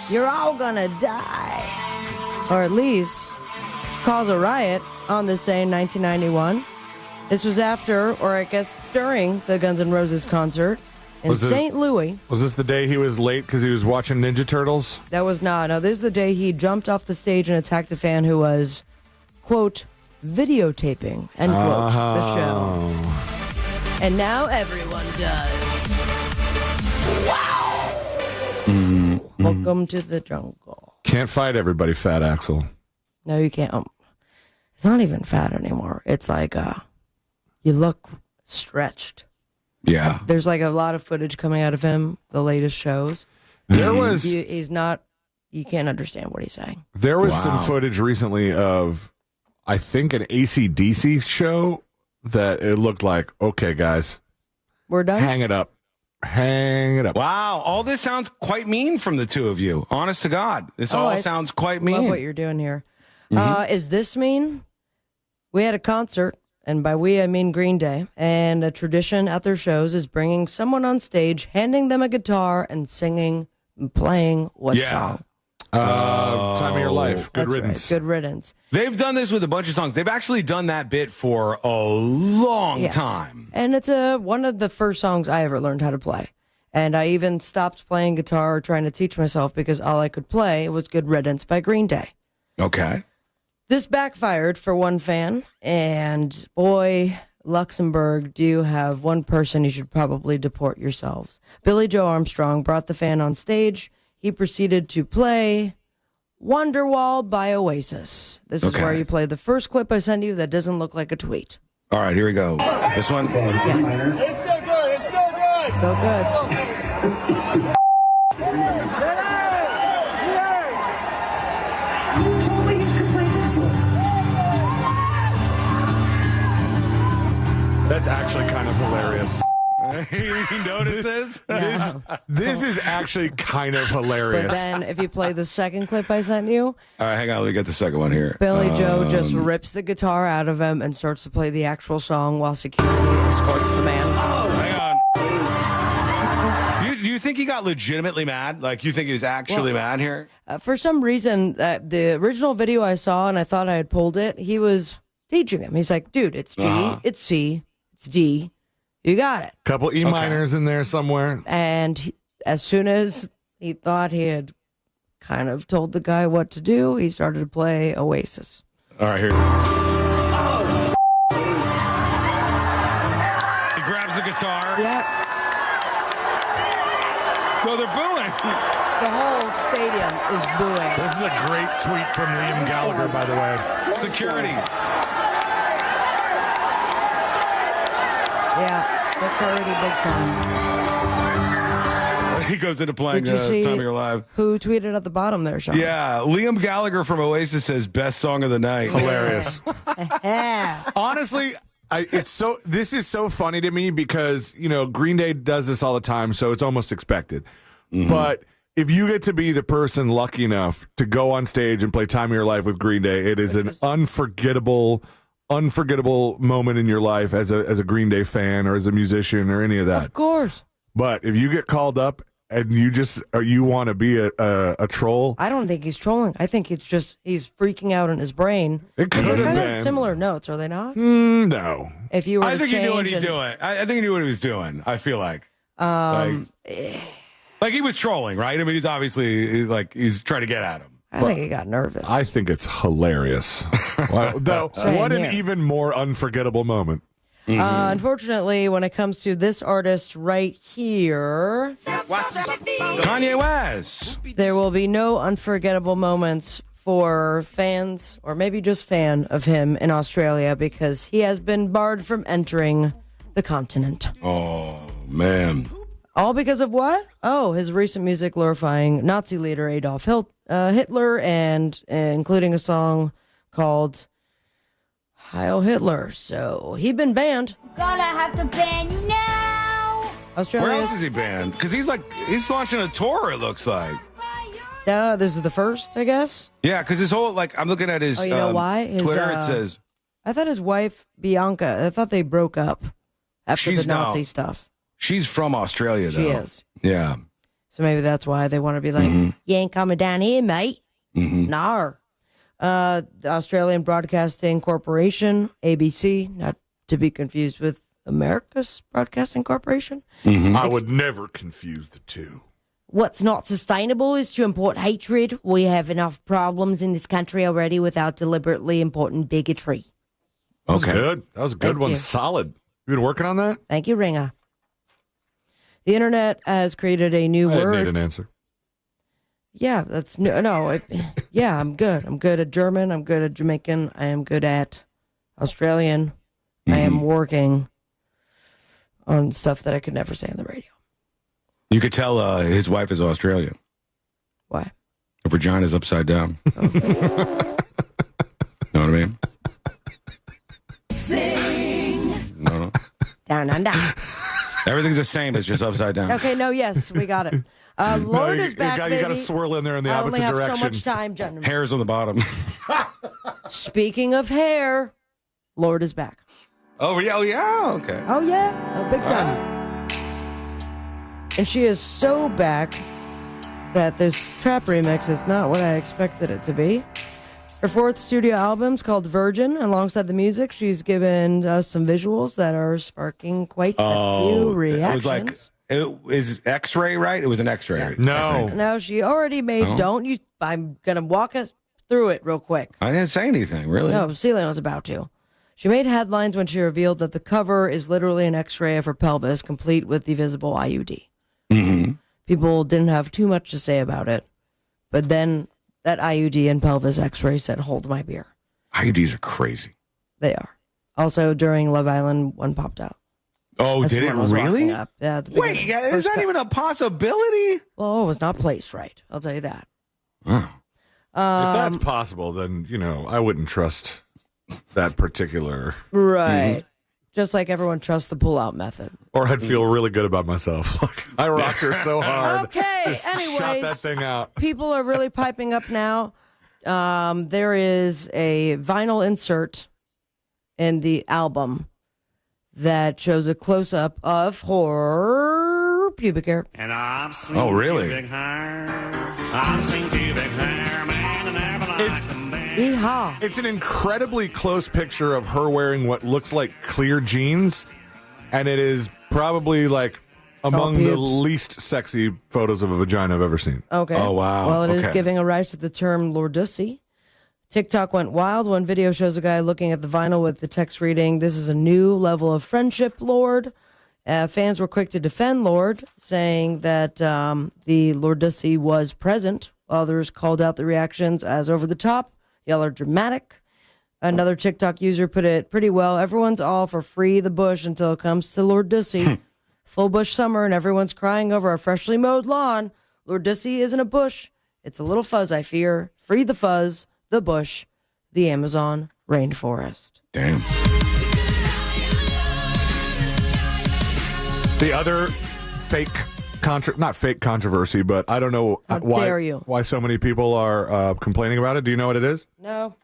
You're all gonna die. Or at least cause a riot on this day in 1991. This was after, or I guess during, the Guns N' Roses concert in St. Louis. Was this the day he was late because he was watching Ninja Turtles? That was not. No, this is the day he jumped off the stage and attacked a fan who was, quote, videotaping, end quote, the show. And now everyone does. Wow. Welcome to the jungle. Can't fight everybody, Fat Axel. No, you can't. It's not even fat anymore. It's like you look stretched. Yeah. There's like a lot of footage coming out of him, the latest shows. There was... He's not... You can't understand what he's saying. There was some footage recently of, I think, an AC/DC show that it looked like, okay, guys. We're done? Hang it up. Hang it up. Wow. All this sounds quite mean from the two of you. Honest to God. This all sounds quite mean. Love what you're doing here. Is this mean? We had a concert, and by we I mean Green Day, and a tradition at their shows is bringing someone on stage, handing them a guitar, and singing and playing what song? Time of Your Life. Good riddance. Right. Good riddance. They've done this with a bunch of songs. They've actually done that bit for a long time. And it's one of the first songs I ever learned how to play. And I even stopped playing guitar or trying to teach myself because all I could play was Good Riddance by Green Day. Okay. This backfired for one fan, and boy, Luxembourg, do you have one person you should probably deport yourselves. Billy Joe Armstrong brought the fan on stage. He proceeded to play Wonderwall by Oasis. This is where you play the first clip I sent you that doesn't look like a tweet. All right, here we go. This one? Yeah. It's still good. It's still good. It's still good. That's actually kind of hilarious. He notices? This is actually kind of hilarious. But then if you play the second clip I sent you, All right, hang on. Let me get the second one here. Billy Joe just rips the guitar out of him and starts to play the actual song while security escorts the man. Hang on. Do you think he got legitimately mad? Like, you think he was actually mad here? For some reason, the original video I saw, and I thought I had pulled it, he was teaching him. He's like, dude, it's G, it's C, it's D. You got it. Couple E minors in there somewhere. And as soon as he thought he had kind of told the guy what to do, he started to play Oasis. All right, here. He grabs the guitar. Yeah. No, they're booing. The whole stadium is booing. This is a great tweet from Liam Gallagher, by the way. Security. Yeah, security big time. He goes into playing Did you see Time of Your Life. Who tweeted at the bottom there, Sean? Yeah, Liam Gallagher from Oasis says best song of the night. Hilarious. Honestly, this is so funny to me because, Green Day does this all the time, so it's almost expected. Mm-hmm. But if you get to be the person lucky enough to go on stage and play Time of Your Life with Green Day, it is an unforgettable moment in your life as a Green Day fan or as a musician or any of that. Of course. But if you get called up and you want to be a troll, I don't think he's trolling. I think it's just he's freaking out in his brain. It could have kind been of similar notes, are they not? No. If you were, I think he knew what he was doing. I think he knew what he was doing. I feel like, like he was trolling, right? I mean, he's obviously he's trying to get at him. I think he got nervous. I think it's hilarious. What an even more unforgettable moment. Unfortunately, when it comes to this artist right here, Kanye West, there will be no unforgettable moments for fans, or maybe just fan of him in Australia, because he has been barred from entering the continent. Oh, man. All because of what? Oh, his recent music glorifying Nazi leader Adolf Hitler, and including a song called Heil Hitler. So he'd been banned. Gonna have to ban you now. Australia. Where else is he banned? Because he's launching a tour, it looks like. This is the first, I guess. Yeah, because his whole, I'm looking at his you know why? Twitter, it says. I thought his wife, Bianca, I thought they broke up after the Nazi stuff. She's from Australia, though. She is. Yeah. So maybe that's why they want to be like, you ain't coming down here, mate. Nah. The Australian Broadcasting Corporation, ABC, not to be confused with America's Broadcasting Corporation. I would never confuse the two. What's not sustainable is to import hatred. We have enough problems in this country already without deliberately importing bigotry. That was Okay. good. That was a good Thank one. you. Solid. You been working on that? Thank you, Ringa. The internet has created a new I didn't word. need an answer. Yeah, that's yeah, I'm good. I'm good at German. I'm good at Jamaican. I am good at Australian. I am working on stuff that I could never say on the radio. You could tell his wife is Australian. Why? Her vagina's upside down. Know what I mean? Sing. No. Down under. Everything's the same. It's just upside down. Okay, no, yes, we got it. Lord is back, You got to baby. swirl in there in the I opposite only have direction. so much time, gentlemen. Hair's on the bottom. Speaking of hair, Lord is back. Oh, yeah. Okay. Oh, yeah. Big time. And she is so back that this trap remix is not what I expected it to be. Her fourth studio album is called Virgin. Alongside the music, she's given us some visuals that are sparking quite a few reactions. It was X-ray, right? It was an X-ray. Yeah. No. No, she already made I'm going to walk us through it real quick. I didn't say anything, really. No, Celine was about to. She made headlines when she revealed that the cover is literally an X-ray of her pelvis, complete with the visible IUD. Mm-hmm. People didn't have too much to say about it, but then that IUD and pelvis X-ray said, "Hold my beer." IUDs are crazy. They are. Also, during Love Island, one popped out. Oh, As did it one was really? walking up. Yeah. at the Wait, beginning. is First that even a possibility? Well, it was not placed right. I'll tell you that. Oh. If that's possible, then, I wouldn't trust that particular. Right. Just like everyone trusts the pull-out method. Or I'd feel really good about myself. I rocked her so hard. Okay, Just anyways. shot that thing out. People are really piping up now. There is a vinyl insert in the album that shows a close-up of her pubic hair. And I've seen Oh, really? pubic hair. I've seen pubic hair, man, and never liked them then. Yeehaw. It's an incredibly close picture of her wearing what looks like clear jeans, and it is probably like among the pubes. least sexy photos of a vagina I've ever seen. Okay. Oh, wow. Well, it is Okay. giving a rise to the term lordussy. TikTok went wild. One video shows a guy looking at the vinyl with the text reading, "This is a new level of friendship, Lord." Fans were quick to defend Lord, saying that the lordussy was present. Others called out the reactions as over the top. Y'all are dramatic. Another TikTok user put it pretty well. Everyone's all for free the bush until it comes to lordussy. Full bush summer and everyone's crying over a freshly mowed lawn. Lordussy isn't a bush. It's a little fuzz, I fear. Free the fuzz, the bush, the Amazon rainforest. Damn. The other fake not fake controversy, but I don't know How dare you. why so many people are complaining about it. Do you know what it is? No.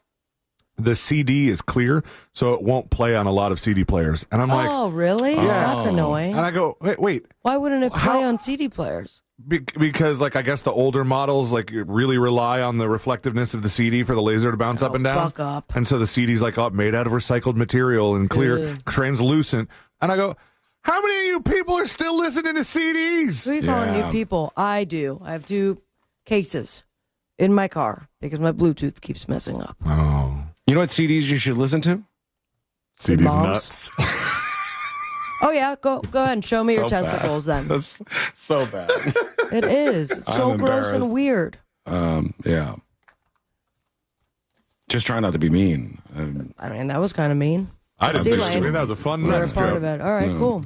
The CD is clear, so it won't play on a lot of CD players. And I'm like, Oh, really? That's annoying. and I go, wait. Why wouldn't it play on CD players? Because, I guess the older models, really rely on the reflectiveness of the CD for the laser to bounce up and down. buck up. And so the CD's, made out of recycled material and clear, Ugh. translucent. And I go, how many of you people are still listening to CDs? Who are you calling new people? I do. I have 2 cases in my car because my Bluetooth keeps messing up. Oh. You know what CDs you should listen to? CDs Moms. nuts. Oh, yeah. Go ahead and show me your So bad. testicles then. That's so bad. It is. It's so I'm gross and embarrassed. weird. Yeah. Just try not to be mean. I mean, that was kind of mean. I didn't See, think Lane, that was a fun you're a nuts part joke. of it. All right, cool.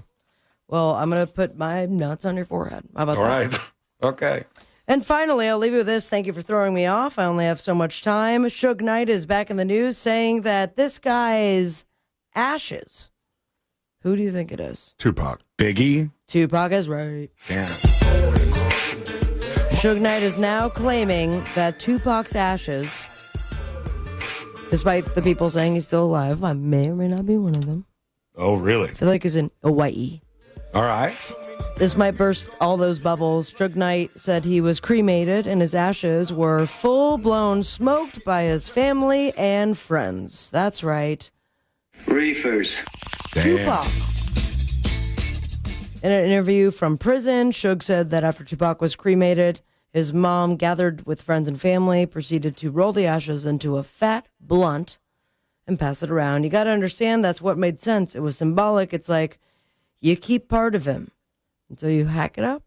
Well, I'm going to put my nuts on your forehead. How about All that? right. Okay. And finally, I'll leave you with this. Thank you for throwing me off. I only have so much time. Suge Knight is back in the news saying that this guy's ashes. Who do you think it is? Tupac. Biggie? Tupac is right. Yeah. Suge Knight is now claiming that Tupac's ashes, despite the people saying he's still alive, I may or may not be one of them. Oh, really? I feel like he's in Hawaii. All right. This might burst all those bubbles. Suge Knight said he was cremated and his ashes were full-blown smoked by his family and friends. That's right. Reefers. Tupac. In an interview from prison, Suge said that after Tupac was cremated, his mom gathered with friends and family, proceeded to roll the ashes into a fat blunt, and pass it around. You got to understand that's what made sense. It was symbolic. It's like you keep part of him until you hack it up.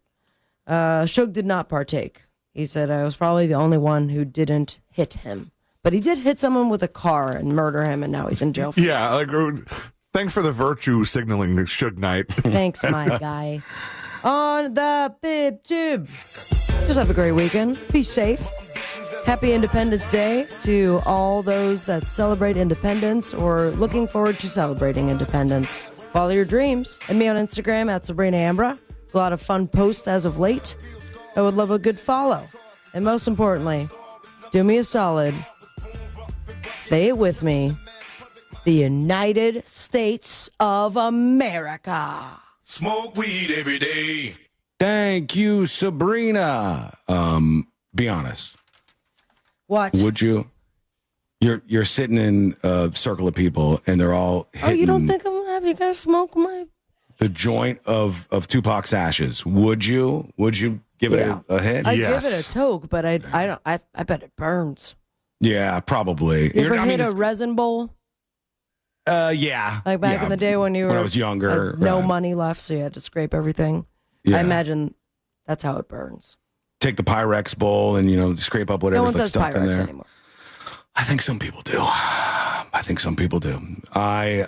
Suge did not partake. He said, I was probably the only one who didn't hit him. But he did hit someone with a car and murder him, and now he's in jail. Yeah, like, thanks for the virtue signaling, Suge Knight. Thanks, my guy. On the bib tube. Just have a great weekend. Be safe. Happy Independence Day to all those that celebrate independence or looking forward to celebrating independence. Follow your dreams. And me on Instagram at Sabrina Ambra. A lot of fun posts as of late. I would love a good follow. And most importantly, do me a solid. Say it with me. The United States of America. Smoke weed every day. Thank you, Sabrina. Be honest. What? Would you? You're sitting in a circle of people, and they're all hitting you don't think I'm going to have you guys smoke the joint of Tupac's ashes. Would you? Would you give it a hit? I'd give it a toke, but I bet it burns. Yeah, probably. You ever hit a resin bowl? Yeah. Like back in the day when I was younger. No money left, so you had to scrape everything. Yeah. I imagine that's how it burns. Take the Pyrex bowl and, scrape up whatever's stuck in there. Anymore. I think some people do. I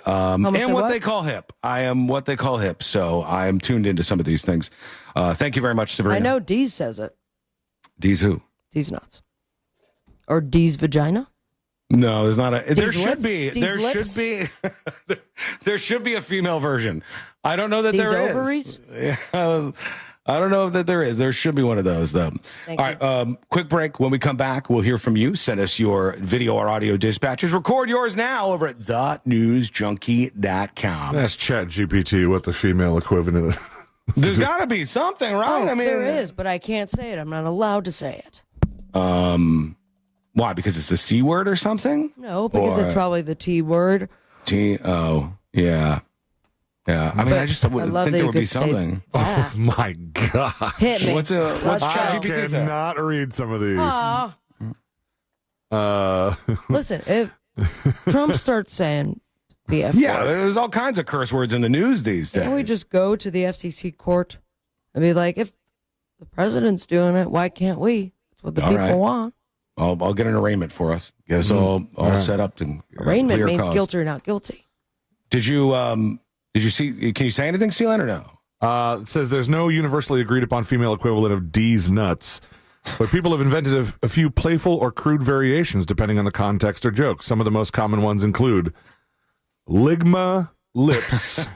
am what they call hip. I am what they call hip, so I am tuned into some of these things. Thank you very much, Sabrina. I know Dee's says it. Dee's who? Dee's nuts. Or Dee's vagina? No, there's not a. Dee's there should lips? be. Dee's There lips? should be. There should be a female version. I don't know that Dee's there ovaries? is. I don't know that there is. There should be one of those, though. Thank All right, quick break. When we come back, we'll hear from you. Send us your video or audio dispatches. Record yours now over at thenewsjunkie.com. That's ChatGPT, what the female equivalent is. There's got to be something, right? Oh, there is, but I can't say it. I'm not allowed to say it. Why? Because it's the C word or something? No, because it's probably the T word. Oh, yeah. Yeah, I mean, I just would think there would be something. Oh my God! Hit me. What's ChatGPT say? I cannot read some of these. Listen, if Trump starts saying the F Yeah, word, there's all kinds of curse words in the news these days. can't we just go to the FCC court and be like, if the president's doing it, why can't we? That's what the All people right. want. I'll get an arraignment for us. Get us all set up. And Arraignment clear means cause. guilty or not guilty. Did you see? Can you say anything, Sealand, or no? It says there's no universally agreed upon female equivalent of D's nuts, but people have invented a few playful or crude variations depending on the context or joke. Some of the most common ones include ligma lips,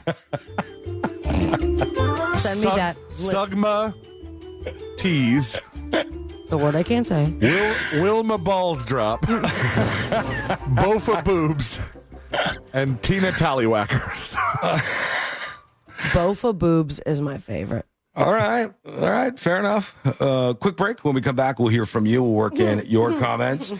Send me that list. sugma tease, The word I can't say. Wilma balls drop, Bofa boobs, and Tina Tallywhackers. Bofa boobs is my favorite. All right. Fair enough. Quick break. When we come back, we'll hear from you. We'll work in your comments.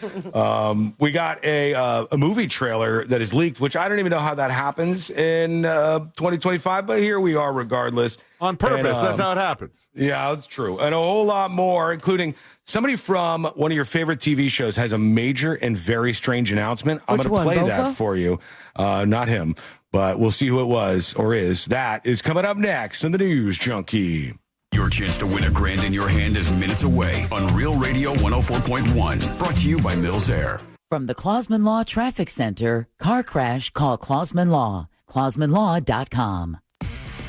We got a movie trailer that is leaked, which I don't even know how that happens in 2025, but here we are regardless. On purpose. And, that's how it happens. Yeah, that's true. And a whole lot more, including somebody from one of your favorite TV shows has a major and very strange announcement. I'm going to play that for you. Not him, but we'll see who it was or is. That is coming up next in the News Junkie. Your chance to win $1,000 in your hand is minutes away on Real Radio 104.1. Brought to you by Mills Air. From the Clausman Law Traffic Center, car crash, call Clausman Law. ClausmanLaw.com.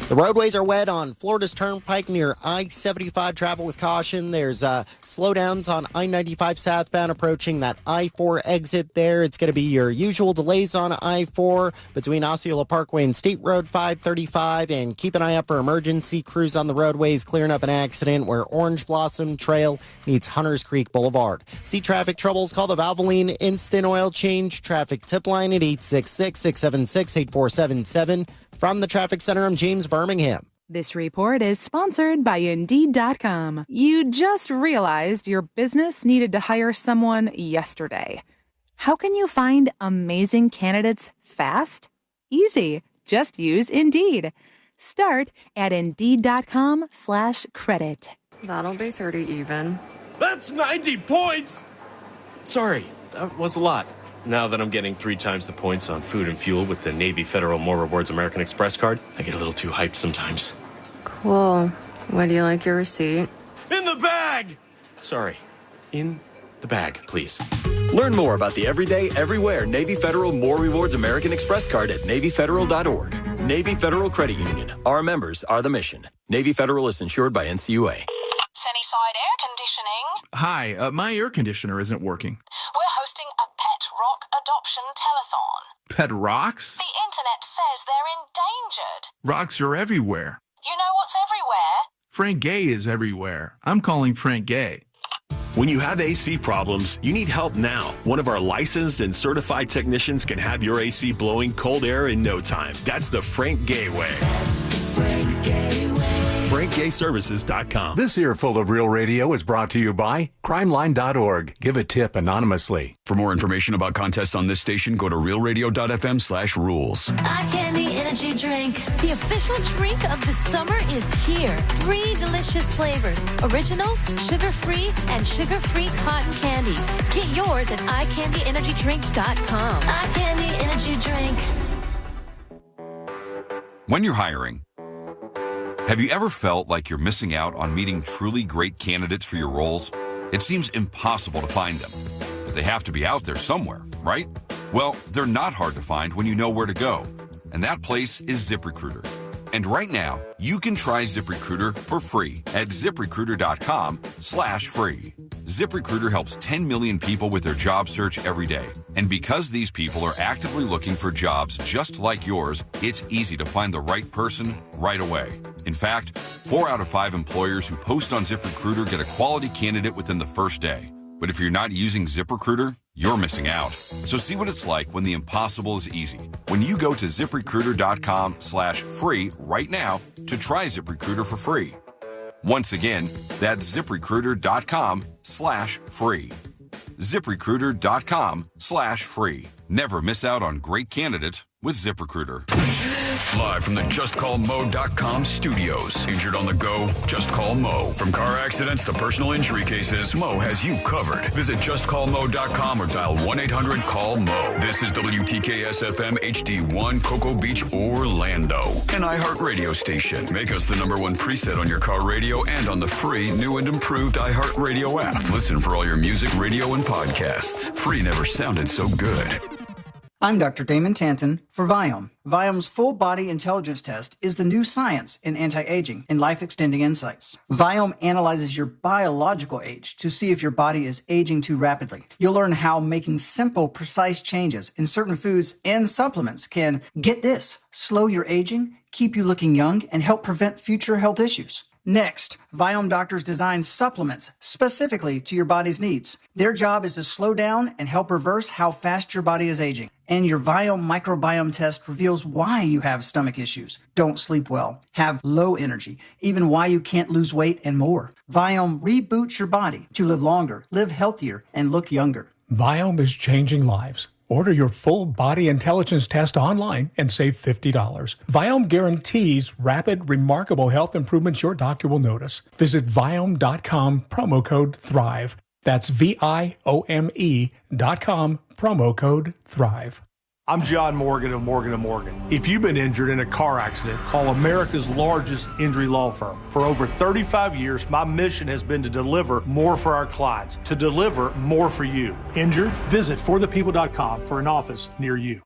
The roadways are wet on Florida's Turnpike near I-75. Travel with caution. There's slowdowns on I-95 southbound approaching that I-4 exit there. It's going to be your usual delays on I-4 between Osceola Parkway and State Road 535. And keep an eye out for emergency crews on the roadways clearing up an accident where Orange Blossom Trail meets Hunters Creek Boulevard. See traffic troubles, call the Valvoline Instant Oil Change traffic tip line at 866-676-8477. From the Traffic Center, I'm James Birmingham. This report is sponsored by Indeed.com. You just realized your business needed to hire someone yesterday. How can you find amazing candidates fast? Easy. Just use Indeed. Start at Indeed.com/credit. That'll be 30 even. That's 90 points! Sorry, that was a lot. Now that I'm getting 3 times the points on food and fuel with the Navy Federal More Rewards American Express card, I get a little too hyped sometimes. Cool. Where do you like your receipt? In the bag! Sorry. In the bag, please. Learn more about the everyday, everywhere Navy Federal More Rewards American Express card at NavyFederal.org. Navy Federal Credit Union. Our members are the mission. Navy Federal is insured by NCUA. Sunnyside Air Conditioning. Hi, my air conditioner isn't working. We're hosting a pet rock adoption telethon. Pet rocks? The internet says they're endangered. Rocks are everywhere. You know what's everywhere? Frank Gay is everywhere. I'm calling Frank Gay. When you have AC problems, you need help now. One of our licensed and certified technicians can have your AC blowing cold air in no time. That's the Frank Gay way. FrankGayServices.com. This earful of Real Radio is brought to you by crimeline.org. Give a tip anonymously. For more information about contests on this station, go to realradio.fm/rules. Eye Candy Energy Drink. The official drink of the summer is here. 3 delicious flavors. Original, sugar-free, and sugar-free cotton candy. Get yours at EyeCandyEnergyDrink.com. Eye Candy Energy Drink. When you're hiring, have you ever felt like you're missing out on meeting truly great candidates for your roles? It seems impossible to find them, but they have to be out there somewhere, right? Well, they're not hard to find when you know where to go, and that place is ZipRecruiter. And right now, you can try ZipRecruiter for free at ZipRecruiter.com/free. ZipRecruiter helps 10 million people with their job search every day. And because these people are actively looking for jobs just like yours, it's easy to find the right person right away. In fact, 4 out of 5 employers who post on ZipRecruiter get a quality candidate within the first day. But if you're not using ZipRecruiter, you're missing out. So see what it's like when the impossible is easy. When you go to ZipRecruiter.com/free right now to try ZipRecruiter for free. Once again, that's ZipRecruiter.com/free. ZipRecruiter.com/free. Never miss out on great candidates with ZipRecruiter. Live from the JustCallMo.com studios. Injured on the go? Just call Mo. From car accidents to personal injury cases, Mo has you covered. Visit JustCallMo.com or dial 1-800-CALL-MO. This is WTKS-FM HD1, Cocoa Beach, Orlando. An iHeartRadio station. Make us the #1 preset on your car radio and on the free, new and improved iHeartRadio app. Listen for all your music, radio, and podcasts. Free never sounded so good. I'm Dr. Damon Tanton for Viome. Viome's full body intelligence test is the new science in anti-aging and life-extending insights. Viome analyzes your biological age to see if your body is aging too rapidly. You'll learn how making simple, precise changes in certain foods and supplements can, get this, slow your aging, keep you looking young, and help prevent future health issues. Next, Viome doctors design supplements specifically to your body's needs. Their job is to slow down and help reverse how fast your body is aging. And your Viome microbiome test reveals why you have stomach issues, don't sleep well, have low energy, even why you can't lose weight, and more. Viome reboots your body to live longer, live healthier, and look younger. Viome is changing lives. Order your full body intelligence test online and save $50. Viome guarantees rapid, remarkable health improvements your doctor will notice. Visit Viome.com, promo code THRIVE. That's VIOME.com, promo code THRIVE. I'm John Morgan of Morgan & Morgan. If you've been injured in a car accident, call America's largest injury law firm. For over 35 years, my mission has been to deliver more for our clients, to deliver more for you. Injured? Visit forthepeople.com for an office near you.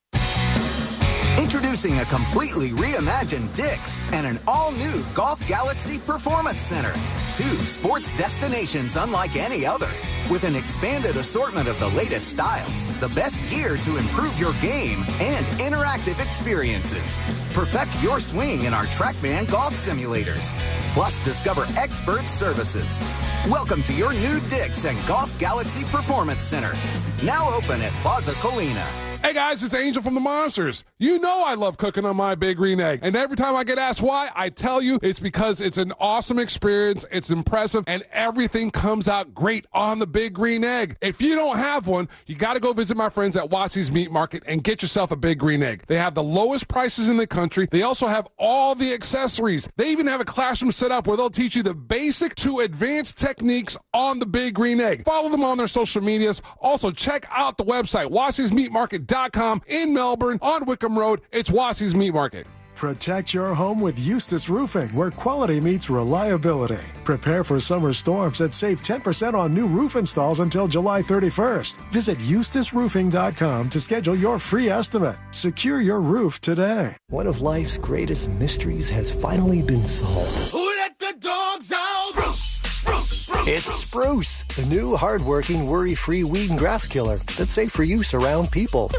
Introducing a completely reimagined Dick's and an all-new Golf Galaxy Performance Center. 2 sports destinations unlike any other. With an expanded assortment of the latest styles, the best gear to improve your game, and interactive experiences. Perfect your swing in our TrackMan golf simulators. Plus, discover expert services. Welcome to your new Dick's and Golf Galaxy Performance Center. Now open at Plaza Colina. Hey guys, it's Angel from the Monsters. You know I love cooking on my Big Green Egg. And every time I get asked why, I tell you it's because it's an awesome experience, it's impressive, and everything comes out great on the Big Green Egg. If you don't have one, you got to go visit my friends at Watsy's Meat Market and get yourself a Big Green Egg. They have the lowest prices in the country. They also have all the accessories. They even have a classroom set up where they'll teach you the basic to advanced techniques on the Big Green Egg. Follow them on their social medias. Also, check out the website, wassiesmeatmarket.com in Melbourne on Wickham Road. It's Wassie's Meat Market. Protect your home with Eustace Roofing, where quality meets reliability. Prepare for summer storms and save 10% on new roof installs until July 31st. Visit eustaceroofing.com to schedule your free estimate. Secure your roof today. One of life's greatest mysteries has finally been solved. Who let the dogs out? Spruce. It's Spruce, the new hard-working, worry-free weed and grass killer that's safe for use around people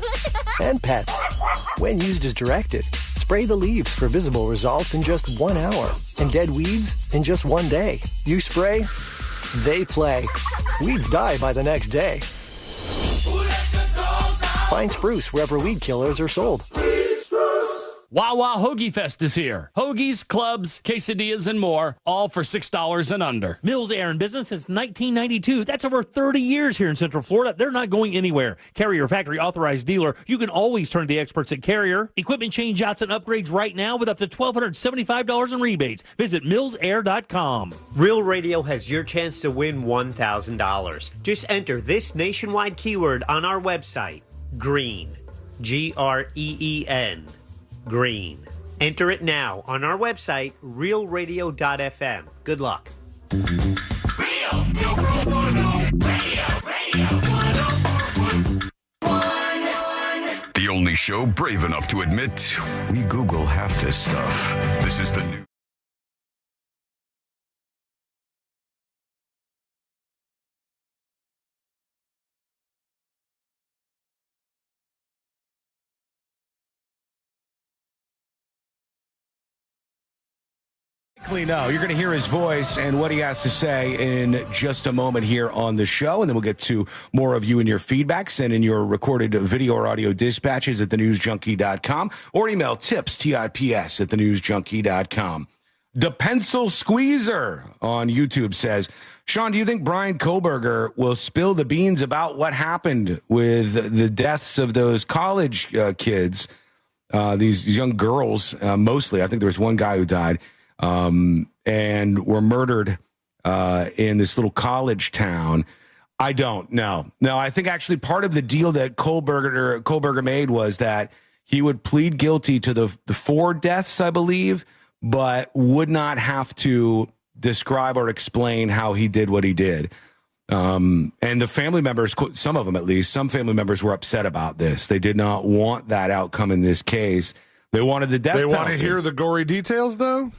and pets. When used as directed, spray the leaves for visible results in just 1 hour and dead weeds in just 1 day. You spray, they play. Weeds die by the next day. Find Spruce wherever weed killers are sold. Wawa Hoagie Fest is here. Hoagies, clubs, quesadillas, and more, all for $6 and under. Mills Air in business since 1992. That's over 30 years here in Central Florida. They're not going anywhere. Carrier factory authorized dealer. You can always turn to the experts at Carrier. Equipment change-outs and upgrades right now with up to $1,275 in rebates. Visit millsair.com. Real Radio has your chance to win $1,000. Just enter this nationwide keyword on our website, GREEN. Green. Green. Enter it now on our website, realradio.fm. Good luck. The only show brave enough to admit we Google half this stuff. This is the new. No, you're going to hear his voice and what he has to say in just a moment here on the show, and then we'll get to more of you and your feedback. Send in your recorded video or audio dispatches at thenewsjunkie.com or email tips, TIPS, at thenewsjunkie.com. The Pencil Squeezer on YouTube says, Sean, do you think Brian Kohlberger will spill the beans about what happened with the deaths of those college kids, these young girls, mostly? I think there was one guy who died. And were murdered in this little college town. I don't know. No, I think actually part of the deal that Kohlberger made was that he would plead guilty to the 4 deaths, I believe, but would not have to describe or explain how he did what he did. And the family members, some of them at least, some family members were upset about this. They did not want that outcome in this case. They wanted the death penalty. They want to hear the gory details, though?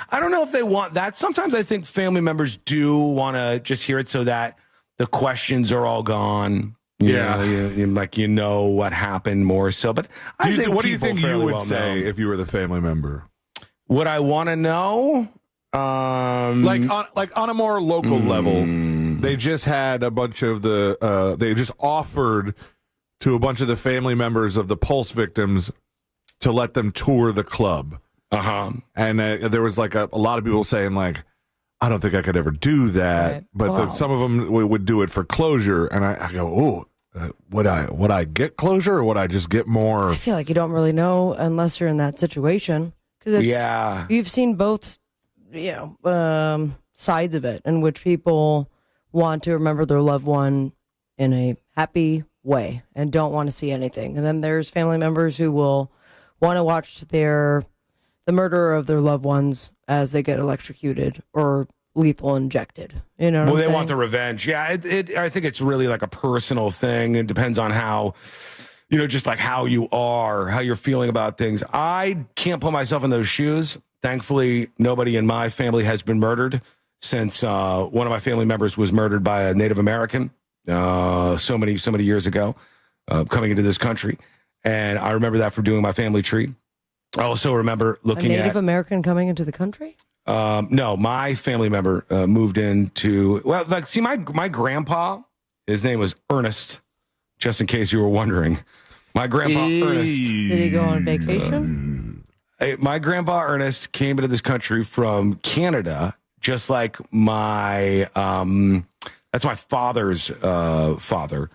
I don't know if they want that. Sometimes I think family members do want to just hear it so that the questions are all gone. You know what happened more so. But what do you think you would say if you were the family member? What I want to know? Like on a more local level, they just had a bunch of they just offered to a bunch of the family members of the Pulse victims to let them tour the club. And there was like a lot of people saying like, I don't think I could ever do that. Right. But some of them would do it for closure. And I go, would I get closure or would I just get more? I feel like you don't really know unless you're in that situation. Because you've seen both, sides of it in which people want to remember their loved one in a happy way and don't want to see anything. And then there's family members who will want to watch the murder of their loved ones as they get electrocuted or lethal injected. You know what I'm saying? They want the revenge. Yeah, I think it's really like a personal thing. It depends on how, just like how you are, how you're feeling about things. I can't put myself in those shoes. Thankfully, nobody in my family has been murdered since one of my family members was murdered by a Native American so many years ago, coming into this country. And I remember that from doing my family tree. I also remember looking at... A Native American coming into the country? No, my family member moved into... Well, my grandpa, his name was Ernest, just in case you were wondering. My grandpa Ernest... Did he go on vacation? My grandpa Ernest came into this country from Canada, just like my... that's my father's father.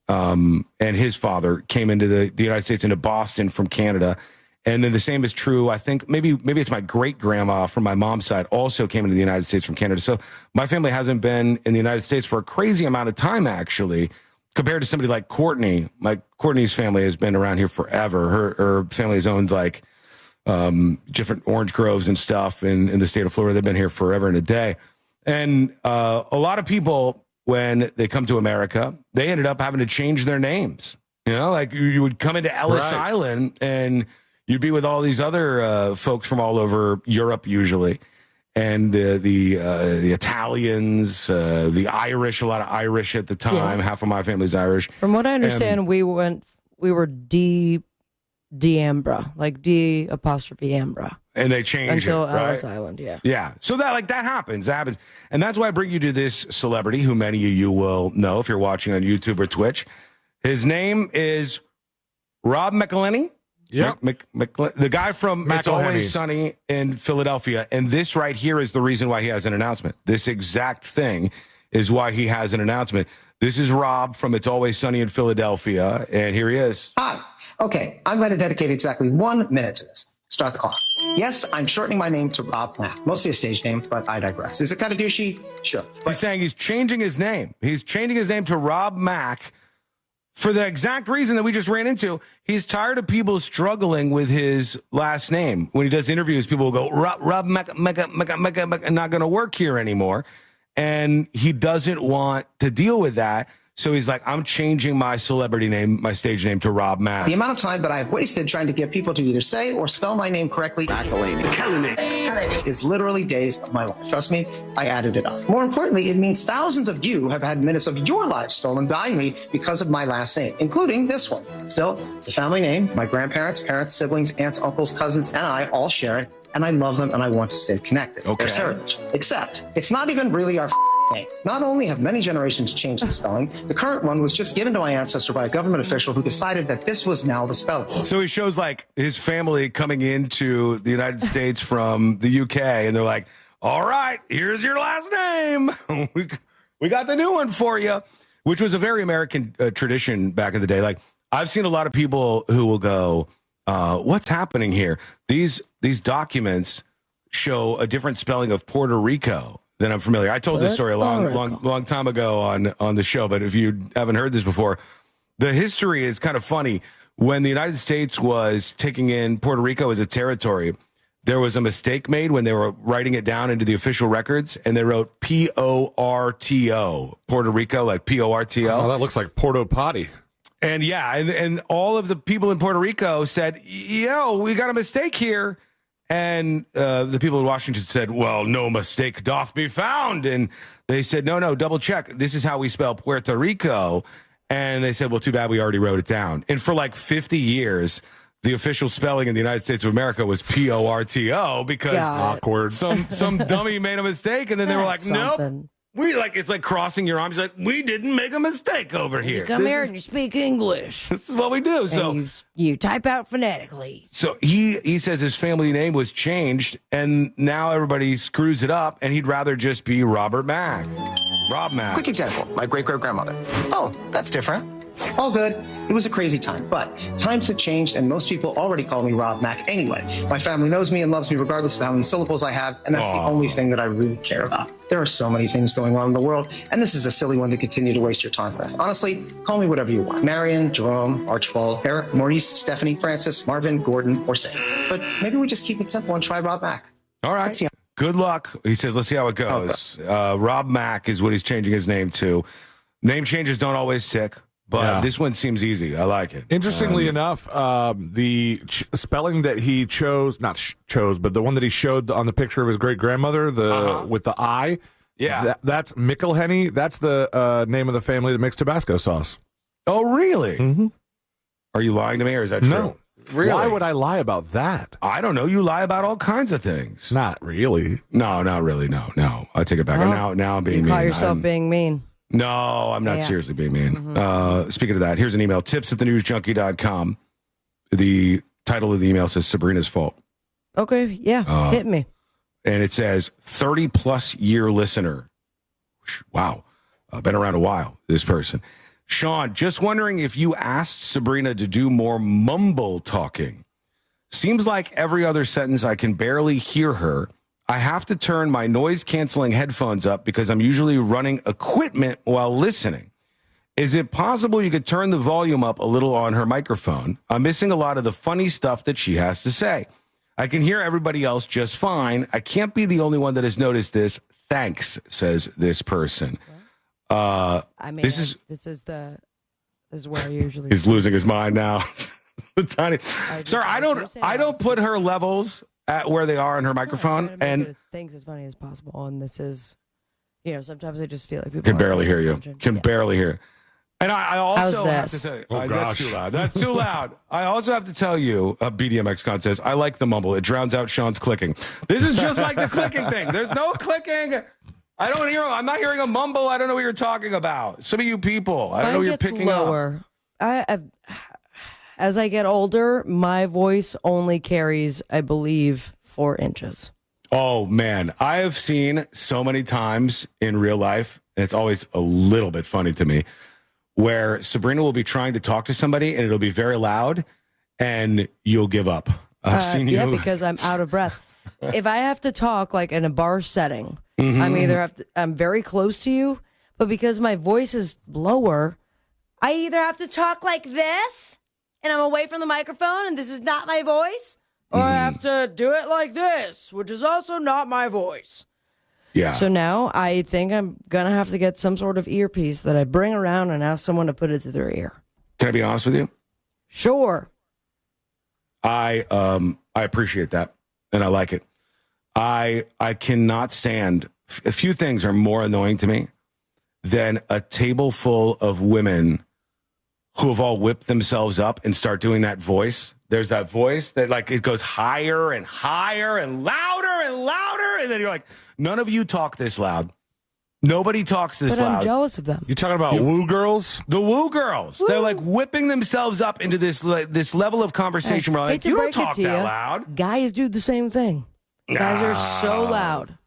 And his father came into the United States, into Boston from Canada. And then the same is true. I think maybe it's my great grandma from my mom's side also came into the United States from Canada. So my family hasn't been in the United States for a crazy amount of time, actually, compared to somebody like Courtney. Courtney's family has been around here forever. Her family has owned like different orange groves and stuff in the state of Florida. They've been here forever and a day. And a lot of people, when they come to America, they ended up having to change their names. You know, like you would come into Ellis Island and you'd be with all these other folks from all over Europe, usually, and the Italians, the Irish, a lot of Irish at the time. Yeah. Half of my family's Irish. From what I understand, we were D'Ambra, like D apostrophe Ambra, and they changed until it, right? Ellis Island. Yeah. So that happens, and that's why I bring you to this celebrity, who many of you will know if you're watching on YouTube or Twitch. His name is Rob McElhenney. Yeah, the guy from It's Always Sunny in Philadelphia. And this right here is the reason why he has an announcement. This exact thing is why he has an announcement. This is Rob from It's Always Sunny in Philadelphia, and here he is. Hi. Okay, I'm going to dedicate exactly 1 minute to this. Start the clock. Yes, I'm shortening my name to Rob Mack. Mostly a stage name, but I digress. Is it kind of douchey? Sure. He's saying he's changing his name. He's changing his name to Rob Mack for the exact reason that we just ran into. He's tired of people struggling with his last name. When he does interviews, people will go, Rob Mack, not going to work here anymore. And he doesn't want to deal with that. So he's like, I'm changing my celebrity name, my stage name, to Rob Mack. The amount of time that I've wasted trying to get people to either say or spell my name correctly is literally days of my life. Trust me, I added it up. More importantly, it means thousands of you have had minutes of your lives stolen by me because of my last name, including this one. Still, it's a family name. My grandparents, parents, siblings, aunts, uncles, cousins, and I all share it. And I love them and I want to stay connected. Okay. There's heritage. Except, it's not even really our name. Not only have many generations changed the spelling, the current one was just given to my ancestor by a government official who decided that this was now the spelling. So he shows like his family coming into the United States from the UK, and they're like, all right, here's your last name. we got the new one for you, which was a very American tradition back in the day. Like, I've seen a lot of people who will go, what's happening here? These documents show a different spelling of Puerto Rico than I'm familiar. I told this story a long time ago on the show, but if you haven't heard this before, the history is kind of funny. When the United States was taking in Puerto Rico as a territory, there was a mistake made when they were writing it down into the official records, and they wrote P-O-R-T-O, Puerto Rico, like P-O-R-T-O. Oh, that looks like Porto Potty. And yeah, and all of the people in Puerto Rico said, yo, we got a mistake here. And the people in Washington said, well, no mistake doth be found. And they said, no, double check. This is how we spell Puerto Rico. And they said, well, too bad we already wrote it down. And for like 50 years, the official spelling in the United States of America was P-O-R-T-O because awkward. Some dummy made a mistake. And then they were like, nope. It's like crossing your arms. Like, we didn't make a mistake over here. You come here and you speak English. This is what we do. So you type out phonetically. So he says his family name was changed, and now everybody screws it up, and he'd rather just be Robert Mack. Rob Mack. Quick example, my great-great-grandmother. Oh, that's different. All good. It was a crazy time, but times have changed, and most people already call me Rob Mack anyway. My family knows me and loves me regardless of how many syllables I have, and that's the only thing that I really care about. There are so many things going on in the world, and this is a silly one to continue to waste your time with. Honestly, call me whatever you want. Marion, Jerome, Archibald, Eric, Maurice, Stephanie, Francis, Marvin, Gordon, or Sam. But maybe we just keep it simple and try Rob Mack. All right. Good luck. He says, let's see how it goes. Rob Mack is what he's changing his name to. Name changes don't always stick. But this one seems easy. I like it. Interestingly enough, the spelling that he chose, but the one that he showed on the picture of his great-grandmother, with the I, that's McElhenney. That's the name of the family that makes Tabasco sauce. Oh, really? Mm-hmm. Are you lying to me, or is that true? No. Really? Why would I lie about that? I don't know. You lie about all kinds of things. Not really. No, not really. No. I take it back. Now I'm being mean. You call yourself being mean. No, I'm not seriously being mean. Mm-hmm. Speaking of that, here's an email, tips@thenewsjunkie.com. The title of the email says Sabrina's fault. Okay, hit me. And it says 30-plus year listener. Wow. Been around a while, this person. Sean, just wondering if you asked Sabrina to do more mumble talking. Seems like every other sentence I can barely hear her. I have to turn my noise-canceling headphones up because I'm usually running equipment while listening. Is it possible you could turn the volume up a little on her microphone? I'm missing a lot of the funny stuff that she has to say. I can hear everybody else just fine. I can't be the only one that has noticed this. Thanks, says this person. This is where I usually. He's losing his mind now. Tiny. Sir, I don't put her levels at where they are on her microphone, and things as funny as possible. And this is, sometimes I just feel like people can barely hear you. attention. Can barely hear. And I also have this? to tell you, Oh, that's gosh. too loud. That's too loud. I also have to tell you, BDMXCon says, I like the mumble. It drowns out Sean's clicking. This is just like the clicking thing. There's no clicking. I'm not hearing a mumble. I don't know what you're talking about. Some of you people, I don't know what you're picking lower. up. As I get older, my voice only carries, I believe, 4 inches. Oh, man. I have seen so many times in real life, and it's always a little bit funny to me, where Sabrina will be trying to talk to somebody, and it'll be very loud, and you'll give up. I've seen you. Yeah, because I'm out of breath. If I have to talk like in a bar setting, I'm very close to you, but because my voice is lower, I either have to talk like this, and I'm away from the microphone, and this is not my voice, or I have to do it like this, which is also not my voice. Yeah. So now I think I'm going to have to get some sort of earpiece that I bring around and ask someone to put it to their ear. Can I be honest with you? Sure. I appreciate that, and I like it. I cannot stand. A few things are more annoying to me than a table full of women who have all whipped themselves up and start doing that voice. There's that voice that it goes higher and higher and louder, and then you're like, none of you talk this loud. Nobody talks this But loud. I'm jealous of them. You talking about woo girls? The woo girls. Woo. They're whipping themselves up into this level of conversation where Hate to you don't break it talk to that you, loud. Guys do the same thing. Guys are so loud.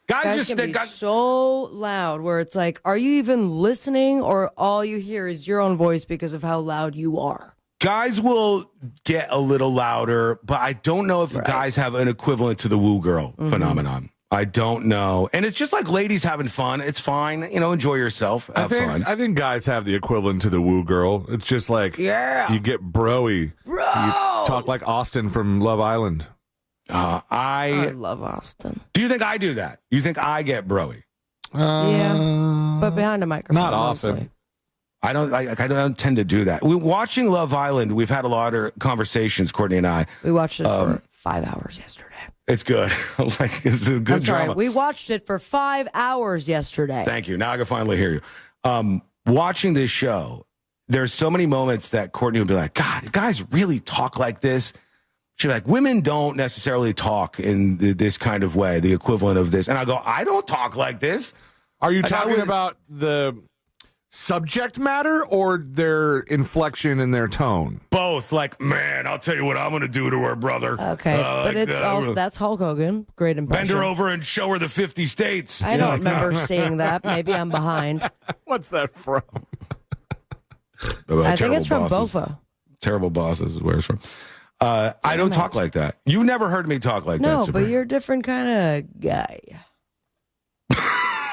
Guys can be so loud where it's like, are you even listening, or all you hear is your own voice because of how loud you are? Guys will get a little louder, but I don't know if guys have an equivalent to the woo girl phenomenon. I don't know. And it's just like ladies having fun. It's fine. Enjoy yourself. Have fun. I think guys have the equivalent to the woo girl. It's just like, you get broy. Bro! You talk like Austin from Love Island. I love Austin. Do you think I do that? You think I get broy? Yeah, but behind a microphone. Not often. Mostly. I don't tend to do that. Watching Love Island, we've had a lot of conversations, Courtney and I. We watched it for 5 hours yesterday. It's good. It's a good drama. We watched it for 5 hours yesterday. Thank you. Now I can finally hear you. Watching this show, there's so many moments that Courtney would be like, God, guys really talk like this. She'd be like, women don't necessarily talk in this kind of way, the equivalent of this. And I go, I don't talk like this. Are you talking about the subject matter or their inflection and their tone? Both. Man, I'll tell you what I'm going to do to her, brother. Okay, but it's also, that's Hulk Hogan. Great impression. Bend her over and show her the 50 states. I don't remember seeing that. Maybe I'm behind. What's that from? I think it's from Bofa. Terrible Bosses is where it's from. I don't talk like that. You've never heard me talk like that. No, Sabrina. but you're a different kind of guy.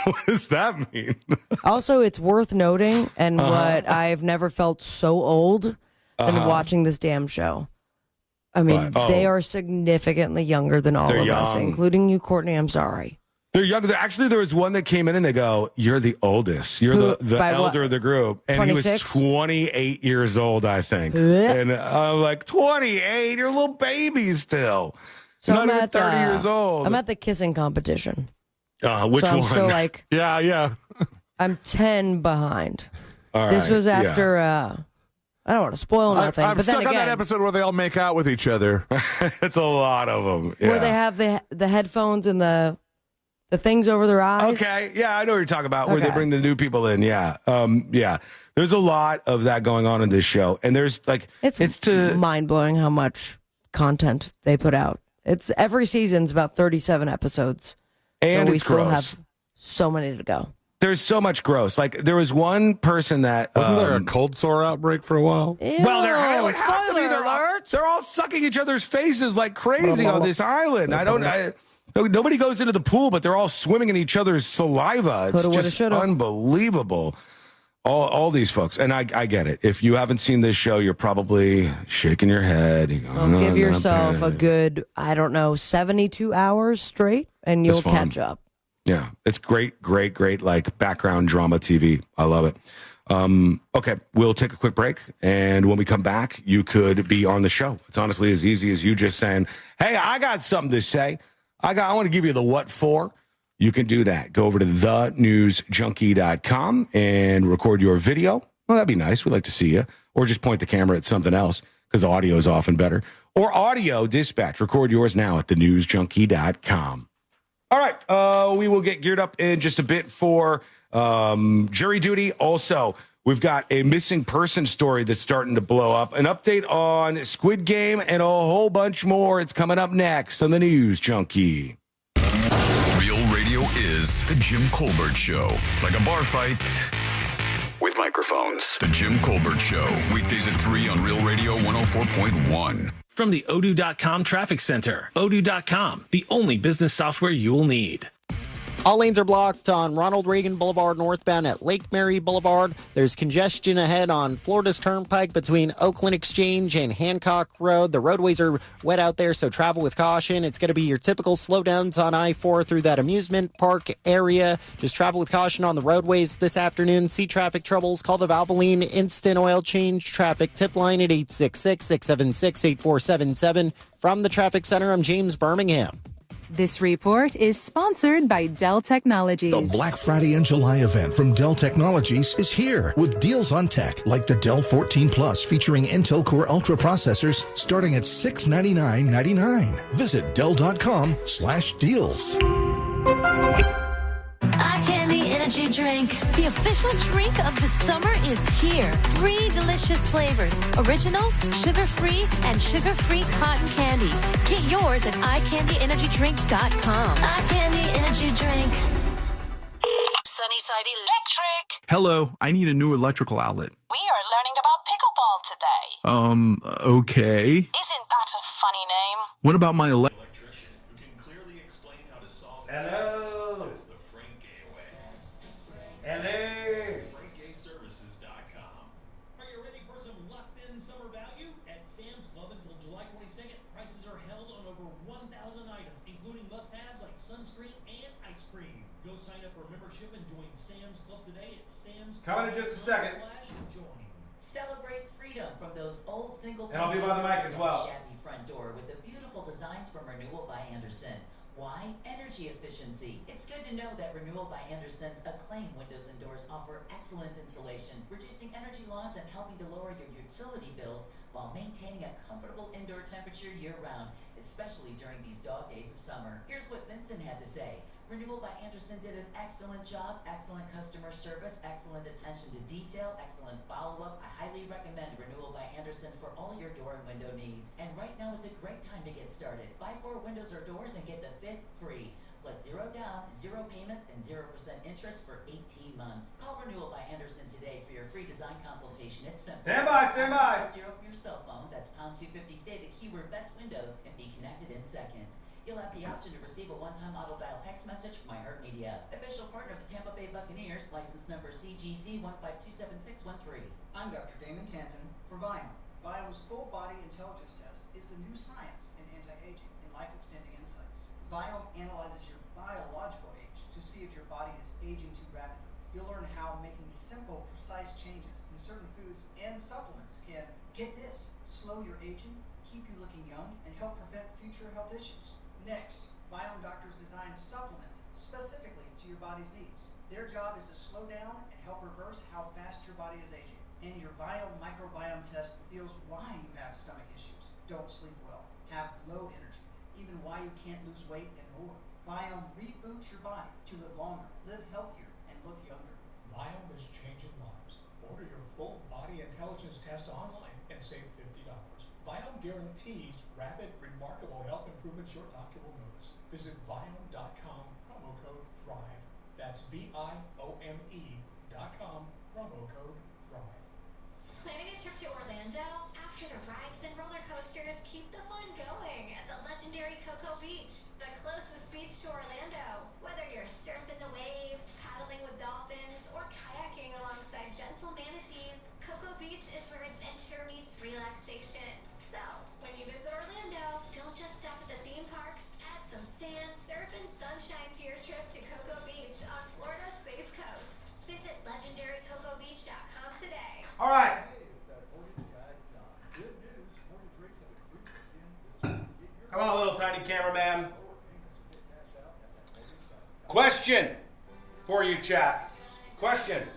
What does that mean? Also, it's worth noting, and what I've never felt so old than watching this damn show. I mean, they are significantly younger than all of us, including you, Courtney. I'm sorry. They're younger. Actually, there was one that came in and they go, you're the oldest. You're the elder of the group. And 26? He was 28 years old, I think. And I'm like, 28? You're a little baby still. So not even 30 years old. I'm at the kissing competition. Which so one? I'm still like, yeah. I'm 10 behind. All this right, was after, I don't want to spoil nothing. I'm but stuck then on again, that episode where they all make out with each other. It's a lot of them. Yeah. Where they have the headphones and the things over their eyes. Okay, yeah, I know what you're talking about. Where they bring the new people in. Yeah, yeah. There's a lot of that going on in this show, and there's it's mind blowing how much content they put out. It's every season's about 37 episodes, and so we it's still gross. have so many to go. There's so much gross. Like there was one person that wasn't there a cold sore outbreak for a while? Well, there would have to be. Spoiler They're all sucking each other's faces like crazy on this island. Nobody goes into the pool, but they're all swimming in each other's saliva. It's just unbelievable. All these folks, and I get it. If you haven't seen this show, you're probably shaking your head. You go, give yourself a good, 72 hours straight, and you'll catch up. Yeah, it's great, like background drama TV. I love it. Okay, we'll take a quick break, and when we come back, you could be on the show. It's honestly as easy as you just saying, "Hey, I got something to say. I want to give you the what for." You can do that. Go over to thenewsjunkie.com and record your video. Well, that'd be nice. We'd like to see you. Or just point the camera at something else because the audio is often better. Or audio dispatch. Record yours now at thenewsjunkie.com. All right, we will get geared up in just a bit for jury duty. Also, we've got a missing person story that's starting to blow up, an update on Squid Game, and a whole bunch more. It's coming up next on the News Junkie. Real radio is the Jim Colbert Show. Like a bar fight with microphones. The Jim Colbert Show. Weekdays at 3 on Real Radio 104.1. From the Odoo.com Traffic Center. Odoo.com, the only business software you will need. All lanes are blocked on Ronald Reagan Boulevard northbound at Lake Mary Boulevard. There's congestion ahead on Florida's Turnpike between Oakland Exchange and Hancock Road. The roadways are wet out there, so travel with caution. It's going to be your typical slowdowns on I-4 through that amusement park area. Just travel with caution on the roadways this afternoon. See traffic troubles, call the Valvoline Instant Oil Change Traffic Tip Line at 866-676-8477. From the Traffic Center, I'm James Birmingham. This report is sponsored by Dell Technologies. The Black Friday and July event from Dell Technologies is here with deals on tech like the Dell 14 Plus featuring Intel Core Ultra processors starting at $699.99. Visit Dell.com/deals. Eye Candy Energy Drink. The official drink of the summer is here. 3 delicious flavors. Original, sugar-free, and sugar-free cotton candy. Get yours at iCandyEnergyDrink.com. Eye Candy Energy Drink. Sunnyside Electric. Hello, I need a new electrical outlet. We are learning about pickleball today. Okay. Isn't that a funny name? What about my Electrician who can clearly explain how to solve Hello. It's the Frank Gay way. Hello. FrankGayServices.com. Are you ready for some locked-in summer value? At Sam's Club until July 22nd, prices are held on over 1,000 items, including must-haves like sunscreen and ice cream. Go sign up for membership and join Sam's Club today at Sam's Club. Coming in just a second. Join. Celebrate freedom from those old single. And I'll be by the mic as well. Shabby front door with the beautiful designs from Renewal by Andersen. Why? Energy efficiency. It's good to know that Renewal by Andersen's acclaimed windows and doors offer excellent insulation, reducing energy loss and helping to lower your utility bills while maintaining a comfortable indoor temperature year-round, especially during these dog days of summer. Here's what Vincent had to say. Renewal by Andersen did an excellent job, excellent customer service, excellent attention to detail, excellent follow-up. I highly recommend Renewal by Andersen for all your door and window needs. And right now is a great time to get started. Buy 4 windows or doors and get the 5th free. Plus 0 down, 0 payments, and 0% interest for 18 months. Call Renewal by Andersen today for your free design consultation. It's simple. Stand by, stand by. 0 from your cell phone. That's pound 250. Say the keyword best windows and be connected in seconds. You'll have the option to receive a one-time auto-dial text message from iHeartMedia. Official partner of the Tampa Bay Buccaneers, license number CGC 1527613. I'm Dr. Damon Tanton for Viome. Viome's full body intelligence test is the new science in anti-aging and life-extending insights. Viome analyzes your biological age to see if your body is aging too rapidly. You'll learn how making simple, precise changes in certain foods and supplements can, get this, slow your aging, keep you looking young, and help prevent future health issues. Next, Viome doctors design supplements specifically to your body's needs. Their job is to slow down and help reverse how fast your body is aging. And your Viome microbiome test reveals why you have stomach issues, don't sleep well, have low energy, even why you can't lose weight and more. Viome reboots your body to live longer, live healthier, and look younger. Viome is changing lives. Order your full body intelligence test online and save $50. Viome guarantees rapid, remarkable health improvements your doctor will notice. Visit Viome.com, promo code THRIVE. That's Viome.com, promo code THRIVE. Planning a trip to Orlando? After the rides and roller coasters, keep the fun going at the legendary Cocoa Beach, the closest beach to Orlando. Whether you're surfing the waves, paddling with dolphins, or kayaking alongside gentle manatees, Cocoa Beach is where adventure meets relaxation. So, when you visit Orlando, don't just stop at the theme parks. Add some sand, surf, and sunshine to your trip to Cocoa Beach on Florida's Space Coast. Visit legendarycocobeach.com today. All right. Come on, little tiny cameraman. Question for you, chat. Question.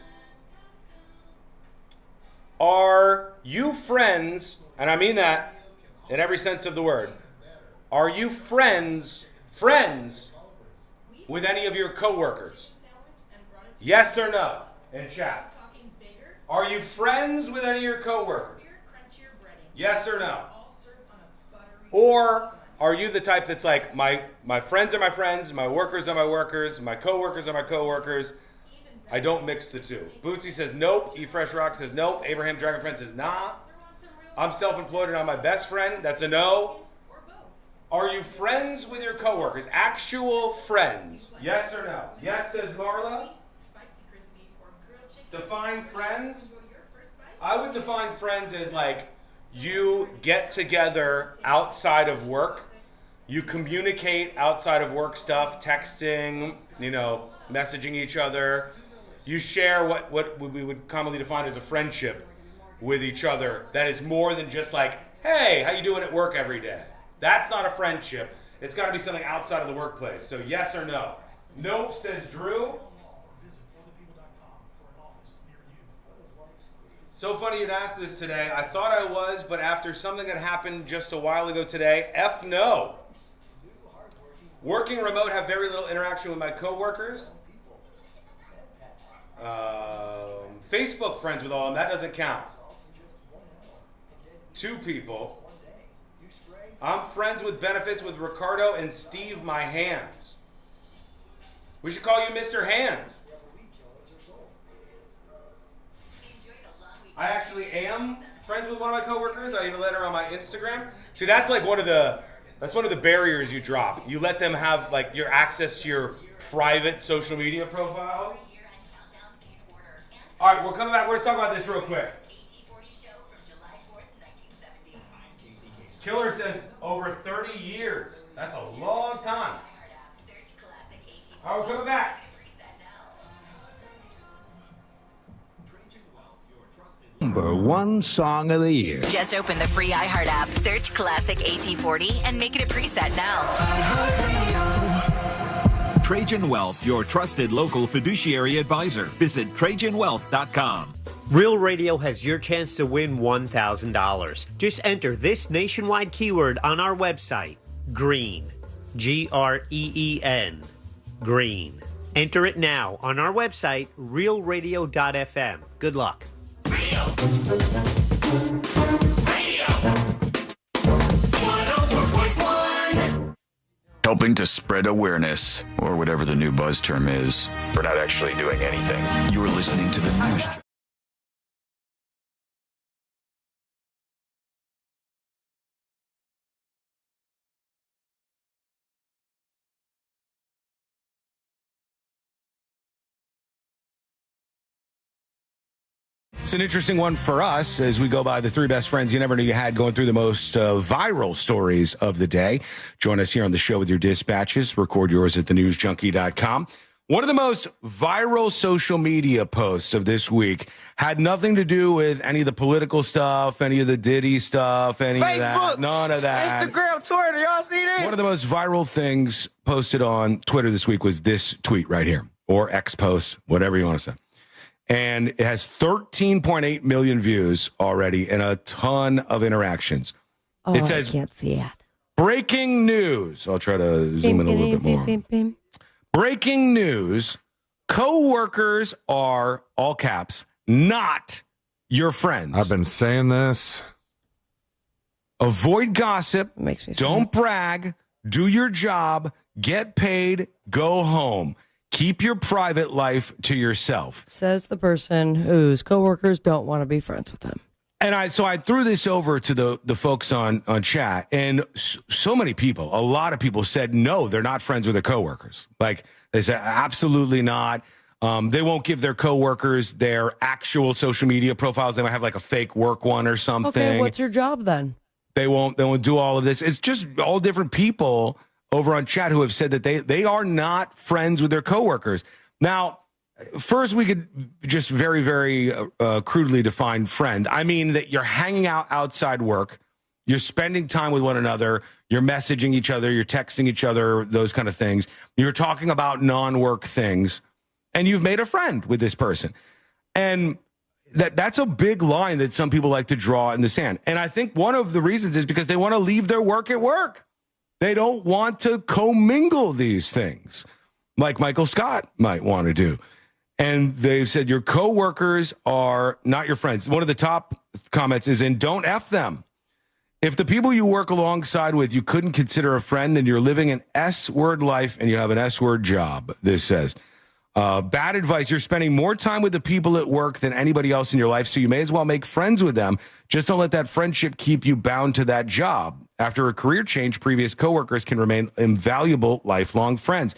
Are you friends, and I mean that in every sense of the word, are you friends with any of your coworkers? Yes or no in chat. Are you friends with any of your coworkers? Yes or no? Or are you the type that's like, my friends are my friends, my workers are my workers, my coworkers are my coworkers. I don't mix the two. Bootsy says nope. E-Fresh Rock says nope. Abraham Dragonfriend says nah. I'm self-employed and I'm my best friend. That's a no. Are you friends with your coworkers? Actual friends? Yes or no? Yes, says Marla. Define friends? I would define friends as like you get together outside of work. You communicate outside of work stuff, texting, messaging each other. You share what we would commonly define as a friendship with each other that is more than just like, hey, how you doing at work every day? That's not a friendship. It's got to be something outside of the workplace. So yes or no? Nope, says Drew. So funny you'd ask this today. I thought I was, but after something that happened just a while ago today, F no. Working remote, have very little interaction with my coworkers. Facebook friends with all of them, that doesn't count. 2 people. I'm friends with benefits with Ricardo and Steve, my hands. We should call you Mr. Hands. I actually am friends with one of my coworkers. I even let her on my Instagram. See, that's like one of the barriers you drop. You let them have like your access to your private social media profile. All right, we're coming back. We're going to talk about this real quick. Killer says over 30 years. That's a long time. All right, we're coming back. #1 song of the year. Just open the free iHeart app, search Classic AT40, and make it a preset now. Trajan Wealth, your trusted local fiduciary advisor. Visit TrajanWealth.com. Real Radio has your chance to win $1,000. Just enter this nationwide keyword on our website, GREEN. GREEN. Green. Enter it now on our website, realradio.fm. Good luck. Helping to spread awareness, or whatever the new buzz term is, for not actually doing anything. You're listening to the news. It's an interesting one for us as we go by the 3 best friends you never knew you had, going through the most viral stories of the day. Join us here on the show with your dispatches. Record yours at thenewsjunkie.com. One of the most viral social media posts of this week had nothing to do with any of the political stuff, any of the Diddy stuff, any Facebook, of that. None of that. Instagram, Twitter, y'all see this? One of the most viral things posted on Twitter this week was this tweet right here, or X post, whatever you want to say. And it has 13.8 million views already and a ton of interactions. Oh, it says, I can't see it. Breaking news. I'll try to zoom in a little bit more. Breaking news. Coworkers are, all caps, not your friends. I've been saying this. Avoid gossip. Makes me Don't brag. Do your job. Get paid. Go home. Keep your private life to yourself. Says the person whose coworkers don't want to be friends with them. And I threw this over to the folks on chat, and so many people, a lot of people said no, they're not friends with their coworkers. Like they said, absolutely not. They won't give their coworkers their actual social media profiles. They might have like a fake work one or something. Okay, what's your job then? They won't do all of this. It's just all different people over on chat who have said that they are not friends with their coworkers. Now, first, we could just very, very crudely define friend. I mean that you're hanging out outside work, you're spending time with one another, you're messaging each other, you're texting each other, those kind of things. You're talking about non-work things, and you've made a friend with this person. And that's a big line that some people like to draw in the sand. And I think one of the reasons is because they want to leave their work at work. They don't want to commingle these things like Michael Scott might want to do. And they've said your coworkers are not your friends. One of the top comments is don't F them. If the people you work alongside with you couldn't consider a friend, then you're living an S-word life and you have an S-word job, this says. Bad advice. You're spending more time with the people at work than anybody else in your life, so you may as well make friends with them. Just don't let that friendship keep you bound to that job. After a career change, previous coworkers can remain invaluable lifelong friends.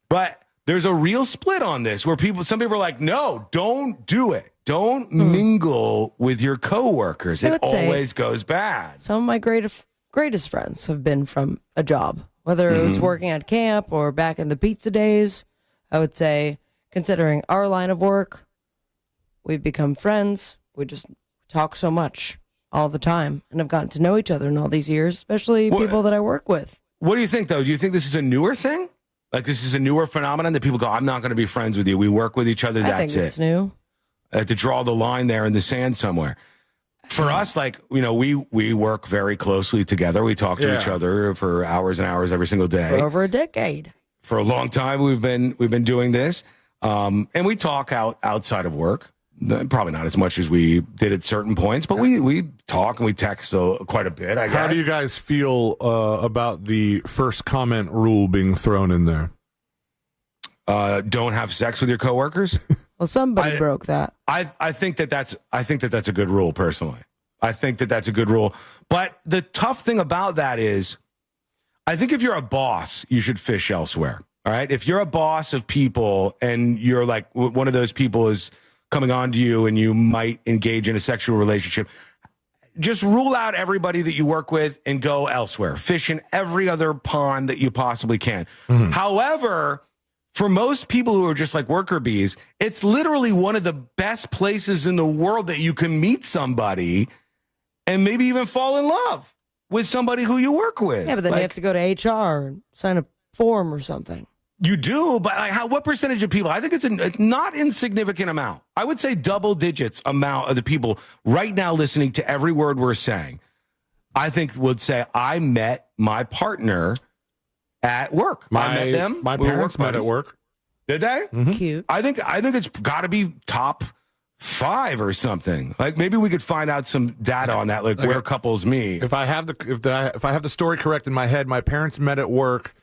But there's a real split on this where some people are like, no, don't do it. Don't mingle with your coworkers. It always goes bad. Some of my greatest friends have been from a job, whether it was working at camp or back in the pizza days. I would say, considering our line of work, we've become friends. We just talk so much all the time and have gotten to know each other in all these years, especially people that I work with. What do you think, though? Do you think this is a newer thing? Like this is a newer phenomenon that people go, I'm not going to be friends with you. We work with each other. That's it. I think it's new. To draw the line there in the sand somewhere. For us, like, we work very closely together. We talk to each other for hours and hours every single day. For over a decade. For a long time, we've been doing this, and we talk outside of work. Probably not as much as we did at certain points, but we talk and we text quite a bit, I guess. How do you guys feel about the first comment rule being thrown in there? Don't have sex with your coworkers. Well, somebody broke that. I think that's a good rule. Personally, I think that's a good rule. But the tough thing about that is, I think if you're a boss, you should fish elsewhere. All right. If you're a boss of people and you're like one of those people is coming on to you and you might engage in a sexual relationship, just rule out everybody that you work with and go elsewhere. Fish in every other pond that you possibly can. However, for most people who are just like worker bees, it's literally one of the best places in the world that you can meet somebody and maybe even fall in love with somebody who you work with. Yeah, but then you have to go to HR and sign a form or something. You do, but what percentage of people? I think it's a not insignificant amount. I would say double digits amount of the people right now listening to every word we're saying, I think would say, I met my partner at work. I met them. My parents met at work. Did they? Cute. I think it's got to be top 5 or something. Like maybe we could find out some data on that, like where couples meet. If I have the story correct in my head, my parents met at work,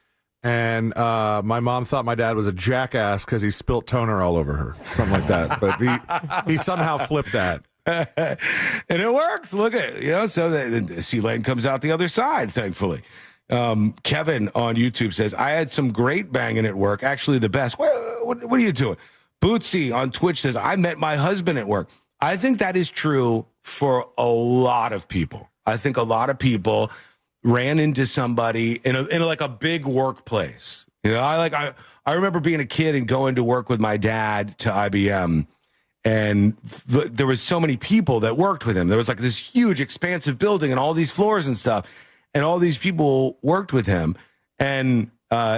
and my mom thought my dad was a jackass because he spilt toner all over her, something like that. But he somehow flipped that, and it worked. Look at so the sea lane comes out the other side, thankfully. Kevin on YouTube says, I had some great banging at work, actually the best. What are you doing? Bootsy on Twitch says, I met my husband at work. I think that is true for a lot of people. I think a lot of people ran into somebody in a big workplace. I remember being a kid and going to work with my dad to IBM, and there was so many people that worked with him. There was like this huge expansive building and all these floors and stuff, and all these people worked with him. And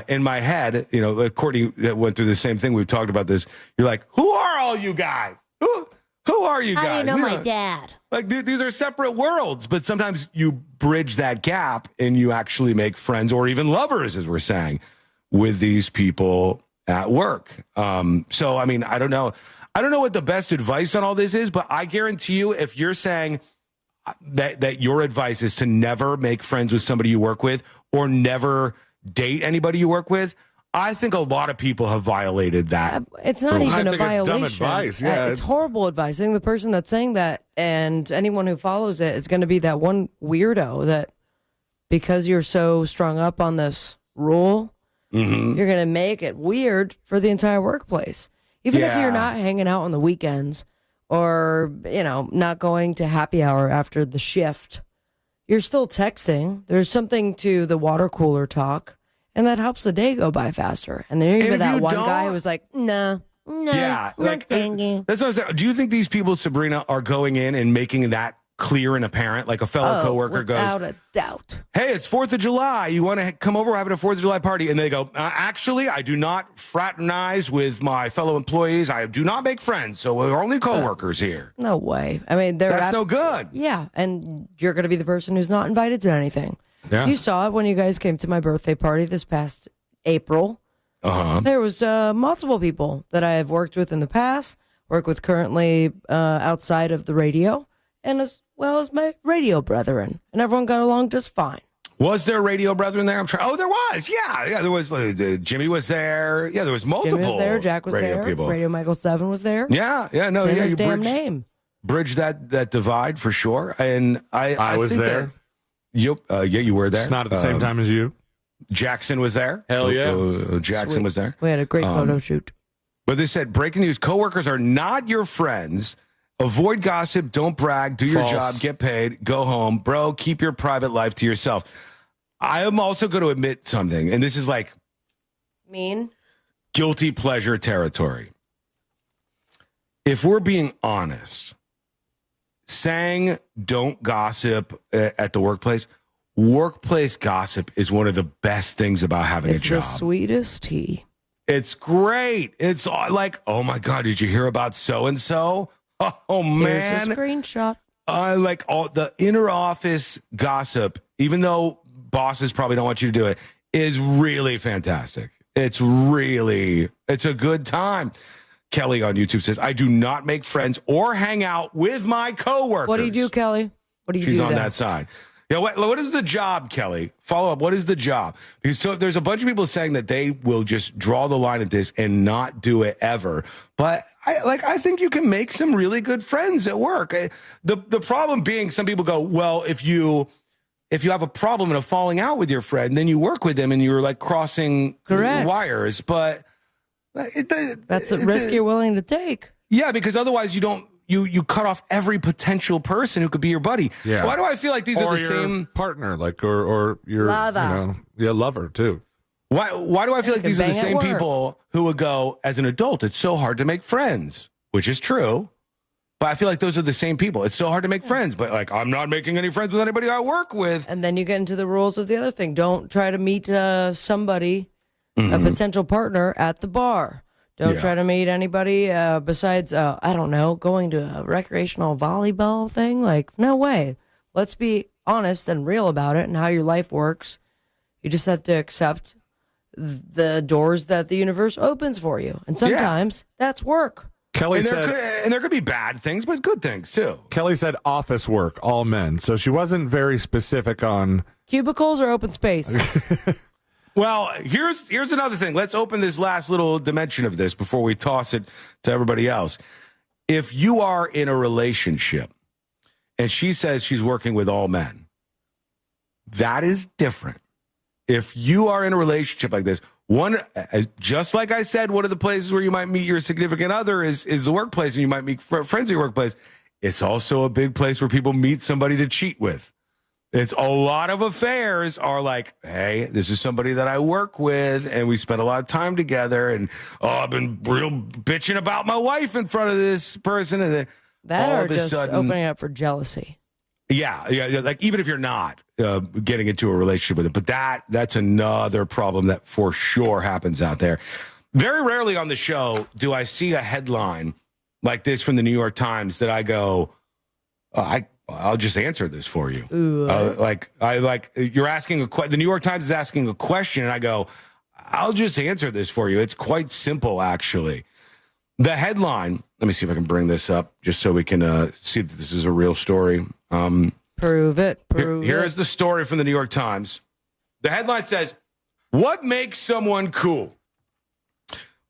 in my head, Courtney went through the same thing. We've talked about this. You're like, who are all you guys? Who are you guys? How do you know my dad? Like, these are separate worlds, but sometimes you bridge that gap and you actually make friends or even lovers, as we're saying, with these people at work. So, I mean, I don't know what the best advice on all this is, but I guarantee you, if you're saying that your advice is to never make friends with somebody you work with or never date anybody you work with, I think a lot of people have violated that. It's not even a violation. It's dumb advice. Yeah, it's horrible advice. I think the person that's saying that and anyone who follows it is going to be that one weirdo that because you're so strung up on this rule, you're going to make it weird for the entire workplace. Even if you're not hanging out on the weekends or, not going to happy hour after the shift, you're still texting. There's something to the water cooler talk. And that helps the day go by faster. And then even that one guy who was like, no, yeah, like, thank you. That's what I'm saying. Do you think these people, Sabrina, are going in and making that clear and apparent? Like a fellow coworker goes, without a doubt. Hey, it's 4th of July. You want to come over? We're having a 4th of July party. And they go, actually, I do not fraternize with my fellow employees. I do not make friends. So we're only coworkers here. No way. I mean, that's no good. Yeah. And you're going to be the person who's not invited to anything. Yeah. You saw it when you guys came to my birthday party this past April. There was multiple people that I have worked with in the past, work with currently outside of the radio, and as well as my radio brethren. And everyone got along just fine. Was there radio brethren there? Oh, there was. Yeah. There was. Jimmy was there. Yeah, there was multiple. Jimmy was there. Jack was radio there. People. Radio Michael 7 was there. Yeah. No. Same yeah, his damn name. Bridge that divide for sure. And I was there. You were there. It's not at the same time as you. Jackson was there. Hell yeah. Jackson was there. We had a great photo shoot. But they said, breaking news, coworkers are not your friends. Avoid gossip. Don't brag. Do your job. Get paid. Go home. Bro, keep your private life to yourself. I am also going to admit something, and this is like mean guilty pleasure territory. If we're being honest, saying don't gossip at the workplace gossip is one of the best things about having a job. It's the sweetest tea. It's great. It's like, oh my God, did you hear about so-and-so? Oh man. Here's a screenshot. I like all the inner office gossip, even though bosses probably don't want you to do it, is really fantastic. It's a good time. Kelly on YouTube says, I do not make friends or hang out with my coworkers. What do you do, Kelly? What do you do? She's on that side. Yeah, what is the job, Kelly? Follow up. What is the job? Because so there's a bunch of people saying that they will just draw the line at this and not do it ever. But I think you can make some really good friends at work. The problem being, some people go, well, if you have a problem and a falling out with your friend, then you work with them and you're like crossing wires. But that's a risk you're willing to take. Yeah, because otherwise you cut off every potential person who could be your buddy. Yeah. Why do I feel like these are the same partner, like or your lover? Lover too. Why do I feel like these are the same people who would go, as an adult, it's so hard to make friends, which is true. But I feel like those are the same people. It's so hard to make friends, but like I'm not making any friends with anybody I work with. And then you get into the rules of the other thing. Don't try to meet somebody, a potential partner at the bar. Don't try to meet anybody besides, I don't know, going to a recreational volleyball thing. Like, no way. Let's be honest and real about it and how your life works. You just have to accept the doors that the universe opens for you. And sometimes that's work. Kelly said, and there could be bad things, but good things too. Kelly said office work, all men. So she wasn't very specific on cubicles or open space. Well, here's another thing. Let's open this last little dimension of this before we toss it to everybody else. If you are in a relationship and she says she's working with all men, that is different. If you are in a relationship like this, just like I said, one of the places where you might meet your significant other is the workplace, and you might meet friends at your workplace. It's also a big place where people meet somebody to cheat with. It's a lot of affairs are like, hey, this is somebody that I work with, and we spent a lot of time together, and I've been real bitching about my wife in front of this person, and then all of a sudden, opening up for jealousy. Yeah, like even if you're not getting into a relationship with it, but that's another problem that for sure happens out there. Very rarely on the show do I see a headline like this from the New York Times that I go, I'll just answer this for you. You're asking the New York Times is asking a question, and I go, I'll just answer this for you. It's quite simple, actually. The headline, let me see if I can bring this up just so we can see that this is a real story. Prove it. Here's the story from the New York Times. The headline says, what makes someone cool?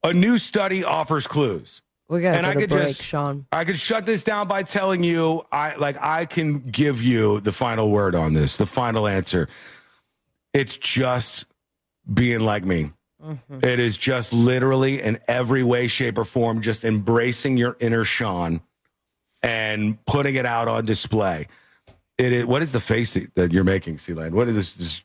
A new study offers clues. We got to go to break, just, Sean. I could shut this down by telling you, I can give you the final word on this, the final answer. It's just being like me. Mm-hmm. It is just literally in every way, shape, or form, just embracing your inner Sean and putting it out on display. What is the face that you're making, Sealand? What is this?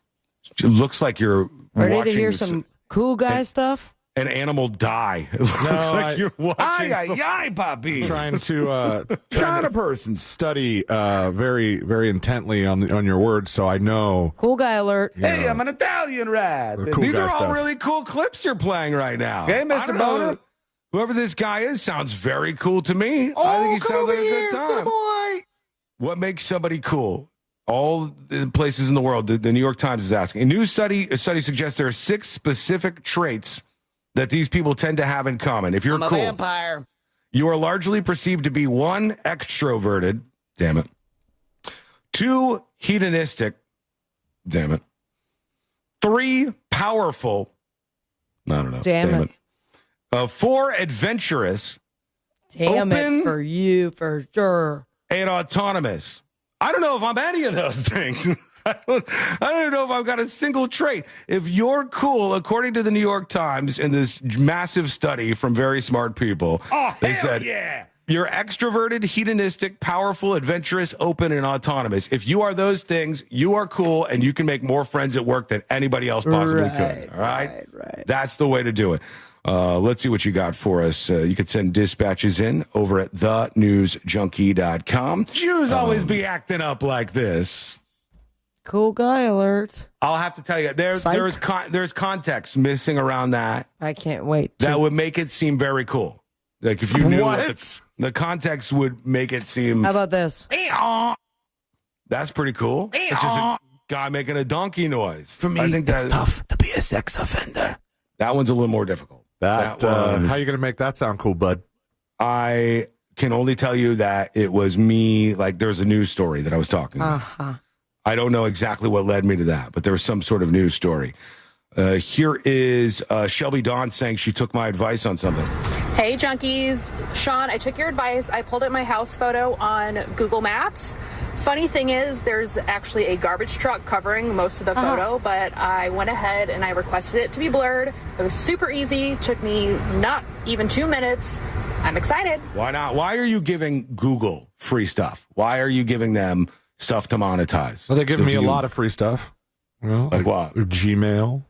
It looks like you're ready watching to hear some cool guy stuff. An animal die. It looks like you're watching. Papi. Trying to person study very, very intently on your words, so I know. Cool guy alert. Hey, I'm an Italian rat. Cool These are all stuff. really cool clips you're playing right now. Hey, Mr. Boner. Whoever this guy is sounds very cool to me. I think he sounds like a good time. Boy. What makes somebody cool? All the places in the world, the New York Times is asking. A new study suggests there are 6 specific traits that these people tend to have in common. If you're I'm a cool, vampire. you are largely perceived to be 1, extroverted, damn it, 2, hedonistic, damn it, 3, powerful, I don't know, damn it. 4, adventurous, damn open, it for you, for sure, and autonomous. I don't know if I'm any of those things. I don't even know if I've got a single trait. If you're cool, according to the New York Times in this massive study from very smart people, they said, you're extroverted, hedonistic, powerful, adventurous, open, and autonomous. If you are those things, you are cool, and you can make more friends at work than anybody else possibly could. All right? Right. That's the way to do it. Let's see what you got for us. You can send dispatches in over at thenewsjunkie.com. Jews always be acting up like this. Cool guy alert. I'll have to tell you, there's context missing around that. I can't wait. That would make it seem very cool. Like if you knew the context would make it seem. How about this? That's pretty cool. It's just a guy making a donkey noise. For me, I think it's tough to be a sex offender. That one's a little more difficult. That how you going to make that sound cool, bud? I can only tell you that it was me. Like there's a news story that I was talking about. I don't know exactly what led me to that, but there was some sort of news story. Here is Shelby Dawn saying she took my advice on something. Hey, junkies. Sean, I took your advice. I pulled up my house photo on Google Maps. Funny thing is, there's actually a garbage truck covering most of the photo, but I went ahead and I requested it to be blurred. It was super easy. Took me not even 2 minutes. I'm excited. Why not? Why are you giving Google free stuff? Why are you giving them stuff to monetize? Well, they're giving me a lot of free stuff. Well, like what? Gmail.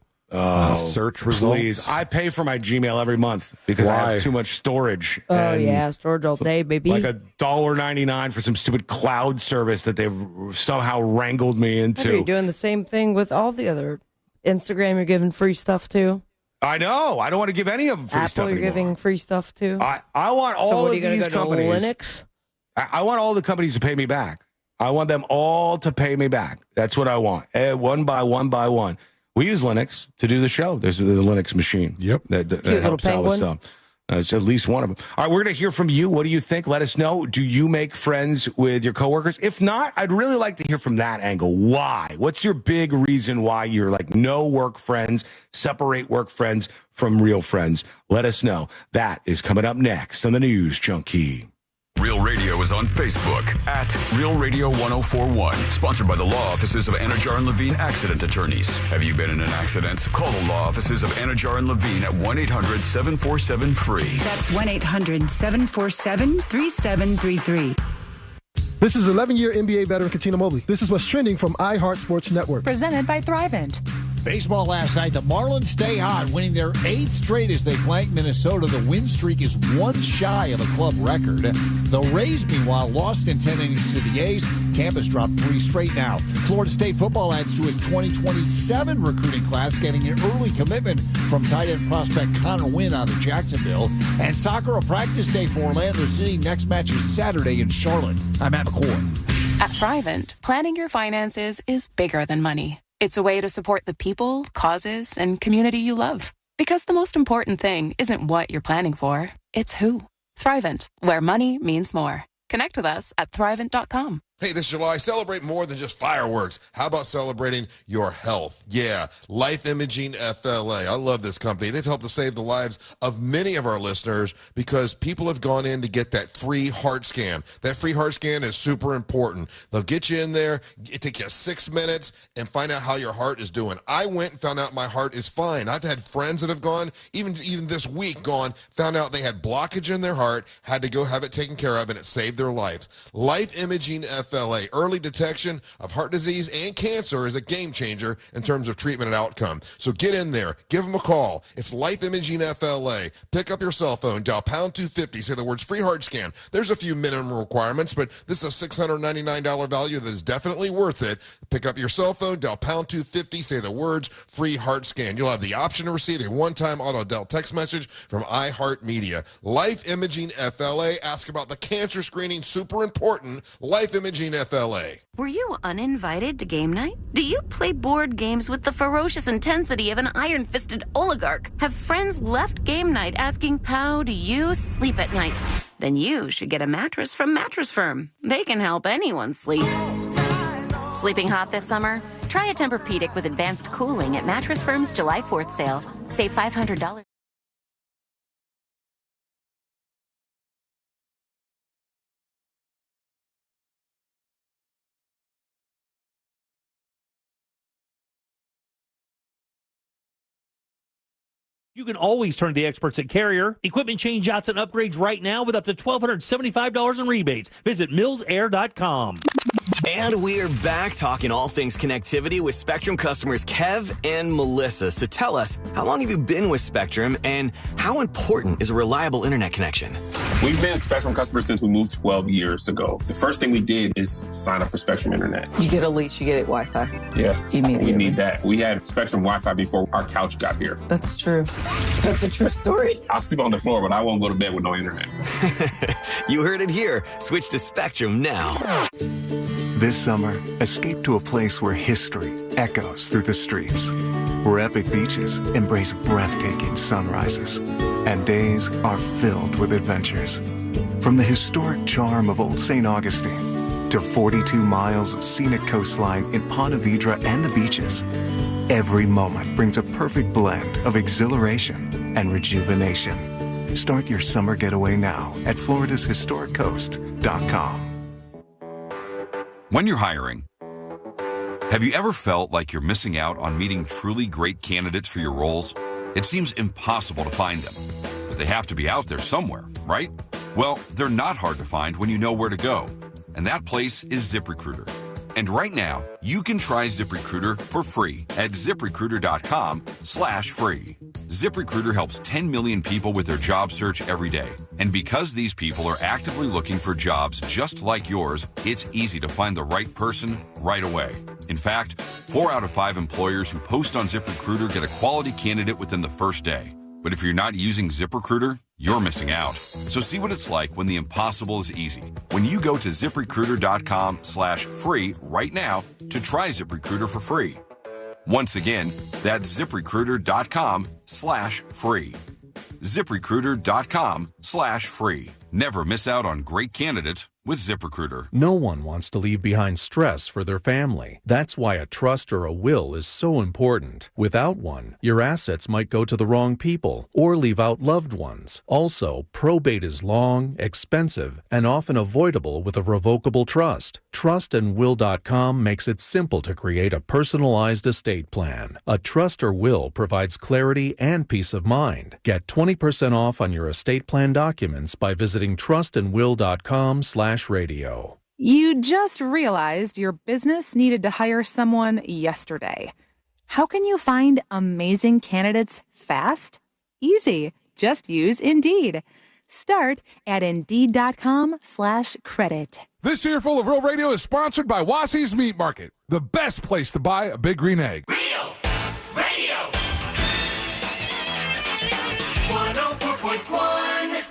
Search results. Please. I pay for my Gmail every month because I have too much storage. Oh, yeah, storage all day, baby. Like $1.99 for some stupid cloud service that they've somehow wrangled me into. Are you doing the same thing with all the other Instagram you're giving free stuff to? I know. I don't want to give any of them free Apple stuff you're anymore. giving free stuff to? I want all of these companies. Linux? I want all the companies to pay me back. I want them all to pay me back. That's what I want. One by one by one. We use Linux to do the show. There's the Linux machine. Yep. That helps out with stuff. It's at least one of them. All right, we're going to hear from you. What do you think? Let us know. Do you make friends with your coworkers? If not, I'd really like to hear from that angle. Why? What's your big reason why you're like no work friends, separate work friends from real friends? Let us know. That is coming up next on the News Junkie. Real Radio is on Facebook at Real Radio 1041. Sponsored by the law offices of Anajar and Levine Accident Attorneys. Have you been in an accident? Call the law offices of Anajar and Levine at 1-800-747-FREE. That's 1-800-747-3733. This is 11-year NBA veteran Katina Mobley. This is what's trending from iHeart Sports Network. Presented by Thrivent. Baseball last night, the Marlins stay hot, winning their 8th straight as they flank Minnesota. The win streak is one shy of a club record. The Rays, meanwhile, lost in 10 innings to the A's. Tampa's dropped 3 straight now. Florida State football adds to its 2027 recruiting class, getting an early commitment from tight end prospect Connor Wynn out of Jacksonville. And soccer, a practice day for Orlando City. Next match is Saturday in Charlotte. I'm Matt McCoy. At Thrivent, planning your finances is bigger than money. It's a way to support the people, causes, and community you love. Because the most important thing isn't what you're planning for, it's who. Thrivent, where money means more. Connect with us at Thrivent.com. Hey, this July, celebrate more than just fireworks. How about celebrating your health? Yeah, Life Imaging FLA. I love this company. They've helped to save the lives of many of our listeners because people have gone in to get that free heart scan. That free heart scan is super important. They'll get you in there, it take you 6 minutes, and find out how your heart is doing. I went and found out my heart is fine. I've had friends that have gone, even this week, found out they had blockage in their heart, had to go have it taken care of, and it saved their lives. Life Imaging FLA, early detection of heart disease and cancer, is a game changer in terms of treatment and outcome. So get in there, give them a call. It's Life Imaging FLA. Pick up your cell phone, dial pound 250, say the words free heart scan. There's a few minimum requirements, but this is a $699 value that is definitely worth it. Pick up your cell phone, dial pound 250, say the words free heart scan. You'll have the option to receive a one-time auto-dial text message from iHeartMedia. Life Imaging FLA. Ask about the cancer screening, super important. Life Imaging FLA. Were you uninvited to game night? Do you play board games with the ferocious intensity of an iron-fisted oligarch? Have friends left game night asking, how do you sleep at night? Then you should get a mattress from Mattress Firm. They can help anyone sleep. Sleeping hot this summer? Try a Tempur-Pedic with advanced cooling at Mattress Firm's July 4th sale. Save $500. You can always turn to the experts at Carrier. Equipment changeouts and upgrades right now with up to $1,275 in rebates. Visit millsair.com. And we're back talking all things connectivity with Spectrum customers Kev and Melissa. So tell us, how long have you been with Spectrum and how important is a reliable internet connection? We've been Spectrum customers since we moved 12 years ago. The first thing we did is sign up for Spectrum Internet. You get a lease, you get it Wi-Fi. Yes, immediately. We need that. We had Spectrum Wi-Fi before our couch got here. That's true. That's a true story. I'll sleep on the floor, but I won't go to bed with no internet. You heard it here. Switch to Spectrum now. This summer, escape to a place where history echoes through the streets, where epic beaches embrace breathtaking sunrises, and days are filled with adventures. From the historic charm of Old St. Augustine to 42 miles of scenic coastline in Ponte Vedra and the beaches, every moment brings a perfect blend of exhilaration and rejuvenation. Start your summer getaway now at floridashistoriccoast.com. When you're hiring, have you ever felt like you're missing out on meeting truly great candidates for your roles? It seems impossible to find them, but they have to be out there somewhere, right? Well, they're not hard to find when you know where to go, and that place is ZipRecruiter. And right now, you can try ZipRecruiter for free at ZipRecruiter.com/free. ZipRecruiter helps 10 million people with their job search every day. And because these people are actively looking for jobs just like yours, it's easy to find the right person right away. In fact, 4 out of 5 employers who post on ZipRecruiter get a quality candidate within the first day. But if you're not using ZipRecruiter, you're missing out. So see what it's like when the impossible is easy. When you go to ZipRecruiter.com/free right now to try ZipRecruiter for free. Once again, that's ZipRecruiter.com/free. ZipRecruiter.com/free. Never miss out on great candidates with ZipRecruiter. No one wants to leave behind stress for their family. That's why a trust or a will is so important. Without one, your assets might go to the wrong people or leave out loved ones. Also, probate is long, expensive, and often avoidable with a revocable trust. Trustandwill.com makes it simple to create a personalized estate plan. A trust or will provides clarity and peace of mind. Get 20% off on your estate plan documents by visiting trustandwill.com/radio. You just realized your business needed to hire someone yesterday. How can you find amazing candidates fast? Easy. Just use Indeed. Start at Indeed.com/credit. This Earful of Real Radio is sponsored by Wassy's Meat Market, the best place to buy a big green egg. Real Radio 104.1.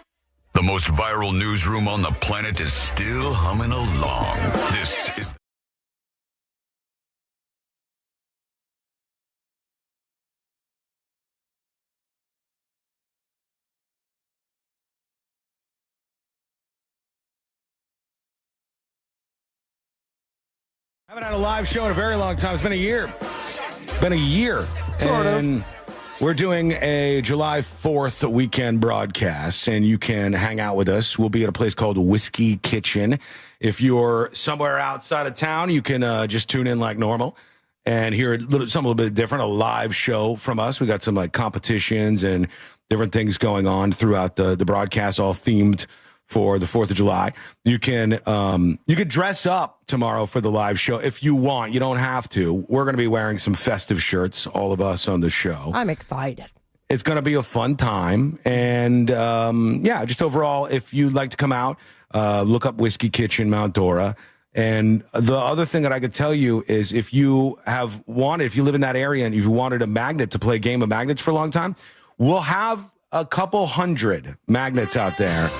The most viral newsroom on the planet is still humming along. This is Haven't had a live show in a very long time. It's been a year. Sort of. We're doing a July 4th weekend broadcast, and you can hang out with us. We'll be at a place called Whiskey Kitchen. If you're somewhere outside of town, you can just tune in like normal and hear something a little bit different, a live show from us. We got some like competitions and different things going on throughout the broadcast, all themed for the 4th of July. You can dress up tomorrow for the live show if you want. You don't have to. We're going to be wearing some festive shirts, all of us on the show. I'm excited. It's going to be a fun time. And just overall, if you'd like to come out, look up Whiskey Kitchen, Mount Dora. And the other thing that I could tell you is if you live in that area and you've wanted a magnet to play a game of magnets for a long time, we'll have a couple hundred magnets out there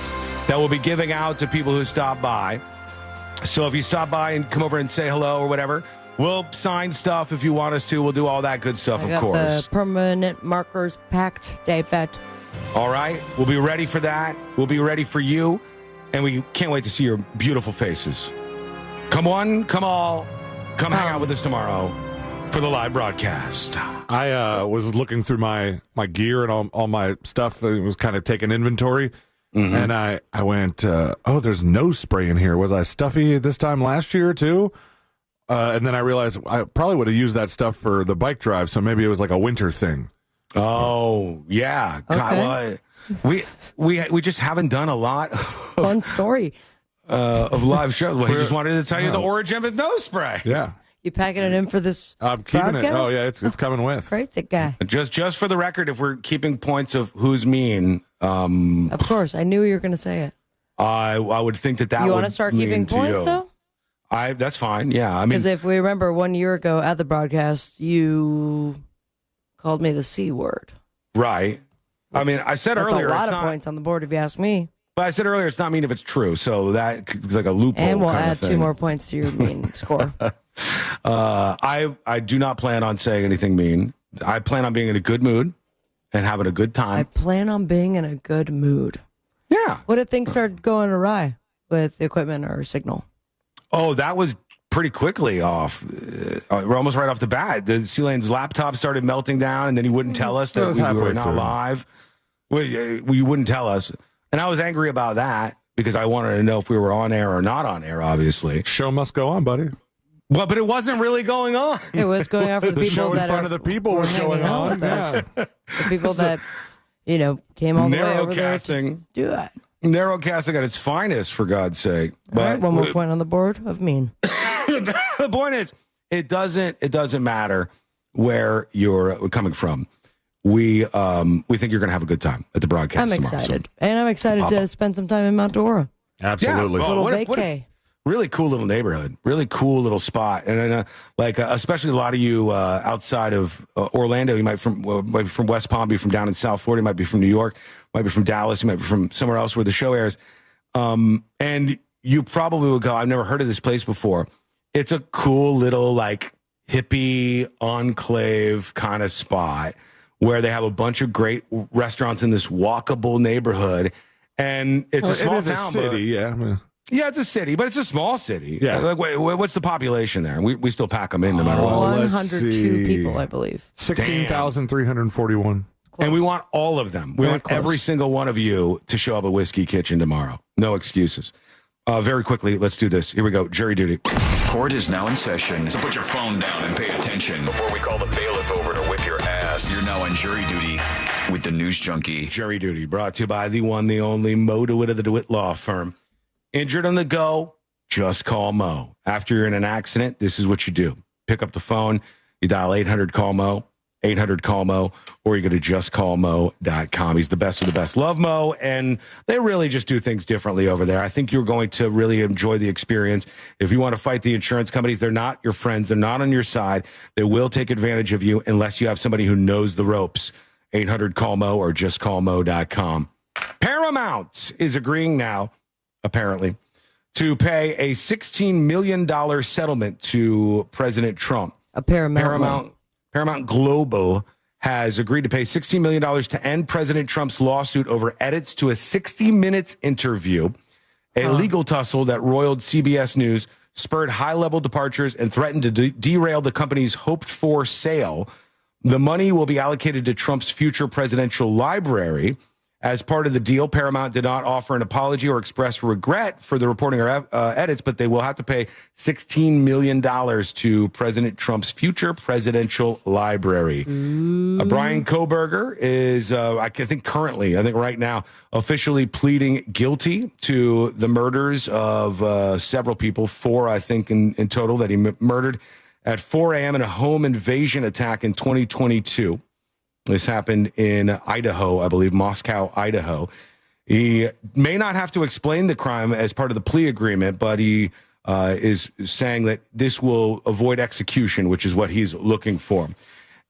that we'll be giving out to people who stop by. So if you stop by and come over and say hello or whatever, we'll sign stuff if you want us to. We'll do all that good stuff, I of got course. The permanent markers packed, David. All right. We'll be ready for that. We'll be ready for you. And we can't wait to see your beautiful faces. Come one, come all. Come hang out with us tomorrow for the live broadcast. I was looking through my gear and all my stuff. I was kind of taking inventory. Mm-hmm. And I went, there's nose spray in here. Was I stuffy this time last year too? And then I realized I probably would have used that stuff for the bike drive. So maybe it was like a winter thing. Oh, yeah. Okay. God, we just haven't done a lot Fun story. Of live shows. Well, he just wanted to tell you the origin of his nose spray. Yeah. You packing it in for this I'm keeping broadcast? it. Oh, yeah, it's coming with. Crazy guy. Just for the record, if we're keeping points of who's mean. Of course, I knew you were going to say it. I would think that You would want to start keeping points, though? That's fine, yeah. I mean, because if we remember 1 year ago at the broadcast, you called me the C word. Right. I mean, I said That's earlier. a lot of points on the board if you ask me. But I said earlier, it's not mean if it's true. So that's like a loophole. And we'll kind add of thing. 2 more points to your mean score. I do not plan on saying anything mean. I plan on being in a good mood and having a good time. I plan on being in a good mood. Yeah. What if things started going awry with the equipment or signal? Oh, that was pretty quickly off. We're almost right off the bat. The C-Lane's laptop started melting down, and then he wouldn't tell us that we were not live. You wouldn't tell us. And I was angry about that because I wanted to know if we were on air or not on air, obviously. Show must go on, buddy. Well, but it wasn't really going on. It was going on for the people show that in front of the people was going on. Yeah. The people that, came all the way over there to do it. Narrowcasting at its finest, for God's sake. All right, one more point on the board of mean. The point is, it doesn't matter where you're coming from. We think you're going to have a good time at the broadcast. I'm excited. And I'm excited to spend some time in Mount Dora. Absolutely. Yeah, little vacay. Really cool little neighborhood. Really cool little spot. And especially a lot of you outside of Orlando, you might be from West Palm, be from down in South Florida, you might be from New York, might be from Dallas, you might be from somewhere else where the show airs. And you probably would go, I've never heard of this place before. It's a cool little hippie enclave kind of spot where they have a bunch of great restaurants in this walkable neighborhood. And it's a small town. A city, yeah. Yeah, it's a city, but it's a small city. Yeah. What's the population there? We still pack them in no matter what. 102 people, I believe. 16,341. And we want all of them. We want every single one of you to show up at Whiskey Kitchen tomorrow. No excuses. Very quickly, let's do this. Here we go. Jury duty. Court is now in session, so put your phone down and pay attention before we call the bailiff over to whip your ass. You're now on jury duty with the News Junkie. Jury duty brought to you by the one, the only Mo DeWitt of the DeWitt Law Firm. Injured on the go, just call Mo. After you're in an accident, this is what you do. Pick up the phone, you dial 800-CALL-MO, 800-CALL-MO, or you go to justcallmo.com. He's the best of the best. Love Mo, and they really just do things differently over there. I think you're going to really enjoy the experience. If you want to fight the insurance companies, they're not your friends. They're not on your side. They will take advantage of you unless you have somebody who knows the ropes. 800-CALL-MO or justcallmo.com. Paramount is agreeing now, apparently, to pay a $16 million settlement to President Trump. Paramount Global has agreed to pay $16 million to end President Trump's lawsuit over edits to a 60 Minutes interview, a legal tussle that roiled CBS News spurred high-level departures and threatened to derail the company's hoped-for sale. The money will be allocated to Trump's future presidential library. As part of the deal, Paramount did not offer an apology or express regret for the reporting or edits, but they will have to pay $16 million to President Trump's future presidential library. Brian Kohberger is, I think right now, officially pleading guilty to the murders of several people, 4, I think, in total, that he murdered at 4 a.m. in a home invasion attack in 2022. This happened in Idaho, I believe, Moscow, Idaho. He may not have to explain the crime as part of the plea agreement, but he is saying that this will avoid execution, which is what he's looking for.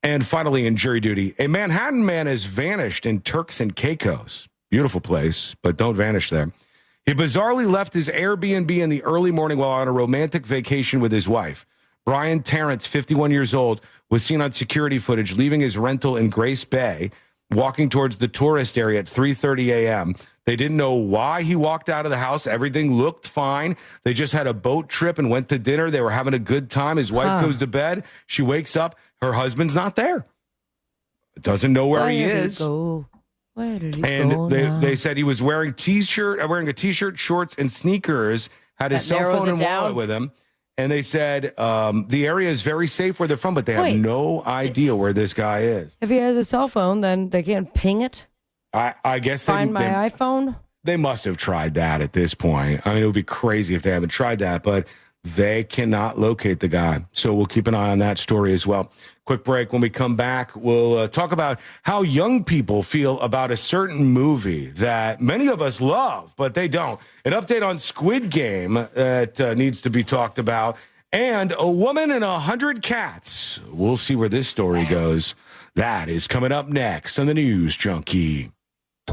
And finally, in jury duty, a Manhattan man has vanished in Turks and Caicos. Beautiful place, but don't vanish there. He bizarrely left his Airbnb in the early morning while on a romantic vacation with his wife. Brian Terrence, 51 years old, was seen on security footage leaving his rental in Grace Bay, walking towards the tourist area at 3:30 a.m. They didn't know why he walked out of the house. Everything looked fine. They just had a boat trip and went to dinner. They were having a good time. His wife goes to bed. She wakes up. Her husband's not there. Doesn't know where he is. Where did he go? And they said he was wearing a t-shirt, shorts, and sneakers, had his cell phone and wallet with him. And they said the area is very safe where they're from, but they have no idea where this guy is. If he has a cell phone, then they can't ping it? I guess Find my iPhone? They must have tried that at this point. I mean, it would be crazy if they haven't tried that, but they cannot locate the guy. So we'll keep an eye on that story as well. Quick break. When we come back, we'll talk about how young people feel about a certain movie that many of us love, but they don't. An update on Squid Game that needs to be talked about, and a woman and 100 cats. We'll see where this story goes. That is coming up next on the News Junkie.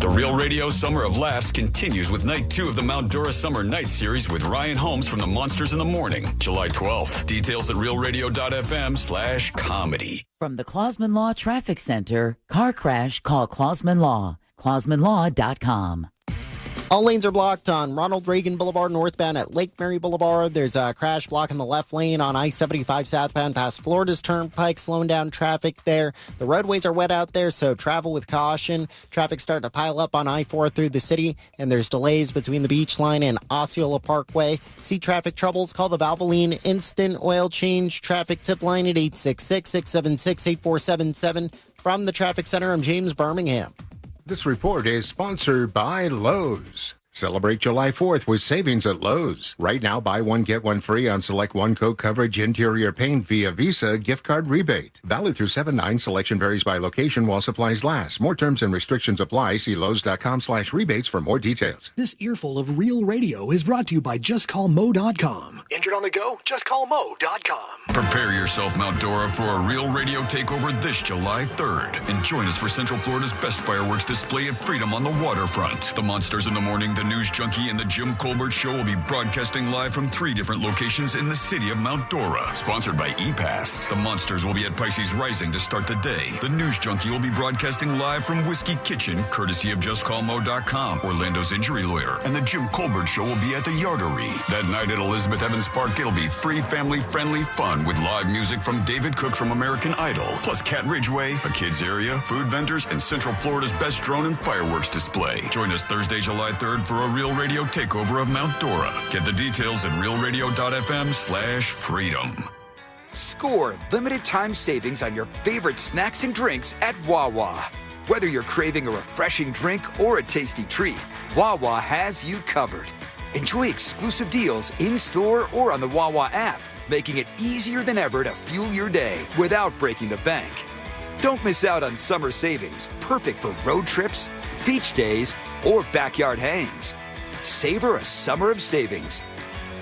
The Real Radio Summer of Laughs continues with Night 2 of the Mount Dora Summer Night Series with Ryan Holmes from the Monsters in the Morning, July 12th. Details at realradio.fm/comedy. From the Clausman Law Traffic Center, car crash, call Clausman Law. ClausmanLaw.com. All lanes are blocked on Ronald Reagan Boulevard northbound at Lake Mary Boulevard. There's a crash blocking the left lane on I-75 southbound past Florida's Turnpike, slowing down traffic there. The roadways are wet out there, so travel with caution. Traffic's starting to pile up on I-4 through the city, and there's delays between the Beach Line and Osceola Parkway. See traffic troubles? Call the Valvoline Instant Oil Change Traffic Tip Line at 866-676-8477. From the Traffic Center, I'm James Birmingham. This report is sponsored by Lowe's. Celebrate July 4th with savings at Lowe's. Right now, buy one, get one free on select one-coat coverage interior paint via Visa gift card rebate. Valid through 7/9. Selection varies by location while supplies last. More terms and restrictions apply. See Lowe's.com/rebates for more details. This earful of Real Radio is brought to you by JustCallMo.com. Injured on the go? JustCallMo.com. Prepare yourself, Mount Dora, for a Real Radio takeover this July 3rd. And join us for Central Florida's best fireworks display at Freedom on the waterfront. The Monsters in the Morning, the News Junkie, and the Jim Colbert Show will be broadcasting live from 3 different locations in the city of Mount Dora. Sponsored by ePass. The Monsters will be at Pisces Rising to start the day. The News Junkie will be broadcasting live from Whiskey Kitchen, courtesy of JustCallMo.com, Orlando's injury lawyer. And the Jim Colbert Show will be at the Yardery. That night at Elizabeth Evans Park, it'll be free family-friendly fun with live music from David Cook from American Idol, plus Cat Ridgeway, a kids area, food vendors, and Central Florida's best drone and fireworks display. Join us Thursday, July 3rd for a Real Radio takeover of Mount Dora. Get the details at realradio.fm/freedom. Score limited time savings on your favorite snacks and drinks at Wawa. Whether you're craving a refreshing drink or a tasty treat, Wawa has you covered. Enjoy exclusive deals in-store or on the Wawa app, making it easier than ever to fuel your day without breaking the bank. Don't miss out on summer savings, perfect for road trips, beach days, or backyard hangs. Savor a summer of savings.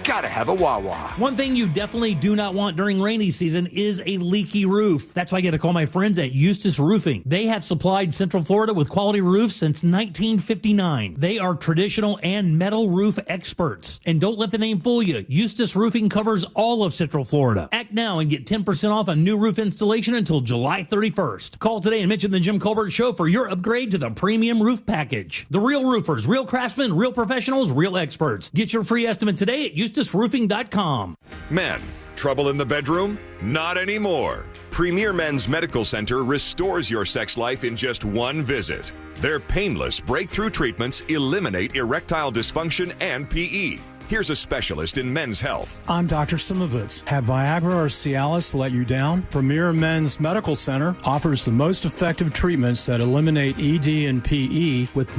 Gotta have a Wawa. One thing you definitely do not want during rainy season is a leaky roof. That's why I get to call my friends at Eustis Roofing. They have supplied Central Florida with quality roofs since 1959. They are traditional and metal roof experts. And don't let the name fool you. Eustis Roofing covers all of Central Florida. Act now and get 10% off a new roof installation until July 31st. Call today and mention the Jim Colbert Show for your upgrade to the premium roof package. The real roofers, real craftsmen, real professionals, real experts. Get your free estimate today at Eustis justusroofing.com. Men, trouble in the bedroom? Not anymore. Premier Men's Medical Center restores your sex life in just one visit. Their painless breakthrough treatments eliminate erectile dysfunction and PE. Here's a specialist in men's health. I'm Dr. Simovitz. Have Viagra or Cialis let you down? Premier Men's Medical Center offers the most effective treatments that eliminate ED and PE with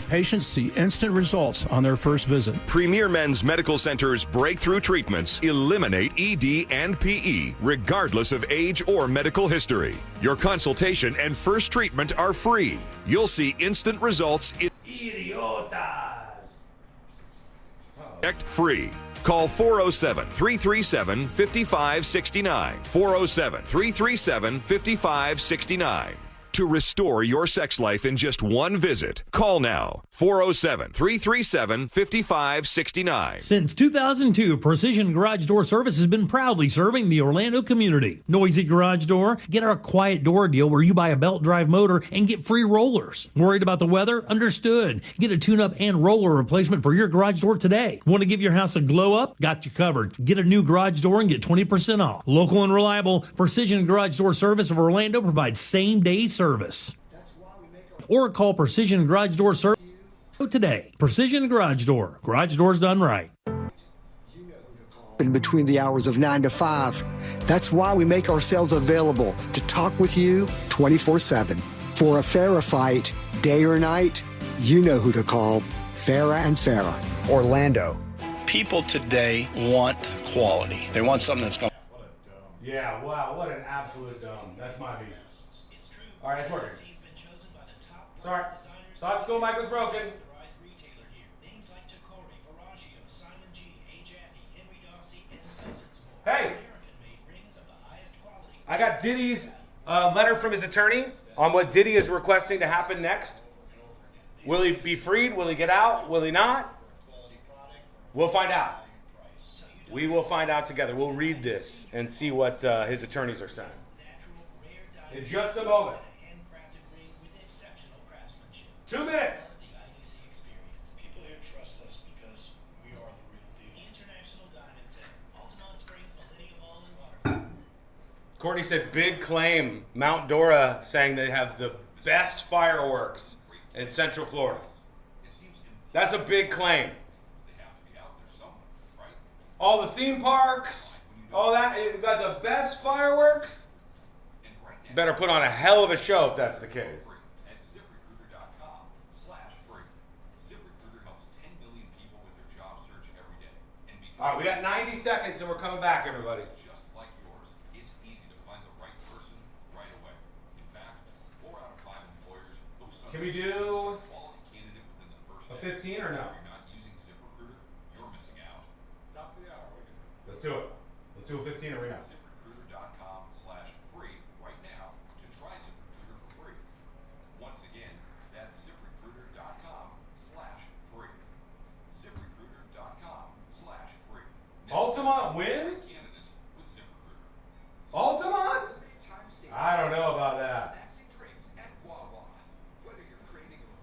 patients see instant results on their first visit. Premier Men's Medical Center's breakthrough treatments eliminate ED and PE, regardless of age or medical history. Your consultation and first treatment are free. You'll see instant results in free. Call 407-337-5569. 407-337-5569. To restore your sex life in just one visit, call now. 407-337-5569. Since 2002, Precision Garage Door Service has been proudly serving the Orlando community. Noisy garage door? Get our quiet door deal where you buy a belt drive motor and get free rollers. Worried about the weather? Understood. Get a tune-up and roller replacement for your garage door today. Want to give your house a glow up? Got you covered. Get a new garage door and get 20% off. Local and reliable, Precision Garage Door Service of Orlando provides same-day service. Or call Precision Garage Door Service today. Precision Garage Door. Garage doors done right. In between the hours of 9 to 5. That's why we make ourselves available to talk with you 24/7. For a Farrah fight, day or night, you know who to call. Farrah and Farrah, Orlando. People today want quality. They want something that's going to... Yeah, wow, what an absolute dumb. That's my beat. All right, it's working. Sorry. Thought school mic was broken. Hey! I got Diddy's letter from his attorney on what Diddy is requesting to happen next. Will he be freed? Will he get out? Will he not? We'll find out. We will find out together. We'll read this and see what his attorneys are saying. In just a moment. 2 minutes. People here trust us because we are the real deal. International Diamond Set, Altamont Springs, Millennium Mall, and Waterfront. Courtney said, big claim. Mount Dora saying they have the best fireworks in Central Florida. That's a big claim. All the theme parks, all that, you've got the best fireworks. Better put on a hell of a show if that's the case. All right, we got 90 seconds and we're coming back, everybody. Just like yours, it's easy to find the right person right away. In fact, 4 out of 5 employers post on Can we do quality candidate within the first a day. 15 or no? If you're not using ZipRecruiter, you're missing out. Top of the hour. Let's do it. Let's do a 15 or we not. ZipRecruiter.com/free right now to try ZipRecruiter for free. Once again, that's ZipRecruiter.com/free. ZipRecruiter.com/free. Altamont wins? Altamont? I don't know about that.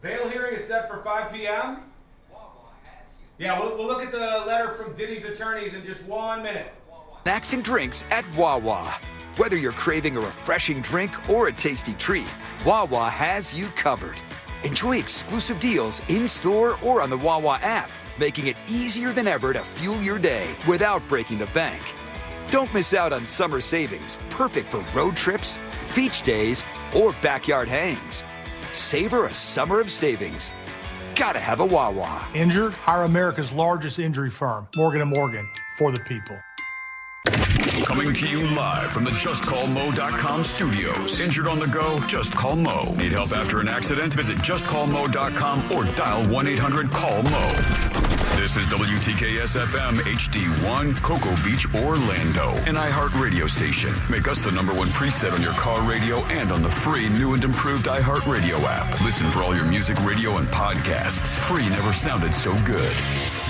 Bail hearing is set for 5 p.m. Yeah, we'll look at the letter from Diddy's attorneys in just 1 minute. Snacks and drinks at Wawa. Whether you're craving a refreshing drink or a tasty treat, Wawa has you covered. Enjoy exclusive deals in-store or on the Wawa app, making it easier than ever to fuel your day without breaking the bank. Don't miss out on summer savings, perfect for road trips, beach days, or backyard hangs. Savor a summer of savings. Gotta have a Wawa. Injured? Hire America's largest injury firm, Morgan & Morgan, for the people. Coming to you live from the JustCallMo.com studios. Injured on the go? Just call Mo. Need help after an accident? Visit JustCallMo.com or dial 1-800-CALL-MO. This is WTKS-FM HD1, Cocoa Beach, Orlando. An iHeartRadio station. Make us the #1 preset on your car radio and on the free new and improved iHeartRadio app. Listen for all your music, radio, and podcasts. Free never sounded so good.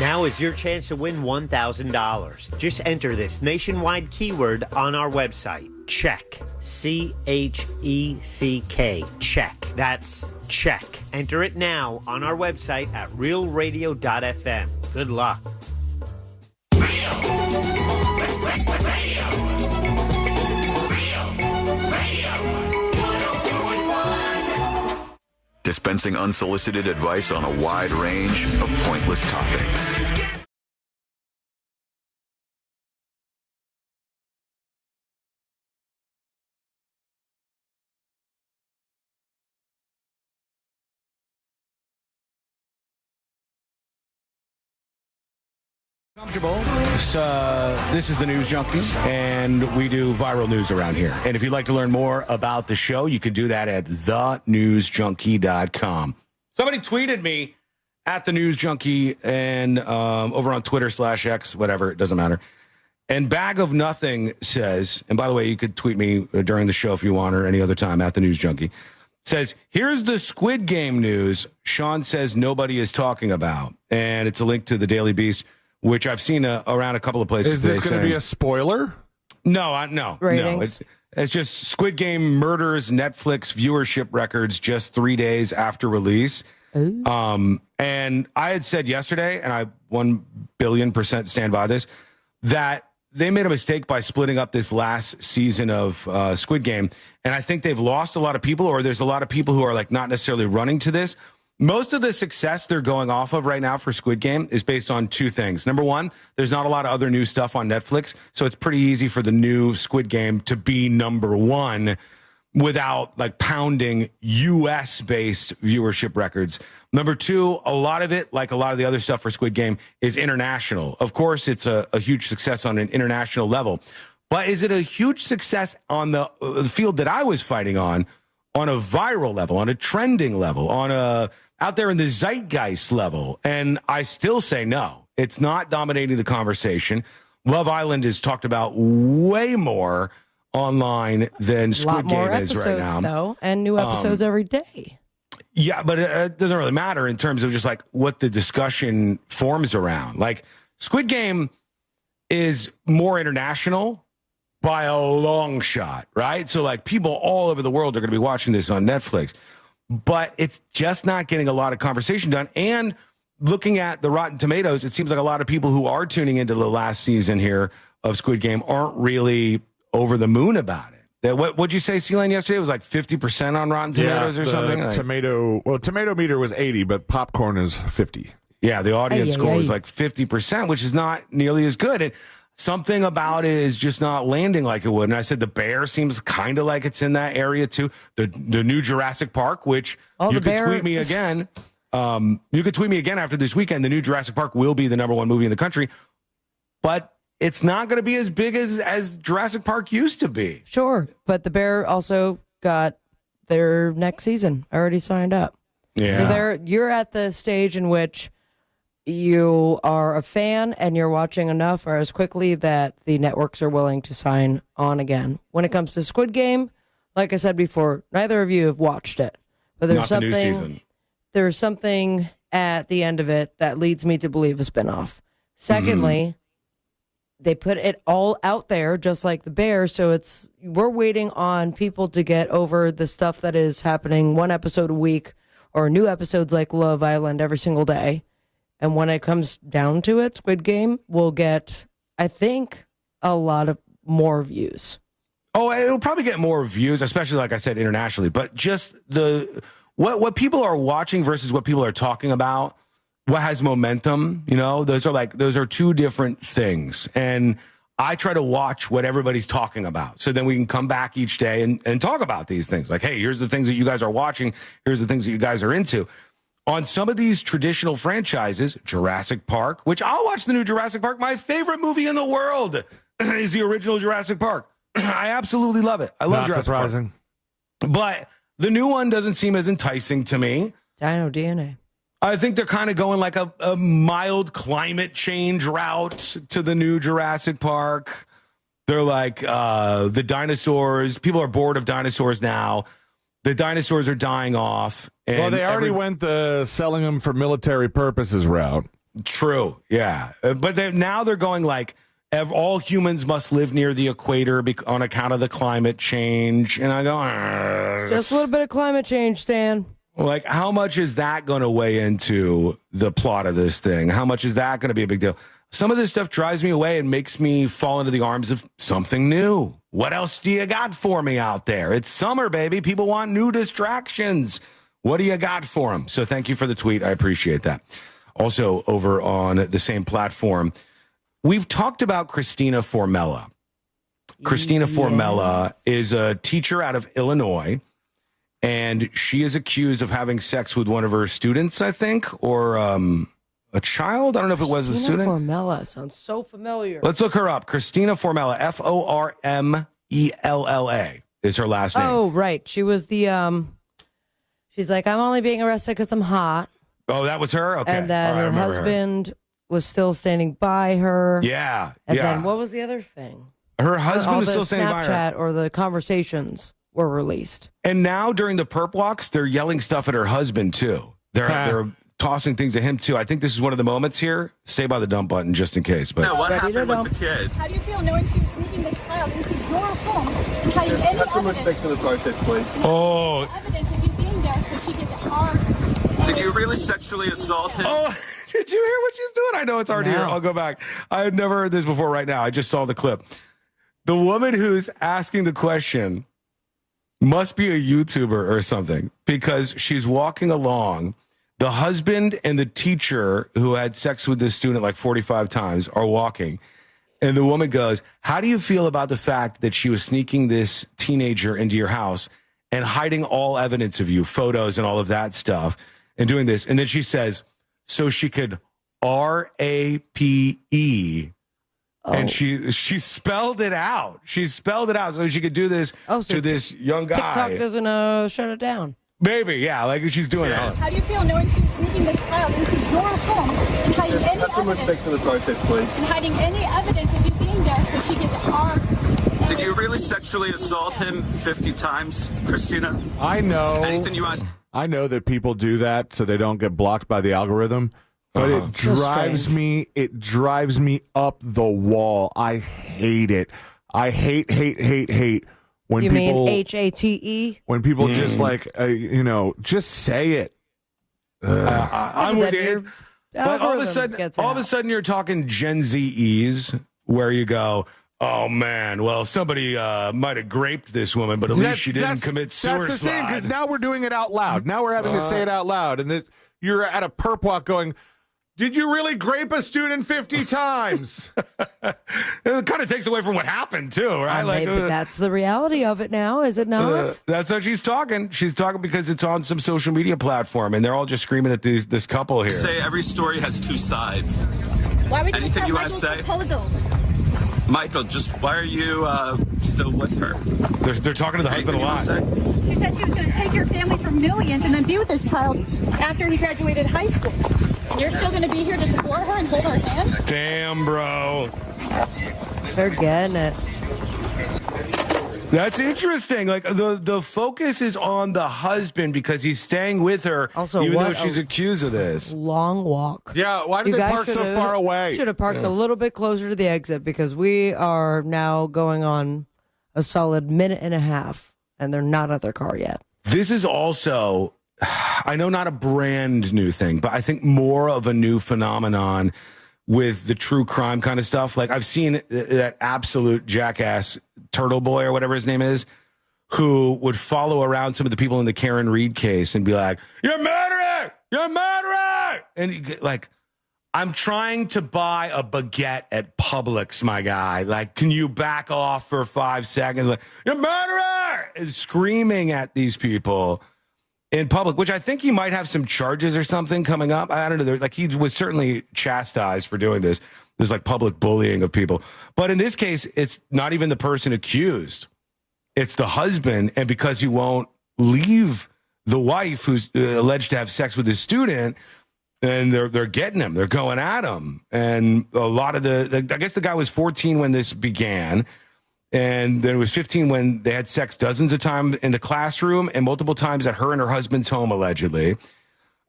Now is your chance to win $1,000. Just enter this nationwide keyword on our website. Check. CHECK. Check. That's Check. Enter it now on our website at realradio.fm. Good luck. Dispensing unsolicited advice on a wide range of pointless topics. Comfortable. This is the News Junkie, and we do viral news around here. And if you'd like to learn more about the show, you can do that at thenewsjunkie.com. Somebody tweeted me at the News Junkie and over on Twitter /X, whatever, it doesn't matter. And Bag of Nothing says, and by the way, you could tweet me during the show if you want or any other time at the News Junkie, says, here's the Squid Game news Sean says nobody is talking about. And it's a link to the Daily Beast, which I've seen around a couple of places. Is this going to be a spoiler? No. It's just Squid Game murders Netflix viewership records just 3 days after release. And I had said yesterday, and I 1,000,000,000% stand by this, that they made a mistake by splitting up this last season of Squid Game. And I think they've lost a lot of people, or there's a lot of people who are like not necessarily running to this. Most of the success they're going off of right now for Squid Game is based on two things. Number one, there's not a lot of other new stuff on Netflix, so it's pretty easy for the new Squid Game to be number one without like pounding US-based viewership records. Number two, a lot of it, like a lot of the other stuff for Squid Game, is international. Of course, it's a huge success on an international level. But is it a huge success on the field that I was fighting on a viral level, on a trending level, on a out there in the zeitgeist level? And I still say no. It's not dominating the conversation. Love Island is talked about way more online than Squid Game is right now. Though, and new episodes every day. Yeah, but it doesn't really matter in terms of just like what the discussion forms around. Like Squid Game is more international by a long shot, right? So like people all over the world are going to be watching this on Netflix. But it's just not getting a lot of conversation done. And looking at the Rotten Tomatoes, it seems like a lot of people who are tuning into the last season here of Squid Game aren't really over the moon about it. What'd you say, C-Lane, yesterday? It was like 50% on Rotten Tomatoes or something? Tomato meter was 80, but popcorn is 50. Yeah, the audience score was like 50%, which is not nearly as good. And something about it is just not landing like it would. And I said the Bear seems kind of like it's in that area too. The new Jurassic Park, which you could tweet me again. You could tweet me again after this weekend. The new Jurassic Park will be the #1 movie in the country. But it's not going to be as big as Jurassic Park used to be. Sure. But the Bear also got their next season already signed up. Yeah. So you're at the stage in which you are a fan and you're watching enough or as quickly that the networks are willing to sign on again. When it comes to Squid Game, like I said before, neither of you have watched it. But there's not the new season. There's something at the end of it that leads me to believe a spinoff. Secondly, they put it all out there just like the Bear, so we're waiting on people to get over the stuff that is happening one episode a week or new episodes like Love Island every single day. And when it comes down to it, Squid Game will get, I think, a lot of more views. Oh, it'll probably get more views, especially, like I said, internationally. But just what people are watching versus what people are talking about, what has momentum, those are two different things. And I try to watch what everybody's talking about. So then we can come back each day and talk about these things. Like, hey, here's the things that you guys are watching. Here's the things that you guys are into. On some of these traditional franchises, Jurassic Park, which I'll watch the new Jurassic Park. My favorite movie in the world is the original Jurassic Park. I absolutely love it. I love Jurassic Park. But the new one doesn't seem as enticing to me. Dino DNA. I think they're kind of going like a mild climate change route to the new Jurassic Park. They're like the dinosaurs. People are bored of dinosaurs now. The dinosaurs are dying off. And they already went the selling them for military purposes route. True, yeah. But now they're going like all humans must live near the equator on account of the climate change. And I go, just a little bit of climate change, Stan. Like, how much is that going to weigh into the plot of this thing? How much is that going to be a big deal? Some of this stuff drives me away and makes me fall into the arms of something new. What else do you got for me out there? It's summer, baby. People want new distractions. What do you got for them? So thank you for the tweet. I appreciate that. Also, over on the same platform, we've talked about Christina Formella. Christina Formella is a teacher out of Illinois. And she is accused of having sex with one of her students, I think, or a child. I don't know if it was a student. Formella sounds so familiar. Let's look her up. Christina Formella, Formella is her last name. Oh, right. She was the, she's like, I'm only being arrested because I'm hot. Oh, that was her? Okay. And then her husband was still standing by her. Yeah. And then what was the other thing? Her husband was still standing by her. Snapchat or the conversations were released. And now during the perp walks, they're yelling stuff at her husband too. They're tossing things at him too. I think this is one of the moments here. Stay by the dump button just in case. But what happened with the kid? How do you feel knowing she was sneaking this child into your home and hiding any Have some evidence? respect for the process, please. Oh. Evidence of you being there so she could harm. Did you really sexually assault him? Oh, did you hear what she's doing? I know it's already here. I'll go back. I had never heard this before right now. I just saw the clip. The woman who's asking the question must be a YouTuber or something because she's walking along. The husband and the teacher who had sex with this student like 45 times are walking. And the woman goes, how do you feel about the fact that she was sneaking this teenager into your house and hiding all evidence of you, photos and all of that stuff, and doing this? And then she says, so she could RAPE. Oh. And she spelled it out. She spelled it out so she could do this to this young guy. TikTok doesn't shut it down. Maybe, yeah, like she's doing it. How do you feel knowing she was sneaking this child into your home and hiding any Have some evidence? respect for the process, please. And hiding any evidence of you being there so she could harm. Did you really sexually assault him 50 times, Christina? I know. Anything you ask? I know that people do that so they don't get blocked by the algorithm. But it drives me. It drives me up the wall. I hate it. I hate when you people. mean HATE? When people just like just say it. I'm with you. But all of a sudden, you're talking Gen Z's where you go, oh man, well somebody might have graped this woman, but at least she didn't commit suicide. That's the thing, because now we're doing it out loud. Now we're having to say it out loud, and you're at a perp walk going, did you really grape a student 50 times? It kind of takes away from what happened, too, right? But that's the reality of it now, is it not? That's how she's talking. She's talking because it's on some social media platform, and they're all just screaming at this couple here. Say every story has two sides. Why would Anything you want to say? Proposal? Michael, just why are you still with her? They're talking to the husband a lot. She said she was going to take your family for millions and then be with this child after he graduated high school. And you're still going to be here to support her and hold her hand? Damn, bro. They're getting it. That's interesting. Like the focus is on the husband because he's staying with her, also, even though she's accused of this. Long walk. Yeah, why did they park so far away? Should have parked a little bit closer to the exit because we are now going on a solid minute and a half, and they're not at their car yet. This is also, I know, not a brand new thing, but I think more of a new phenomenon with the true crime kind of stuff. Like I've seen that absolute jackass Turtle Boy or whatever his name is, who would follow around some of the people in the Karen Reed case and be like, you're murdering! You're murdering! And like, I'm trying to buy a baguette at Publix, my guy. Like, can you back off for 5 seconds? Like, you're murdering! And screaming at these people in public, which I think he might have some charges or something coming up. I don't know. Like, he was certainly chastised for doing this. There's like public bullying of people. But in this case, it's not even the person accused. It's the husband. And because he won't leave the wife who's alleged to have sex with his student, and they're getting him. They're going at him. And a lot of I guess the guy was 14 when this began. And then it was 15 when they had sex dozens of times in the classroom and multiple times at her and her husband's home, allegedly.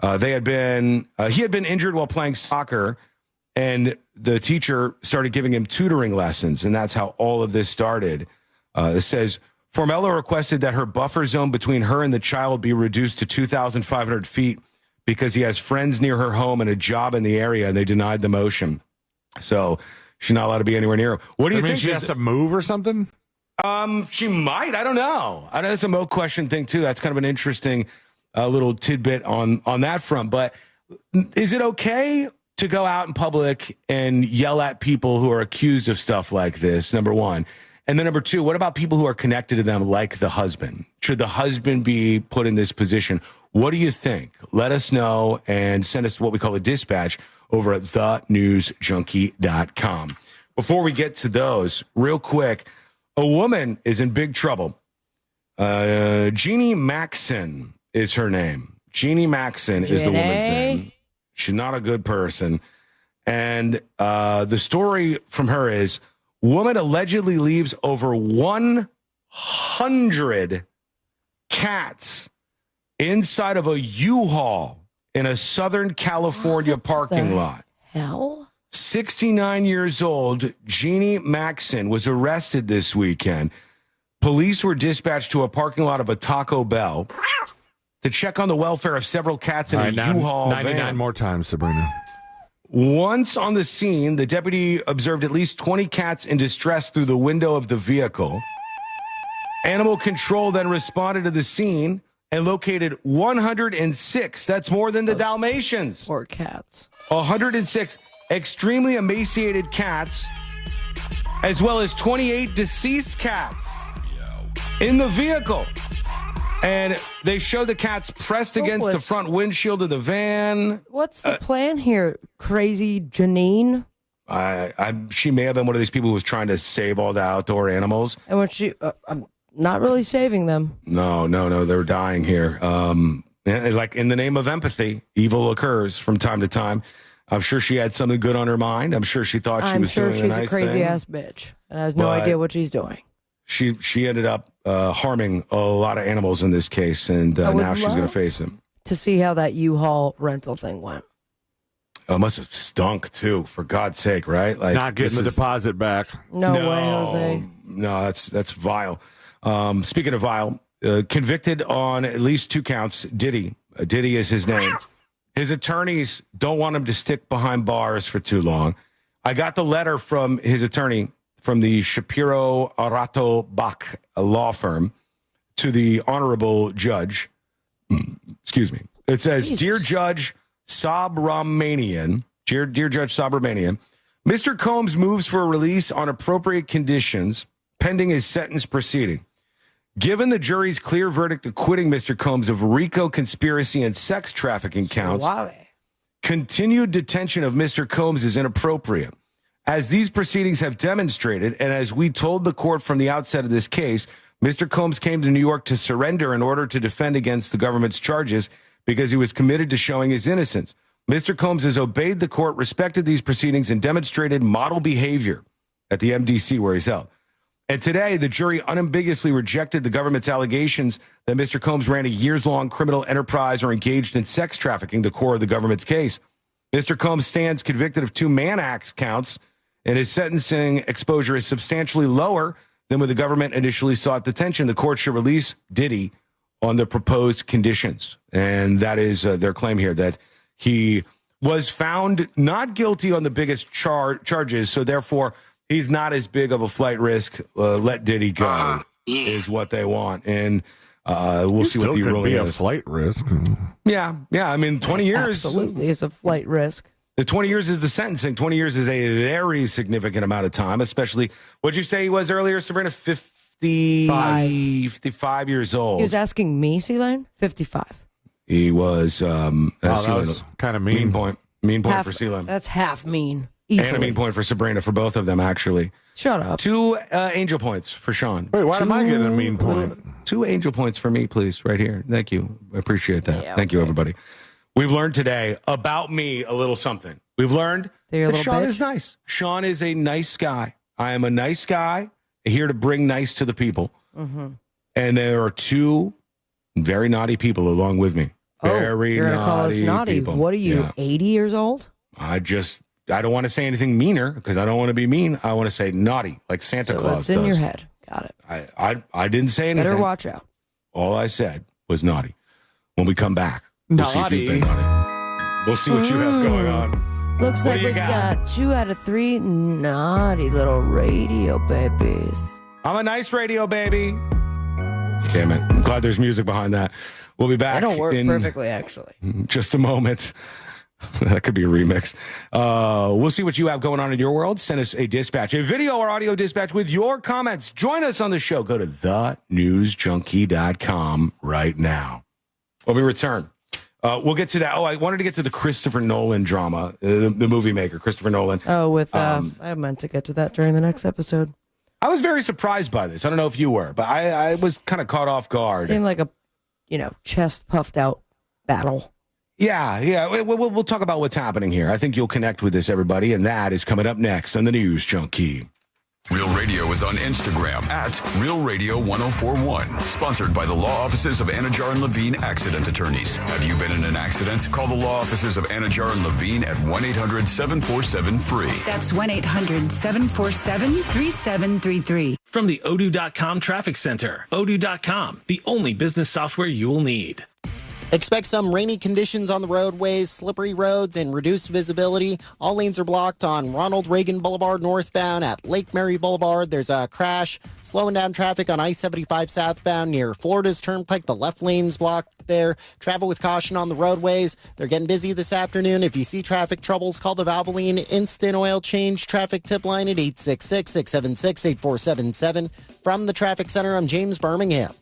He had been injured while playing soccer, and the teacher started giving him tutoring lessons. And that's how all of this started. It says, Formella requested that her buffer zone between her and the child be reduced to 2,500 feet because he has friends near her home and a job in the area, and they denied the motion. So she's not allowed to be anywhere near him. What do you think? She has to move or something? She might. I don't know. I know it's a Mo question thing, too. That's kind of an interesting little tidbit on that front. But is it okay to go out in public and yell at people who are accused of stuff like this, number one? And then number two, what about people who are connected to them, like the husband? Should the husband be put in this position? What do you think? Let us know and send us what we call a dispatch over at thenewsjunkie.com. Before we get to those, real quick, a woman is in big trouble. Jeannie Maxson is her name. Jeannie Maxson is the woman's name. She's not a good person. And the story from her is, woman allegedly leaves over 100 cats inside of a U-Haul in a Southern California parking lot. Hell? 69 years old, Jeannie Maxson was arrested this weekend. Police were dispatched to a parking lot of a Taco Bell to check on the welfare of several cats in a U-Haul 99 van. more times, Sabrina. Once on the scene, the deputy observed at least 20 cats in distress through the window of the vehicle. Animal control then responded to the scene and located 106. That's more than the Dalmatians. Poor cats. 106 extremely emaciated cats, as well as 28 deceased cats in the vehicle. And they show the cats pressed against the front windshield of the van. What's the plan here, crazy Janine? She may have been one of these people who was trying to save all the outdoor animals. And when she, I'm not really saving them. No, they're dying here. Like in the name of empathy, evil occurs from time to time. I'm sure she had something good on her mind. I'm sure she thought she was doing a nice thing. I'm sure she's a crazy ass bitch and has no idea what she's doing. She ended up harming a lot of animals in this case, and now she's going to face them. To see how that U-Haul rental thing went. Must have stunk too, for God's sake, right? Like not getting the deposit back. No way, Jose. No, that's vile. Speaking of vile, convicted on at least 2 counts. Diddy is his name. His attorneys don't want him to stick behind bars for too long. I got the letter from his attorney from the Shapiro Arato Bach law firm to the honorable judge. Excuse me. It says, Jesus. Dear Judge Subramanian, Dear Judge Subramanian, Mr. Combs moves for release on appropriate conditions pending his sentence proceeding. Given the jury's clear verdict acquitting Mr. Combs of RICO conspiracy and sex trafficking counts, continued detention of Mr. Combs is inappropriate. As these proceedings have demonstrated, and as we told the court from the outset of this case, Mr. Combs came to New York to surrender in order to defend against the government's charges because he was committed to showing his innocence. Mr. Combs has obeyed the court, respected these proceedings, and demonstrated model behavior at the MDC where he's held. And today, the jury unambiguously rejected the government's allegations that Mr. Combs ran a years-long criminal enterprise or engaged in sex trafficking, the core of the government's case. Mr. Combs stands convicted of 2 Mann Act counts, and his sentencing exposure is substantially lower than when the government initially sought detention. The court should release Diddy on the proposed conditions. And that is their claim here, that he was found not guilty on the biggest charges, so therefore he's not as big of a flight risk. Let Diddy go is what they want. And we'll see what the ruling is. A flight risk. Yeah. I mean, 20 years. Absolutely is a flight risk. The 20 years is the sentencing. 20 years is a very significant amount of time, especially, what'd you say he was earlier, Sabrina? 55 years old. He was asking me, C-Lane? 55. He was, that was kind of mean. Mean point for C-Lane. That's half mean. Easily. And a mean point for Sabrina, for both of them, actually. Shut up. 2 angel points for Sean. Wait, why am I getting a mean point? 2 angel points for me, please, right here. Thank you. I appreciate that. Yeah, Thank you, everybody. We've learned today about me a little something. We've learned that Sean is nice. Sean is a nice guy. I am a nice guy, here to bring nice to the people. Mm-hmm. And there are 2 very naughty people along with me. Very you're naughty, call us naughty people. What are you, 80 years old? I don't want to say anything meaner because I don't want to be mean. I want to say naughty, like Santa Claus it's in does. your head. Got it. I didn't say anything. Better watch out. All I said was naughty. When we come back, we'll see if you've been naughty. We'll see what you have going on. Looks What like do you we got? got 2 out of 3 naughty little radio babies. I'm a nice radio baby. Damn it. I'm glad there's music behind that. We'll be back. They don't work in perfectly, actually. just a moment. That could be a remix. We'll see what you have going on in your world. Send us a dispatch, a video or audio dispatch with your comments. Join us on the show. Go to thenewsjunkie.com right now. When we return, we'll get to that. Oh, I wanted to get to the Christopher Nolan drama, the movie maker, Christopher Nolan. Oh, I meant to get to that during the next episode. I was very surprised by this. I don't know if you were, but I was kind of caught off guard. Seemed like a, chest puffed out battle. Yeah. We'll talk about what's happening here. I think you'll connect with this, everybody, and that is coming up next on the News Junkie. Real Radio is on Instagram at Real Radio 1041. Sponsored by the law offices of Anajar and Levine Accident Attorneys. Have you been in an accident? Call the law offices of Anajar and Levine at 1-800-747-FREE. That's 1-800-747-3733. From the Odoo.com Traffic Center. Odoo.com, the only business software you will need. Expect some rainy conditions on the roadways, slippery roads, and reduced visibility. All lanes are blocked on Ronald Reagan Boulevard northbound. At Lake Mary Boulevard, there's a crash, slowing down traffic on I-75 southbound near Florida's Turnpike. The left lane's blocked there. Travel with caution on the roadways. They're getting busy this afternoon. If you see traffic troubles, call the Valvoline Instant Oil Change traffic tip line at 866-676-8477. From the Traffic Center, I'm James Birmingham.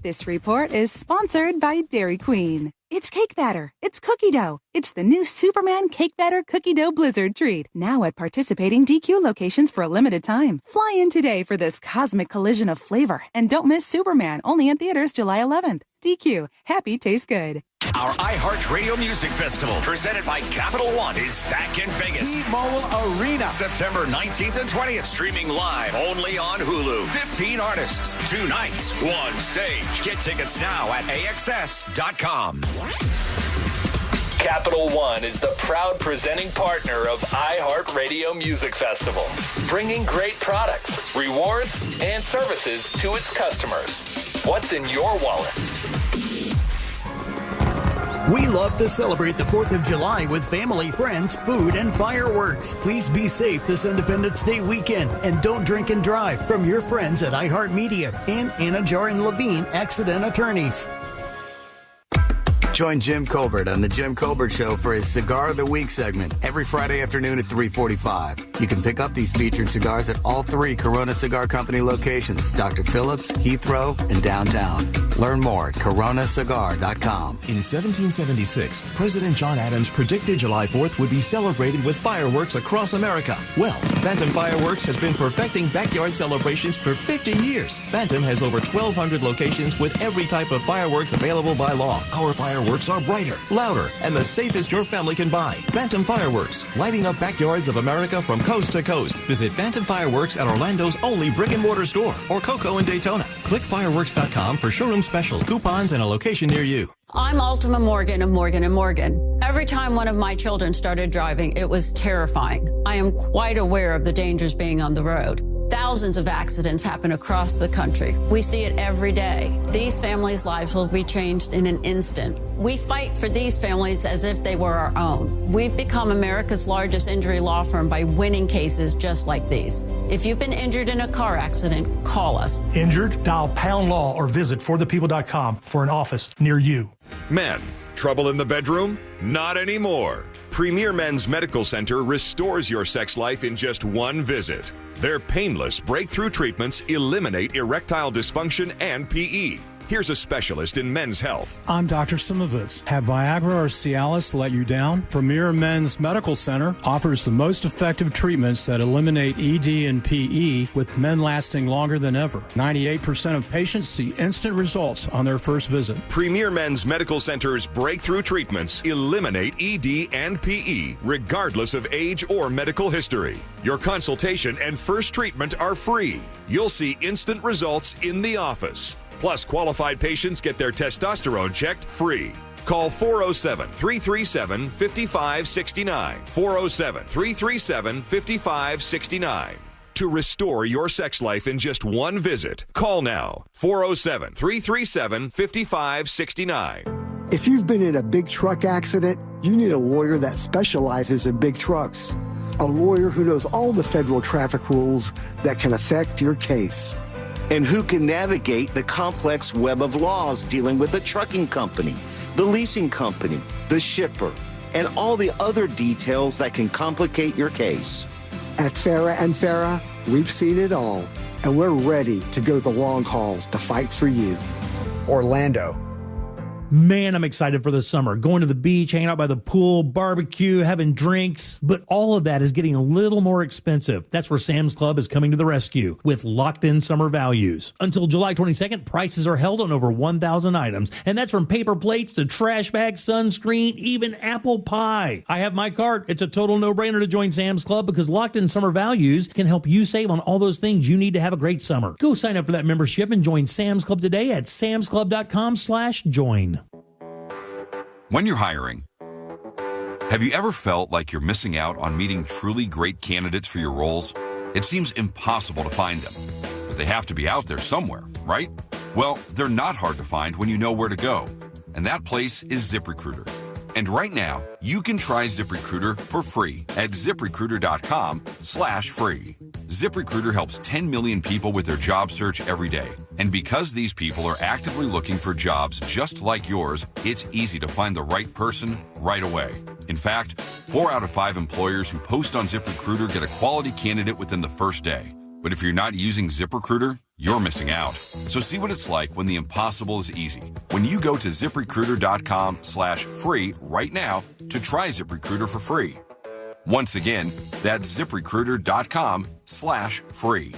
This report is sponsored by Dairy Queen. It's cake batter. It's cookie dough. It's the new Superman Cake Batter Cookie Dough Blizzard treat. Now at participating DQ locations for a limited time. Fly in today for this cosmic collision of flavor. And don't miss Superman, only in theaters July 11th. DQ. Happy tastes good. Our iHeartRadio Music Festival, presented by Capital One, is back in Vegas. T-Mobile Arena. September 19th and 20th, streaming live only on Hulu. 15 artists, 2 nights, 1 stage. Get tickets now at AXS.com. Capital One is the proud presenting partner of iHeartRadio Music Festival, bringing great products, rewards, and services to its customers. What's in your wallet? We love to celebrate the 4th of July with family, friends, food, and fireworks. Please be safe this Independence Day weekend and don't drink and drive from your friends at iHeartMedia and Anajar and Levine Accident Attorneys. Join Jim Colbert on The Jim Colbert Show for his Cigar of the Week segment every Friday afternoon at 3:45. You can pick up these featured cigars at all 3 Corona Cigar Company locations, Dr. Phillips, Heathrow, and downtown. Learn more at coronacigar.com. In 1776, President John Adams predicted July 4th would be celebrated with fireworks across America. Well, Phantom Fireworks has been perfecting backyard celebrations for 50 years. Phantom has over 1,200 locations with every type of fireworks available by law. Our fireworks are brighter, louder, and the safest your family can buy. Phantom Fireworks, lighting up backyards of America from coast to coast. Visit Phantom Fireworks at Orlando's only brick-and-mortar store or Coco in Daytona. Click fireworks.com for showroom specials, coupons, and a location near you. I'm Ultima Morgan of Morgan & Morgan. Every time one of my children started driving, it was terrifying. I am quite aware of the dangers being on the road. Thousands of accidents happen across the country. We see it every day. These families' lives will be changed in an instant. We fight for these families as if they were our own. We've become America's largest injury law firm by winning cases just like these. If you've been injured in a car accident, call us. Injured? Dial Pound Law or visit forthepeople.com for an office near you. Men, trouble in the bedroom? Not anymore. Premier Men's Medical Center restores your sex life in just one visit. Their painless breakthrough treatments eliminate erectile dysfunction and PE. Here's a specialist in men's health. I'm Dr. Simovitz. Have Viagra or Cialis let you down? Premier Men's Medical Center offers the most effective treatments that eliminate ED and PE, with men lasting longer than ever. 98% of patients see instant results on their first visit. Premier Men's Medical Center's breakthrough treatments eliminate ED and PE, regardless of age or medical history. Your consultation and first treatment are free. You'll see instant results in the office. Plus, qualified patients get their testosterone checked free. Call 407-337-5569. 407-337-5569. to restore your sex life in just one visit. Call now, 407-337-5569. If you've been in a big truck accident, you need a lawyer that specializes in big trucks. A lawyer who knows all the federal traffic rules that can affect your case. And who can navigate the complex web of laws dealing with the trucking company, the leasing company, the shipper, and all the other details that can complicate your case. At Farah and Farah, we've seen it all, and we're ready to go the long haul to fight for you. Orlando. Man, I'm excited for the summer. Going to the beach, hanging out by the pool, barbecue, having drinks. But all of that is getting a little more expensive. That's where Sam's Club is coming to the rescue with locked-in summer values. Until July 22nd, prices are held on over 1,000 items. And that's from paper plates to trash bags, sunscreen, even apple pie. I have my cart. It's a total no-brainer to join Sam's Club because locked-in summer values can help you save on all those things you need to have a great summer. Go sign up for that membership and join Sam's Club today at samsclub.com/join. When you're hiring, have you ever felt like you're missing out on meeting truly great candidates for your roles? It seems impossible to find them, but they have to be out there somewhere, right? Well, they're not hard to find when you know where to go, and that place is ZipRecruiter. And right now, you can try ZipRecruiter for free at ZipRecruiter.com/free. ZipRecruiter helps 10 million people with their job search every day. And because these people are actively looking for jobs just like yours, it's easy to find the right person right away. In fact, 4 out of 5 employers who post on ZipRecruiter get a quality candidate within the first day. But if you're not using ZipRecruiter, you're missing out. So see what it's like when the impossible is easy. When you go to ZipRecruiter.com/free right now to try ZipRecruiter for free. Once again, that's ZipRecruiter.com/free.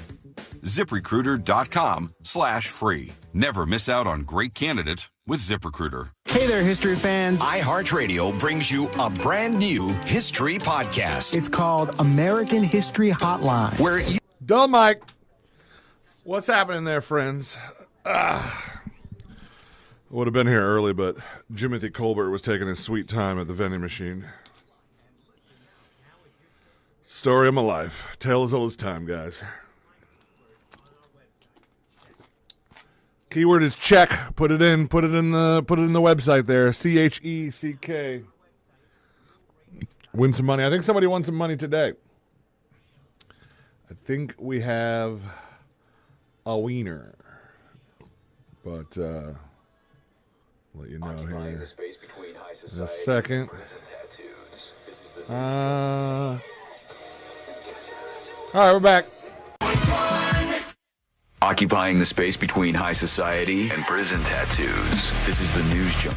ZipRecruiter.com/free. Never miss out on great candidates with ZipRecruiter. Hey there, history fans. iHeartRadio brings you a brand new history podcast. It's called American History Hotline. Where you... Dumb Mike. What's happening there, friends? I would have been here early, but Jimothy Colbert was taking his sweet time at the vending machine. Story of my life. Tale as old as time, guys. Keyword is check. Put it in the website there. CHECK. Win some money. I think somebody won some money today. I think we have a wiener. But let you know here in a second. All right, we're back. Occupying the space between high society and prison tattoos. This is the News Junkie.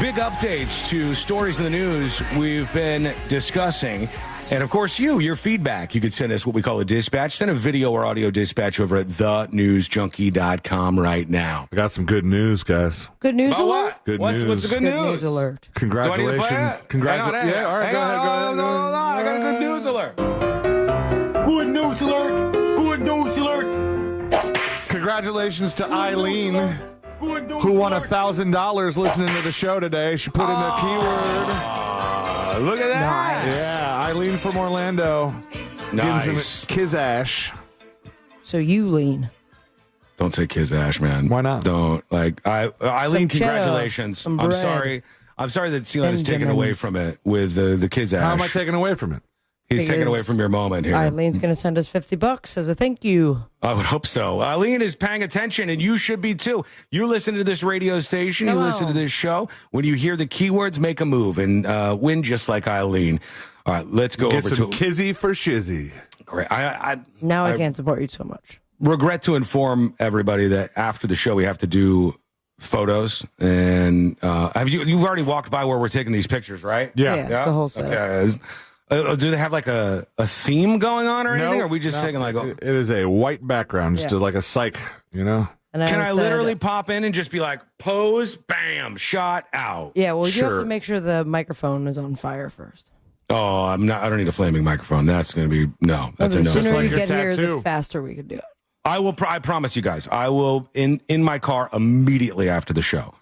Big updates to stories in the news we've been discussing. And, of course, your feedback. You could send us what we call a dispatch. Send a video or audio dispatch over at thenewsjunkie.com right now. I got some good news, guys. Good news About alert? what? Good What's news. the good news? Good news alert. Congratulations. Yeah, all right, Go ahead. Hold on. I got a good news alert. Good news alert! Good news alert! Congratulations to Eileen, who won $1,000 listening to the show today. She put in the keyword. Look at that. Nice. Yeah, Eileen from Orlando. Nice. Getting some Kizash. So you lean. Don't say Kizash, man. Why not? Don't. Eileen, Some cheddar, congratulations. some I'm bread. sorry. I'm sorry that Celine is taken away Benjamins. from it with the Kizash. How am I taking away from it? He's taken Because away from your moment here. Eileen's going to send us $50 as a thank you. I would hope so. Eileen is paying attention, and you should be too. You listen to this radio station, you listen to this show. When you hear the keywords, make a move and win just like Eileen. All right, let's go Get over some to Kizzy for Shizzy. Great. I can't support you so much. Regret to inform everybody that after the show we have to do photos, and you've already walked by where we're taking these pictures, right? Yeah, it's the whole set. Okay. Do they have like a theme going on or anything? Or are we just taking like it is a white background, just like a psych, And Can I said- literally pop in and just be like, pose, bam, shot, out? Yeah, well, you have to make sure the microphone is on fire first. Oh, I'm not. I don't need a flaming microphone. That's going to be no. That's a no. The sooner you get here, the faster we can do it. I will. I promise you guys. I will in my car immediately after the show.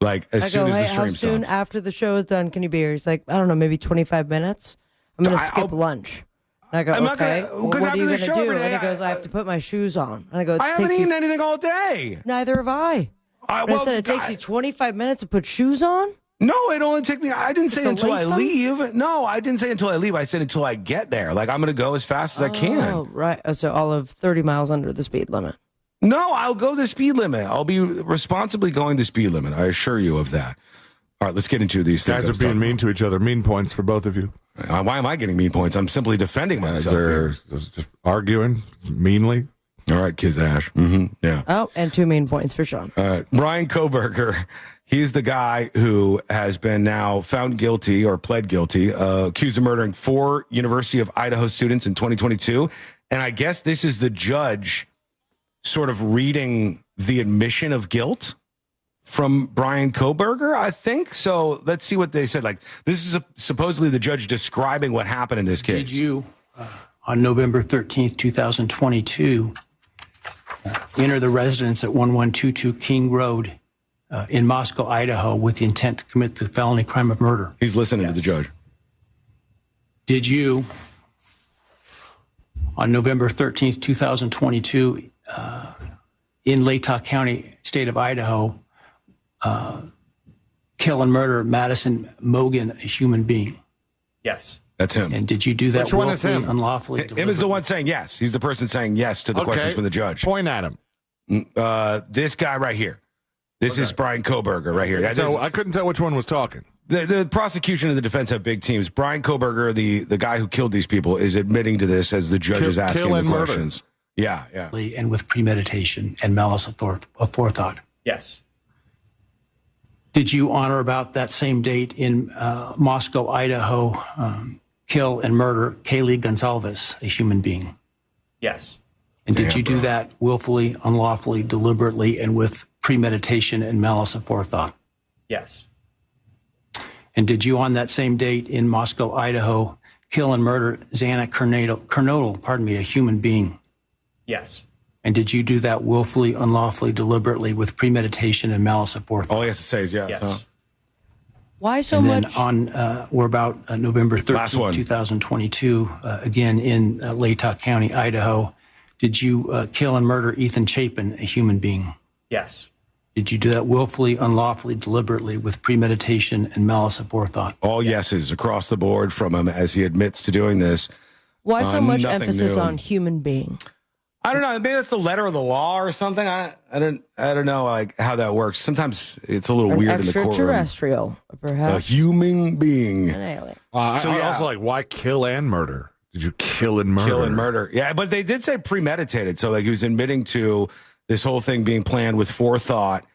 Like as soon as the stream how soon stops. after the show is done can you be here? He's like, I don't know, maybe 25 minutes. I'm going to skip lunch. And I go, I'm not okay. gonna- Well, 'cause what are after you the going to show do? every And day, he goes, I have to put my shoes on. And I go, I haven't eaten anything all day. Neither have I. I said it takes you 25 minutes to put shoes on. No, it only took me. I didn't say To until I lace them? leave. No, I didn't say until I leave. I said until I get there. Like I'm going to go as fast as I can. Oh, right. So all of 30 miles under the speed limit. No, I'll go the speed limit. I'll be responsibly going the speed limit. I assure you of that. All right, let's get into these things. Guys are being mean to each other. Mean points for both of you. Why am I getting mean points? I'm simply defending myself. They're just arguing meanly. All right, Kizash. Mm-hmm. Yeah. Oh, and 2 mean points for Sean. Brian Koberger, he's the guy who has been now found guilty or pled guilty, accused of murdering 4 University of Idaho students in 2022. And I guess this is the judge sort of reading the admission of guilt from Brian Koberger, I think. So let's see what they said. Like, this is supposedly the judge describing what happened in this case. Did you, on November 13th, 2022, enter the residence at 1122 King Road in Moscow, Idaho, with the intent to commit the felony crime of murder? He's listening to the judge. Did you, on November 13th, 2022, in Latah County, state of Idaho, kill and murder Madison Mogan, a human being? Yes. That's him. And did you do that Which one is willfully, him? unlawfully? Him is the one saying yes. He's the person saying yes to the questions from the judge. Point at him. This guy right here. This is Brian Koberger right here. So I couldn't tell which one was talking. The prosecution and the defense have big teams. Brian Koberger, the guy who killed these people, is admitting to this as the judge is asking the questions. Yeah, yeah. And with premeditation and malice of forethought. Yes. Did you, on or about that same date in Moscow, Idaho, kill and murder Kaylee Gonzalez, a human being? Yes. And did you do that willfully, unlawfully, deliberately, and with premeditation and malice of forethought? Yes. And did you, on that same date in Moscow, Idaho, kill and murder Xana Kernodle, a human being? Yes. And did you do that willfully, unlawfully, deliberately, with premeditation and malice of forethought? All he has to say is yes. Yes. Huh? Why so and much? then on or about November 13th, 2022, again in Latah County, Idaho, did you kill and murder Ethan Chapin, a human being? Yes. Did you do that willfully, unlawfully, deliberately, with premeditation and malice of forethought? All yeses across the board from him as he admits to doing this. Why so much Nothing emphasis new. on human being? I don't know. Maybe that's the letter of the law or something. I don't know like how that works. Sometimes it's a little weird in the courtroom. Extraterrestrial, perhaps. A human being. An alien. I also like, why kill and murder? Did you kill and murder? Kill and murder. Yeah, but they did say premeditated. So like he was admitting to this whole thing being planned with forethought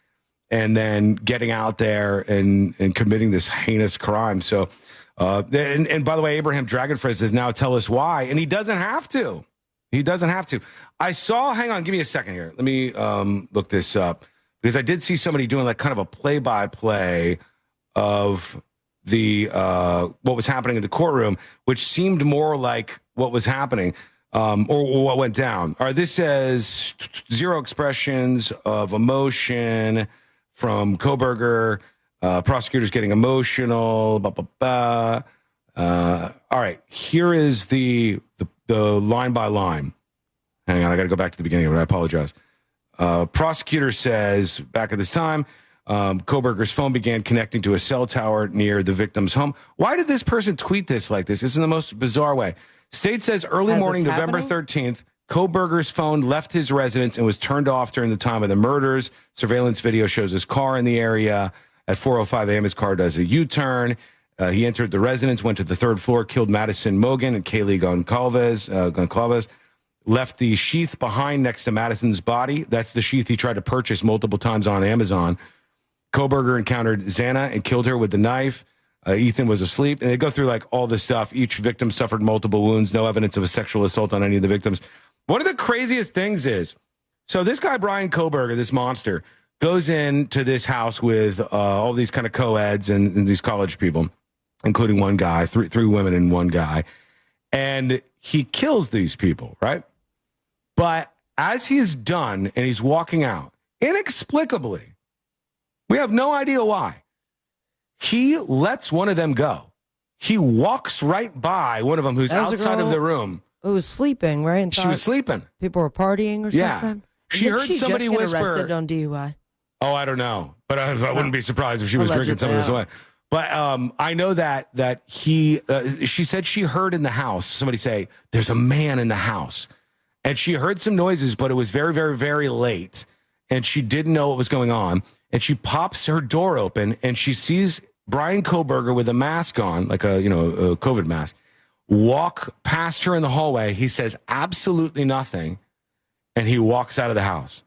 and then getting out there and committing this heinous crime. So, and by the way, Abraham Dragonfred says, now tell us why. And he doesn't have to. He doesn't have to. I saw, hang on, give me a second here. Let me look this up because I did see somebody doing like kind of a play-by-play of the what was happening in the courtroom, which seemed more like what was happening or what went down. All right, this says 0 expressions of emotion from Koberger, prosecutors getting emotional, blah, blah, blah. All right, here is the line by line. Hang on, I got to go back to the beginning of it. I apologize. Prosecutor says, back at this time, Koberger's phone began connecting to a cell tower near the victim's home. Why did this person tweet this like this? This is in the most bizarre way. State says early morning, November 13th, Koberger's phone left his residence and was turned off during the time of the murders. Surveillance video shows his car in the area. At 4:05 a.m., his car does a U-turn. He entered the residence, went to the 3rd floor, killed Madison Mogan and Kaylee Goncalves, left the sheath behind next to Madison's body. That's the sheath he tried to purchase multiple times on Amazon. Koberger encountered Xana and killed her with the knife. Ethan was asleep. And they go through like all this stuff. Each victim suffered multiple wounds. No evidence of a sexual assault on any of the victims. One of the craziest things is, so this guy, Brian Koberger, this monster, goes into this house with all these kind of co-eds and these college people. including one guy, three women and one guy. And he kills these people, right? But as he's done and he's walking out, inexplicably, we have no idea why, he lets one of them go. He walks right by one of them who's outside of the room. Who was sleeping, right? And she was sleeping. People were partying or something? She heard somebody just get whisper. arrested on DUI? Oh, I don't know. But I wouldn't be surprised if she was drinking some of this away. But I know that she said she heard in the house somebody say, there's a man in the house. And she heard some noises, but it was very, very, very late. And she didn't know what was going on. And she pops her door open and she sees Brian Koberger with a mask on, like a COVID mask, walk past her in the hallway. He says absolutely nothing. And he walks out of the house.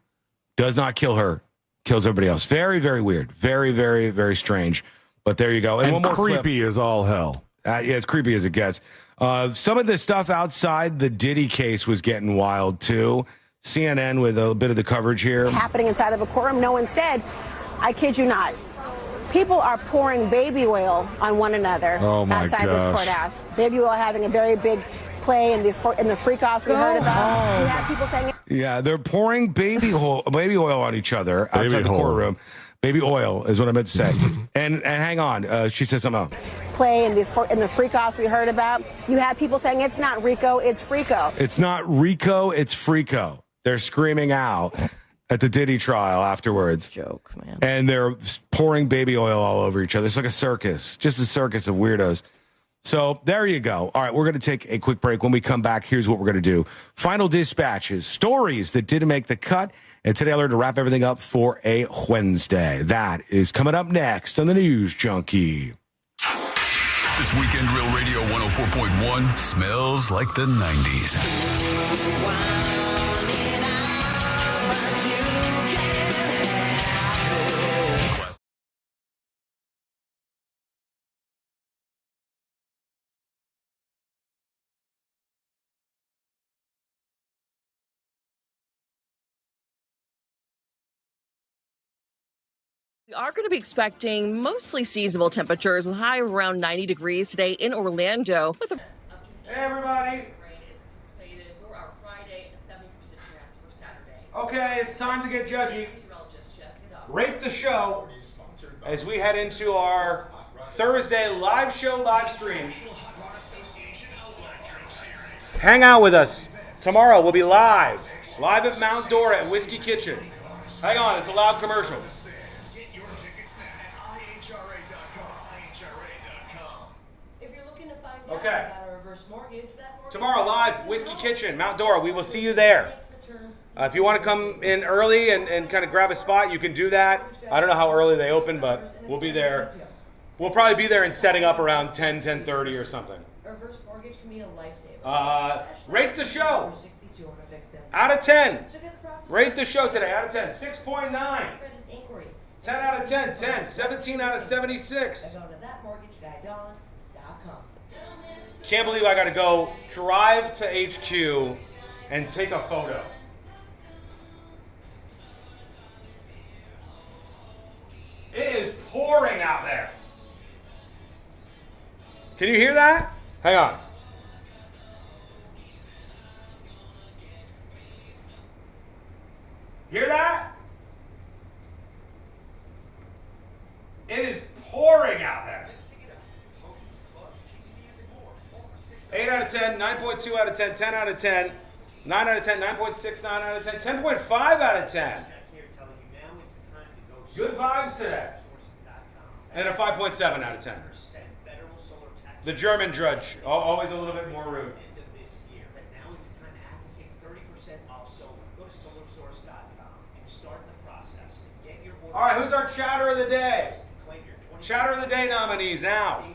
Does not kill her. Kills everybody else. Very, very weird. Very, very, very strange. But there you go. And one more creepy as all hell. Yeah, as creepy as it gets. Some of the stuff outside the Diddy case was getting wild, too. CNN with a bit of the coverage here. It's happening inside of a courtroom. No, instead, I kid you not, people are pouring baby oil on one another outside this courthouse. Baby oil having a very big play in the freak-offs we heard about. You have people saying... Yeah, they're pouring baby oil on each other outside the courtroom. Baby oil is what I meant to say. and hang on, she said something else. Play in the freak-offs we heard about. You have people saying it's not Rico, it's Freako. It's not Rico, it's Freako. They're screaming out at the Diddy trial afterwards. Joke, man. And they're pouring baby oil all over each other. It's like a circus, just a circus of weirdos. So there you go. All right, we're going to take a quick break. When we come back, here's what we're going to do. Final dispatches, stories that didn't make the cut. And today I learned to wrap everything up for a Wednesday. That is coming up next on the News Junkie. This weekend, Real Radio 104.1 smells like the 90s. We are going to be expecting mostly seasonable temperatures with high around 90 degrees today in Orlando. Hey, everybody. Okay, it's time to get judgy. Rate the show as we head into our Thursday live stream. Hang out with us. Tomorrow we'll be live at Mount Dora at Whiskey Kitchen. Hang on, it's a loud commercial. Okay. Tomorrow, live, Whiskey Kitchen, Mount Dora. We will see you there. If you want to come in early and kind of grab a spot, you can do that. I don't know how early they open, but we'll be there. We'll probably be there and setting up around 10:30 or something. Reverse mortgage can be a lifesaver. Rate the show. Out of 10. Rate the show today. Out of 10. 6.9. 10 out of 10. 10. 17 out of 76. Can't believe I got to go drive to HQ and take a photo. It is pouring out there. Can you hear that? Hang on. Hear that? It is pouring out there. 8 out of 10, 9.2 out of 10, 10 out of 10, 9 out of 10, 9.6, 9 out of 10, 10.5 out of 10. Good vibes today. And a 5.7 out of 10. The German drudge, always a little bit more rude. All right, who's our chatter of the day? Chatter of the day nominees now.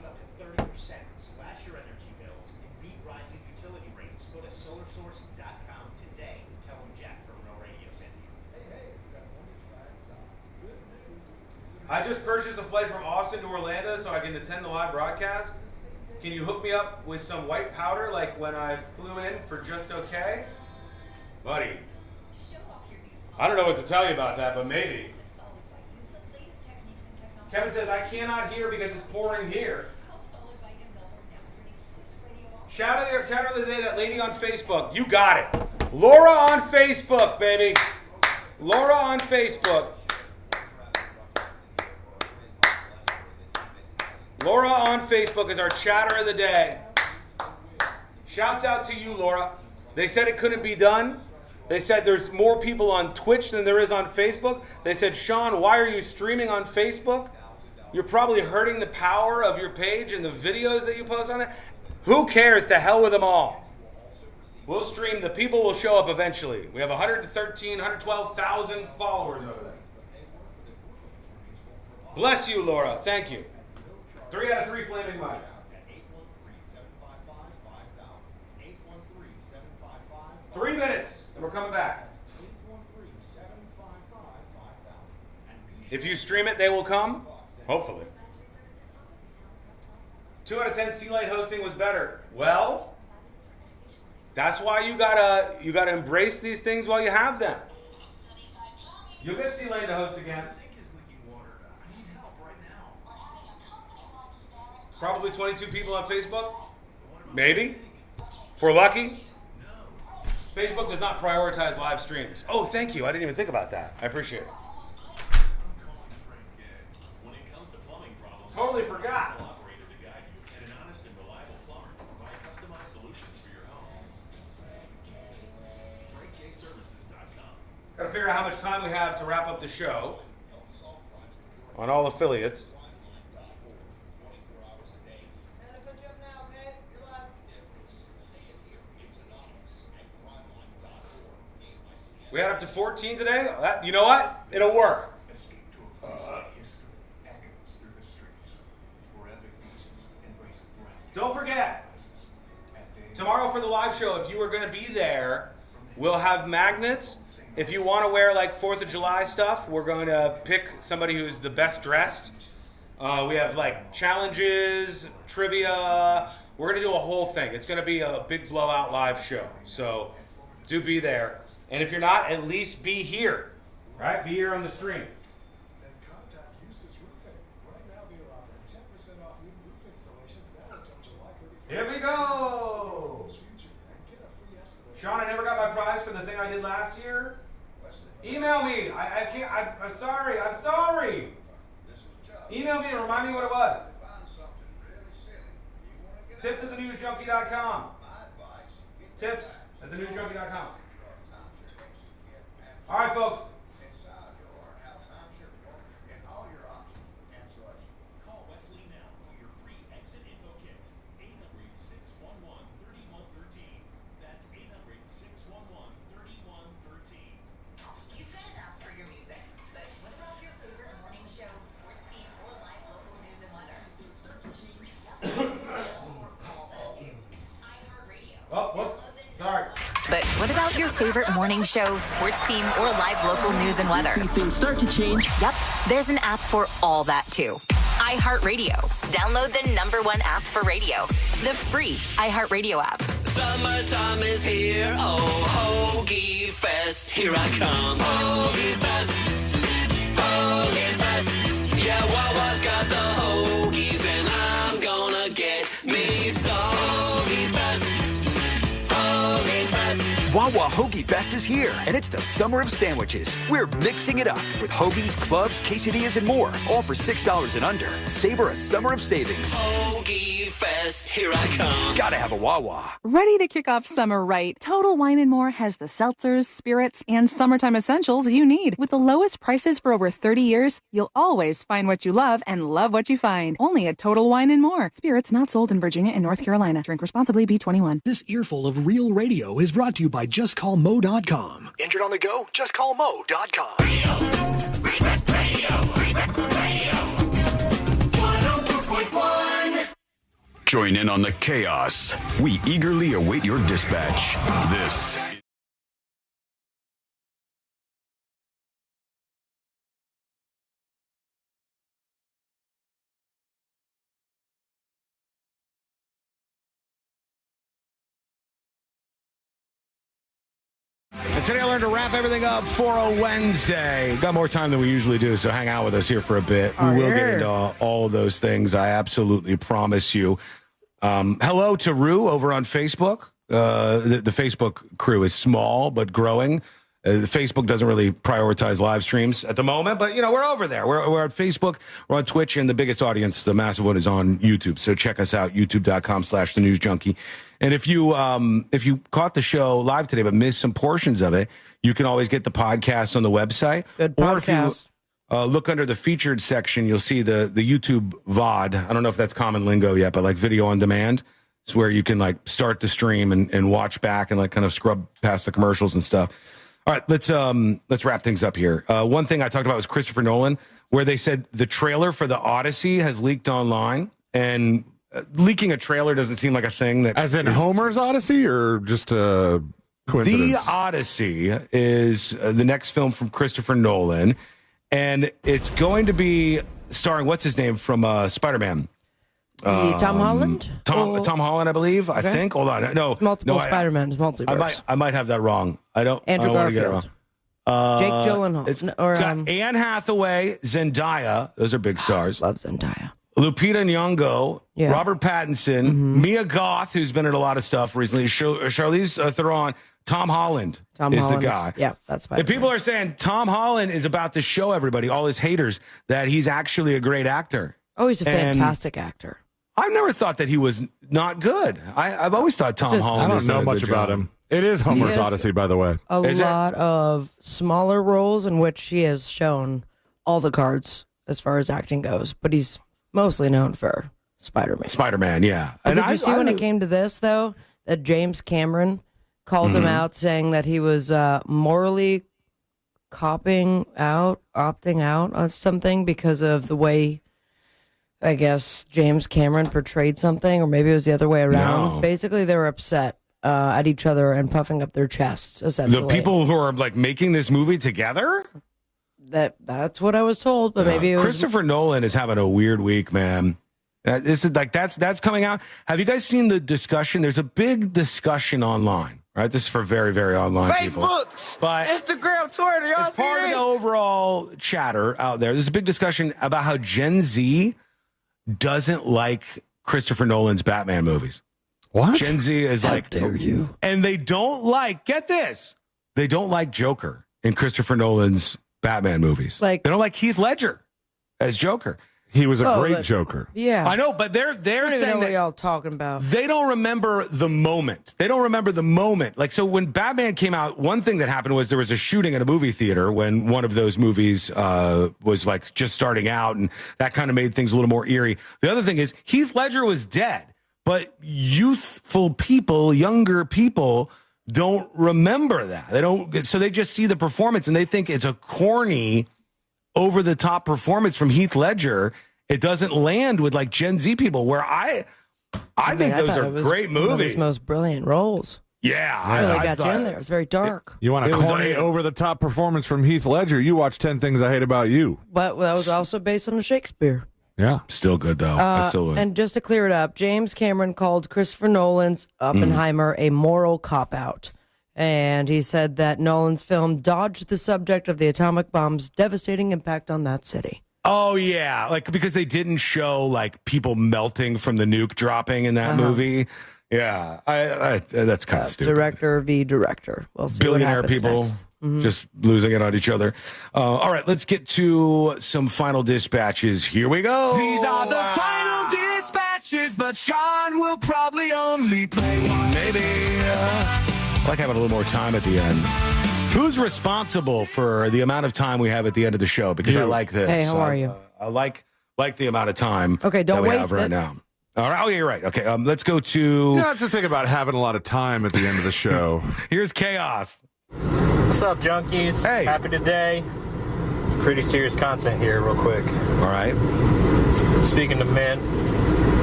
I just purchased a flight from Austin to Orlando so I can attend the live broadcast. Can you hook me up with some white powder like when I flew in for Just Okay? Buddy, I don't know what to tell you about that, but maybe. Kevin says, I cannot hear because it's pouring here. Shout out your chatter of the day, that lady on Facebook. You got it. Laura on Facebook, baby. Laura on Facebook. Laura on Facebook is our chatter of the day. Shouts out to you, Laura. They said it couldn't be done. They said there's more people on Twitch than there is on Facebook. They said, Sean, why are you streaming on Facebook? You're probably hurting the power of your page and the videos that you post on there. Who cares? To hell with them all. We'll stream. The people will show up eventually. We have 112,000 followers over there. Bless you, Laura. Thank you. 3 out of 3 flaming mics. 3 minutes, and we're coming back. If you stream it, they will come. Hopefully. 2 out of 10 Sea Light hosting was better. Well, that's why you gotta embrace these things while you have them. You'll get Sea Light to host again. Probably 22 people on Facebook. Maybe. If we're lucky. Facebook does not prioritize live streams. Oh, thank you. I didn't even think about that. I appreciate it. Totally forgot. Got to figure out how much time we have to wrap up the show on all affiliates. We had up to 14 today. You know what? It'll work. Don't forget, tomorrow for the live show, if you are going to be there, we'll have magnets. If you want to wear like 4th of July stuff, we're going to pick somebody who's the best dressed. We have like challenges, trivia. We're going to do a whole thing. It's going to be a big blowout live show. So do be there. And if you're not, at least be here. Right? Be here on the stream. Here we go. Sean, I never got my prize for the thing I did last year. Email me. I can't. I'm sorry. I'm sorry. Email me and remind me what it was. Tips@thenewsjunkie.com. Tips@thenewsjunkie.com. All right, folks. Call Wesley now for your free exit info kit. 800-611-3113. That's 800-611-3113. You've got an app for your music, but what about your favorite morning show, sports team, or live local news and weather? iHeartRadio. Oh, whoops. Sorry. But what about your favorite morning show, sports team, or live local news and weather? See things start to change. Yep, there's an app for all that too. iHeartRadio. Download the #1 app for radio. The free iHeartRadio app. Summertime is here. Oh, Hoagie Fest. Here I come. Hoagie Fest. Hoagie Fest. Yeah, Wawa's got the hoagies, and I'm gonna get me some. Hoagie Fest. Hoagie Fest. Wawa Hoagie Fest is here, and it's the summer of sandwiches. We're mixing it up with hoagies, clubs, quesadillas, and more, all for $6 and under. Savor a summer of savings. Hoagie Fest. Here I come. Gotta have a Wawa. Ready to kick off summer right? Total Wine & More has the seltzers, spirits, and summertime essentials you need. With the lowest prices for over 30 years, you'll always find what you love and love what you find. Only at Total Wine & More. Spirits not sold in Virginia and North Carolina. Drink responsibly. B21. This earful of real radio is brought to you by JustCallMo.com. Injured on the go? JustCallMo.com. Join in on the chaos. We eagerly await your dispatch. This And today I learned to wrap everything up for a Wednesday. Got more time than we usually do, so hang out with us here for a bit. We will get into all of those things, I absolutely promise you. Hello to Rue over on Facebook. The Facebook crew is small but growing. Facebook doesn't really prioritize live streams at the moment, but, we're over there. We're on Facebook, we're on Twitch, and the biggest audience, the massive one, is on YouTube. So check us out, youtube.com/thenewsjunkie. And if you caught the show live today but missed some portions of it, you can always get the podcast on the website. Good podcast. Or if you look under the featured section, you'll see the YouTube VOD. I don't know if that's common lingo yet, but like video on demand. It's where you can like start the stream and watch back and like kind of scrub past the commercials and stuff. All right, let's wrap things up here. One thing I talked about was Christopher Nolan, where they said the trailer for the Odyssey has leaked online, and leaking a trailer doesn't seem like a thing that. As in Homer's Odyssey, or just a coincidence? The Odyssey is the next film from Christopher Nolan, and it's going to be starring what's his name from Spider-Man. Tom Holland? Tom Holland, I believe. Okay. I think. Hold on. No. Multiple Spider-Man. Multiverse. I might have that wrong. Andrew Garfield. Jake Gyllenhaal. It's got Anne Hathaway, Zendaya. Those are big stars. Love Zendaya. Lupita Nyong'o, Robert Pattinson, Mia Goth, who's been in a lot of stuff recently, Charlize Theron, Tom Holland is the guy. Yeah, that's fine. If people are saying Tom Holland is about to show everybody, all his haters, that he's actually a great actor. Oh, he's a fantastic actor. I've never thought that he was not good. I've always thought Tom Holland. I don't know much about him. It is Homer's Odyssey, by the way. A lot of smaller roles in which he has shown all the cards as far as acting goes, but he's mostly known for Spider-Man. Spider-Man, yeah. But did you see when it came to this, though, that James Cameron called him out, saying that he was morally opting out of something because of the way, I guess, James Cameron portrayed something, or maybe it was the other way around. No. Basically, they were upset at each other and puffing up their chests, essentially. The people who are like making this movie together? That's what I was told, but maybe it was... Christopher Nolan is having a weird week, man. This is like that's coming out. Have you guys seen the discussion? There's a big discussion online, right? This is for very, very online people. Facebook, but Instagram, Twitter, y'all as part of the overall chatter out there, there's a big discussion about how Gen Z doesn't like Christopher Nolan's Batman movies. What? Gen Z is like, dare you? And they don't like, get this, they don't like Joker in Christopher Nolan's Batman movies. Like, they don't like Heath Ledger as Joker. He was a great Joker. Yeah. I know, but they're saying what that y'all talking about. they don't remember the moment. They don't remember the moment. Like, so when Batman came out, one thing that happened was there was a shooting at a movie theater when one of those movies was like just starting out, and that kind of made things a little more eerie. The other thing is Heath Ledger was dead, but youthful people, younger people, don't remember that. They don't, so they just see the performance and they think it's a corny, over the top performance from Heath Ledger. It doesn't land with like Gen Z people, where I think those are great movies. One of his most brilliant roles. Yeah, really got you in there. It's very dark. You want a corny, over the top performance from Heath Ledger? You watch 10 Things I Hate About You. But that was also based on Shakespeare. Yeah, still good though. I still would. And just to clear it up, James Cameron called Christopher Nolan's Oppenheimer a moral cop-out. And he said that Nolan's film dodged the subject of the atomic bomb's devastating impact on that city. Oh, yeah. Like, because they didn't show, like, people melting from the nuke dropping in that movie. Yeah. That's kind of stupid. Director v. director. We'll see Billionaire what happens people next. just losing it on each other. All right, let's get to some final dispatches. Here we go. These are the final dispatches, but Sean will probably only play one. Maybe. I like having a little more time at the end. Who's responsible for the amount of time we have at the end of the show? Because I like this. Hey, how are you? I like the amount of time don't that we waste have right it. now. All right. Oh, yeah, you're right. Okay, let's go to... That's the thing about having a lot of time at the end of the show. Here's Chaos. What's up, junkies? Hey. Happy today. It's pretty serious content here, real quick. All right. Speaking to men,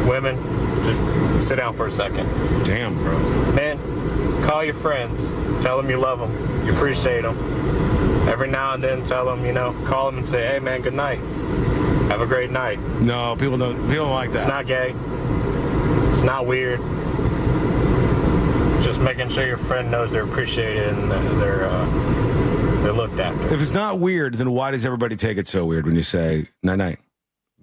women, just sit down for a second. Damn, bro. Men, call your friends. Tell them you love them. You appreciate them. Every now and then tell them, call them and say, hey, man, good night. Have a great night. No, people don't like that. It's not gay. It's not weird. Just making sure your friend knows they're appreciated and they're looked after. If it's not weird, then why does everybody take it so weird when you say night-night?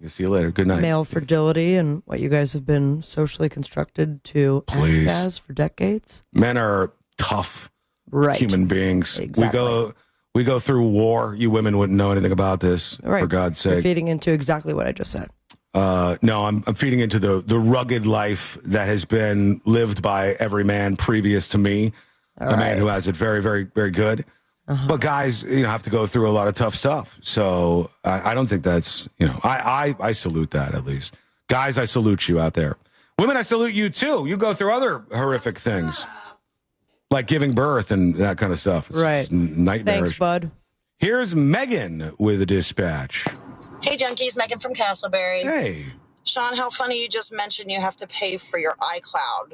See you later. Good night. Male fragility and what you guys have been socially constructed to act as for decades. Men are tough human beings. Exactly. We go through war. You women wouldn't know anything about this, Right. for God's You're sake. feeding into exactly what I just said. No, I'm feeding into the rugged life that has been lived by every man previous to me. A man who has it very, very, very good. But guys, have to go through a lot of tough stuff. So I don't think that's, I salute that at least. Guys, I salute you out there. Women, I salute you too. You go through other horrific things like giving birth and that kind of stuff. It's Right. nightmarish. Thanks, bud. Here's Megan with a dispatch. Hey, Junkies, Megan from Castleberry. Hey. Sean, how funny you just mentioned you have to pay for your iCloud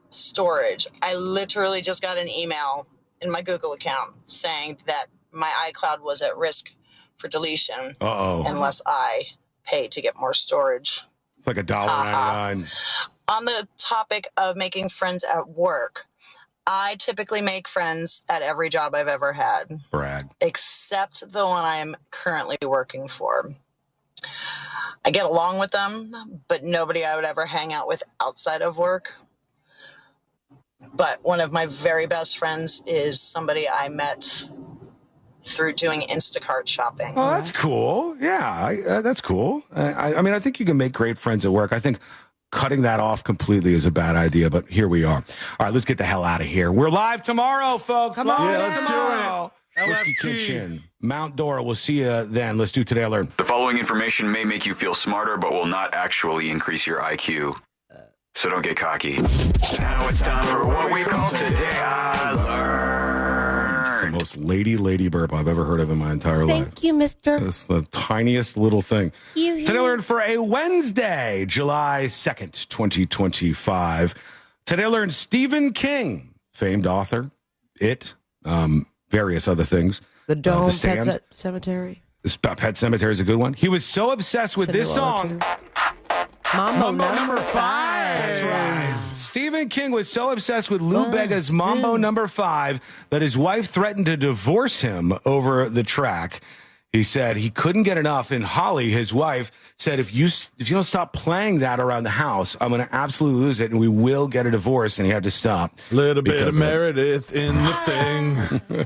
storage. I literally just got an email in my Google account saying that my iCloud was at risk for deletion unless I pay to get more storage. It's like $1.99. On the topic of making friends at work, I typically make friends at every job I've ever had. Brag. Except the one I'm currently working for. I get along with them, but nobody I would ever hang out with outside of work. But one of my very best friends is somebody I met through doing Instacart shopping. Oh, that's cool. Yeah, that's cool. I mean, I think you can make great friends at work. I think cutting that off completely is a bad idea, but here we are. All right, let's get the hell out of here. We're live tomorrow, folks. Come on. Yeah, let's do it. Whiskey Kitchen, Mount Dora. We'll see you then. Let's do Today I Learned. The following information may make you feel smarter, but will not actually increase your IQ. So don't get cocky. Now it's time for what we call Today I Learned. It's the most lady burp I've ever heard of in my entire life. Thank you, mister. It's the tiniest little thing. You Today I Learned for a Wednesday, July 2nd, 2025. Today I Learned Stephen King, famed author, various other things. The Dome, The Stand. Pet Cemetery. Pet Cemetery is a good one. He was so obsessed with this song. Mambo number 5. That's right. Stephen King was so obsessed with Lou Bega's Mambo number 5 that his wife threatened to divorce him over the track. He said he couldn't get enough, and Holly, his wife, said, if you don't stop playing that around the house, I'm going to absolutely lose it, and we will get a divorce, and he had to stop. Little bit of Meredith in the thing.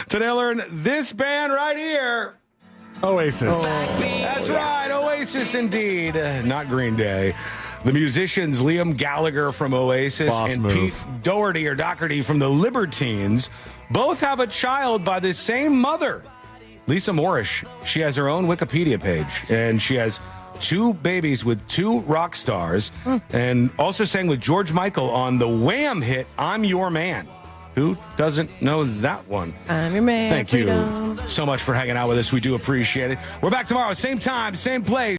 Today I learned this band right here. Oasis. That's right, Oasis indeed. Not Green Day. The musicians Liam Gallagher from Oasis and Pete Doherty from the Libertines both have a child by the same mother. Lisa Morrish, she has her own Wikipedia page, and she has 2 babies with 2 rock stars, and also sang with George Michael on the Wham hit I'm Your Man. Who doesn't know that one? I'm your man. Thank freedom. you so much for hanging out with us. We do appreciate it. We're back tomorrow, same time, same place.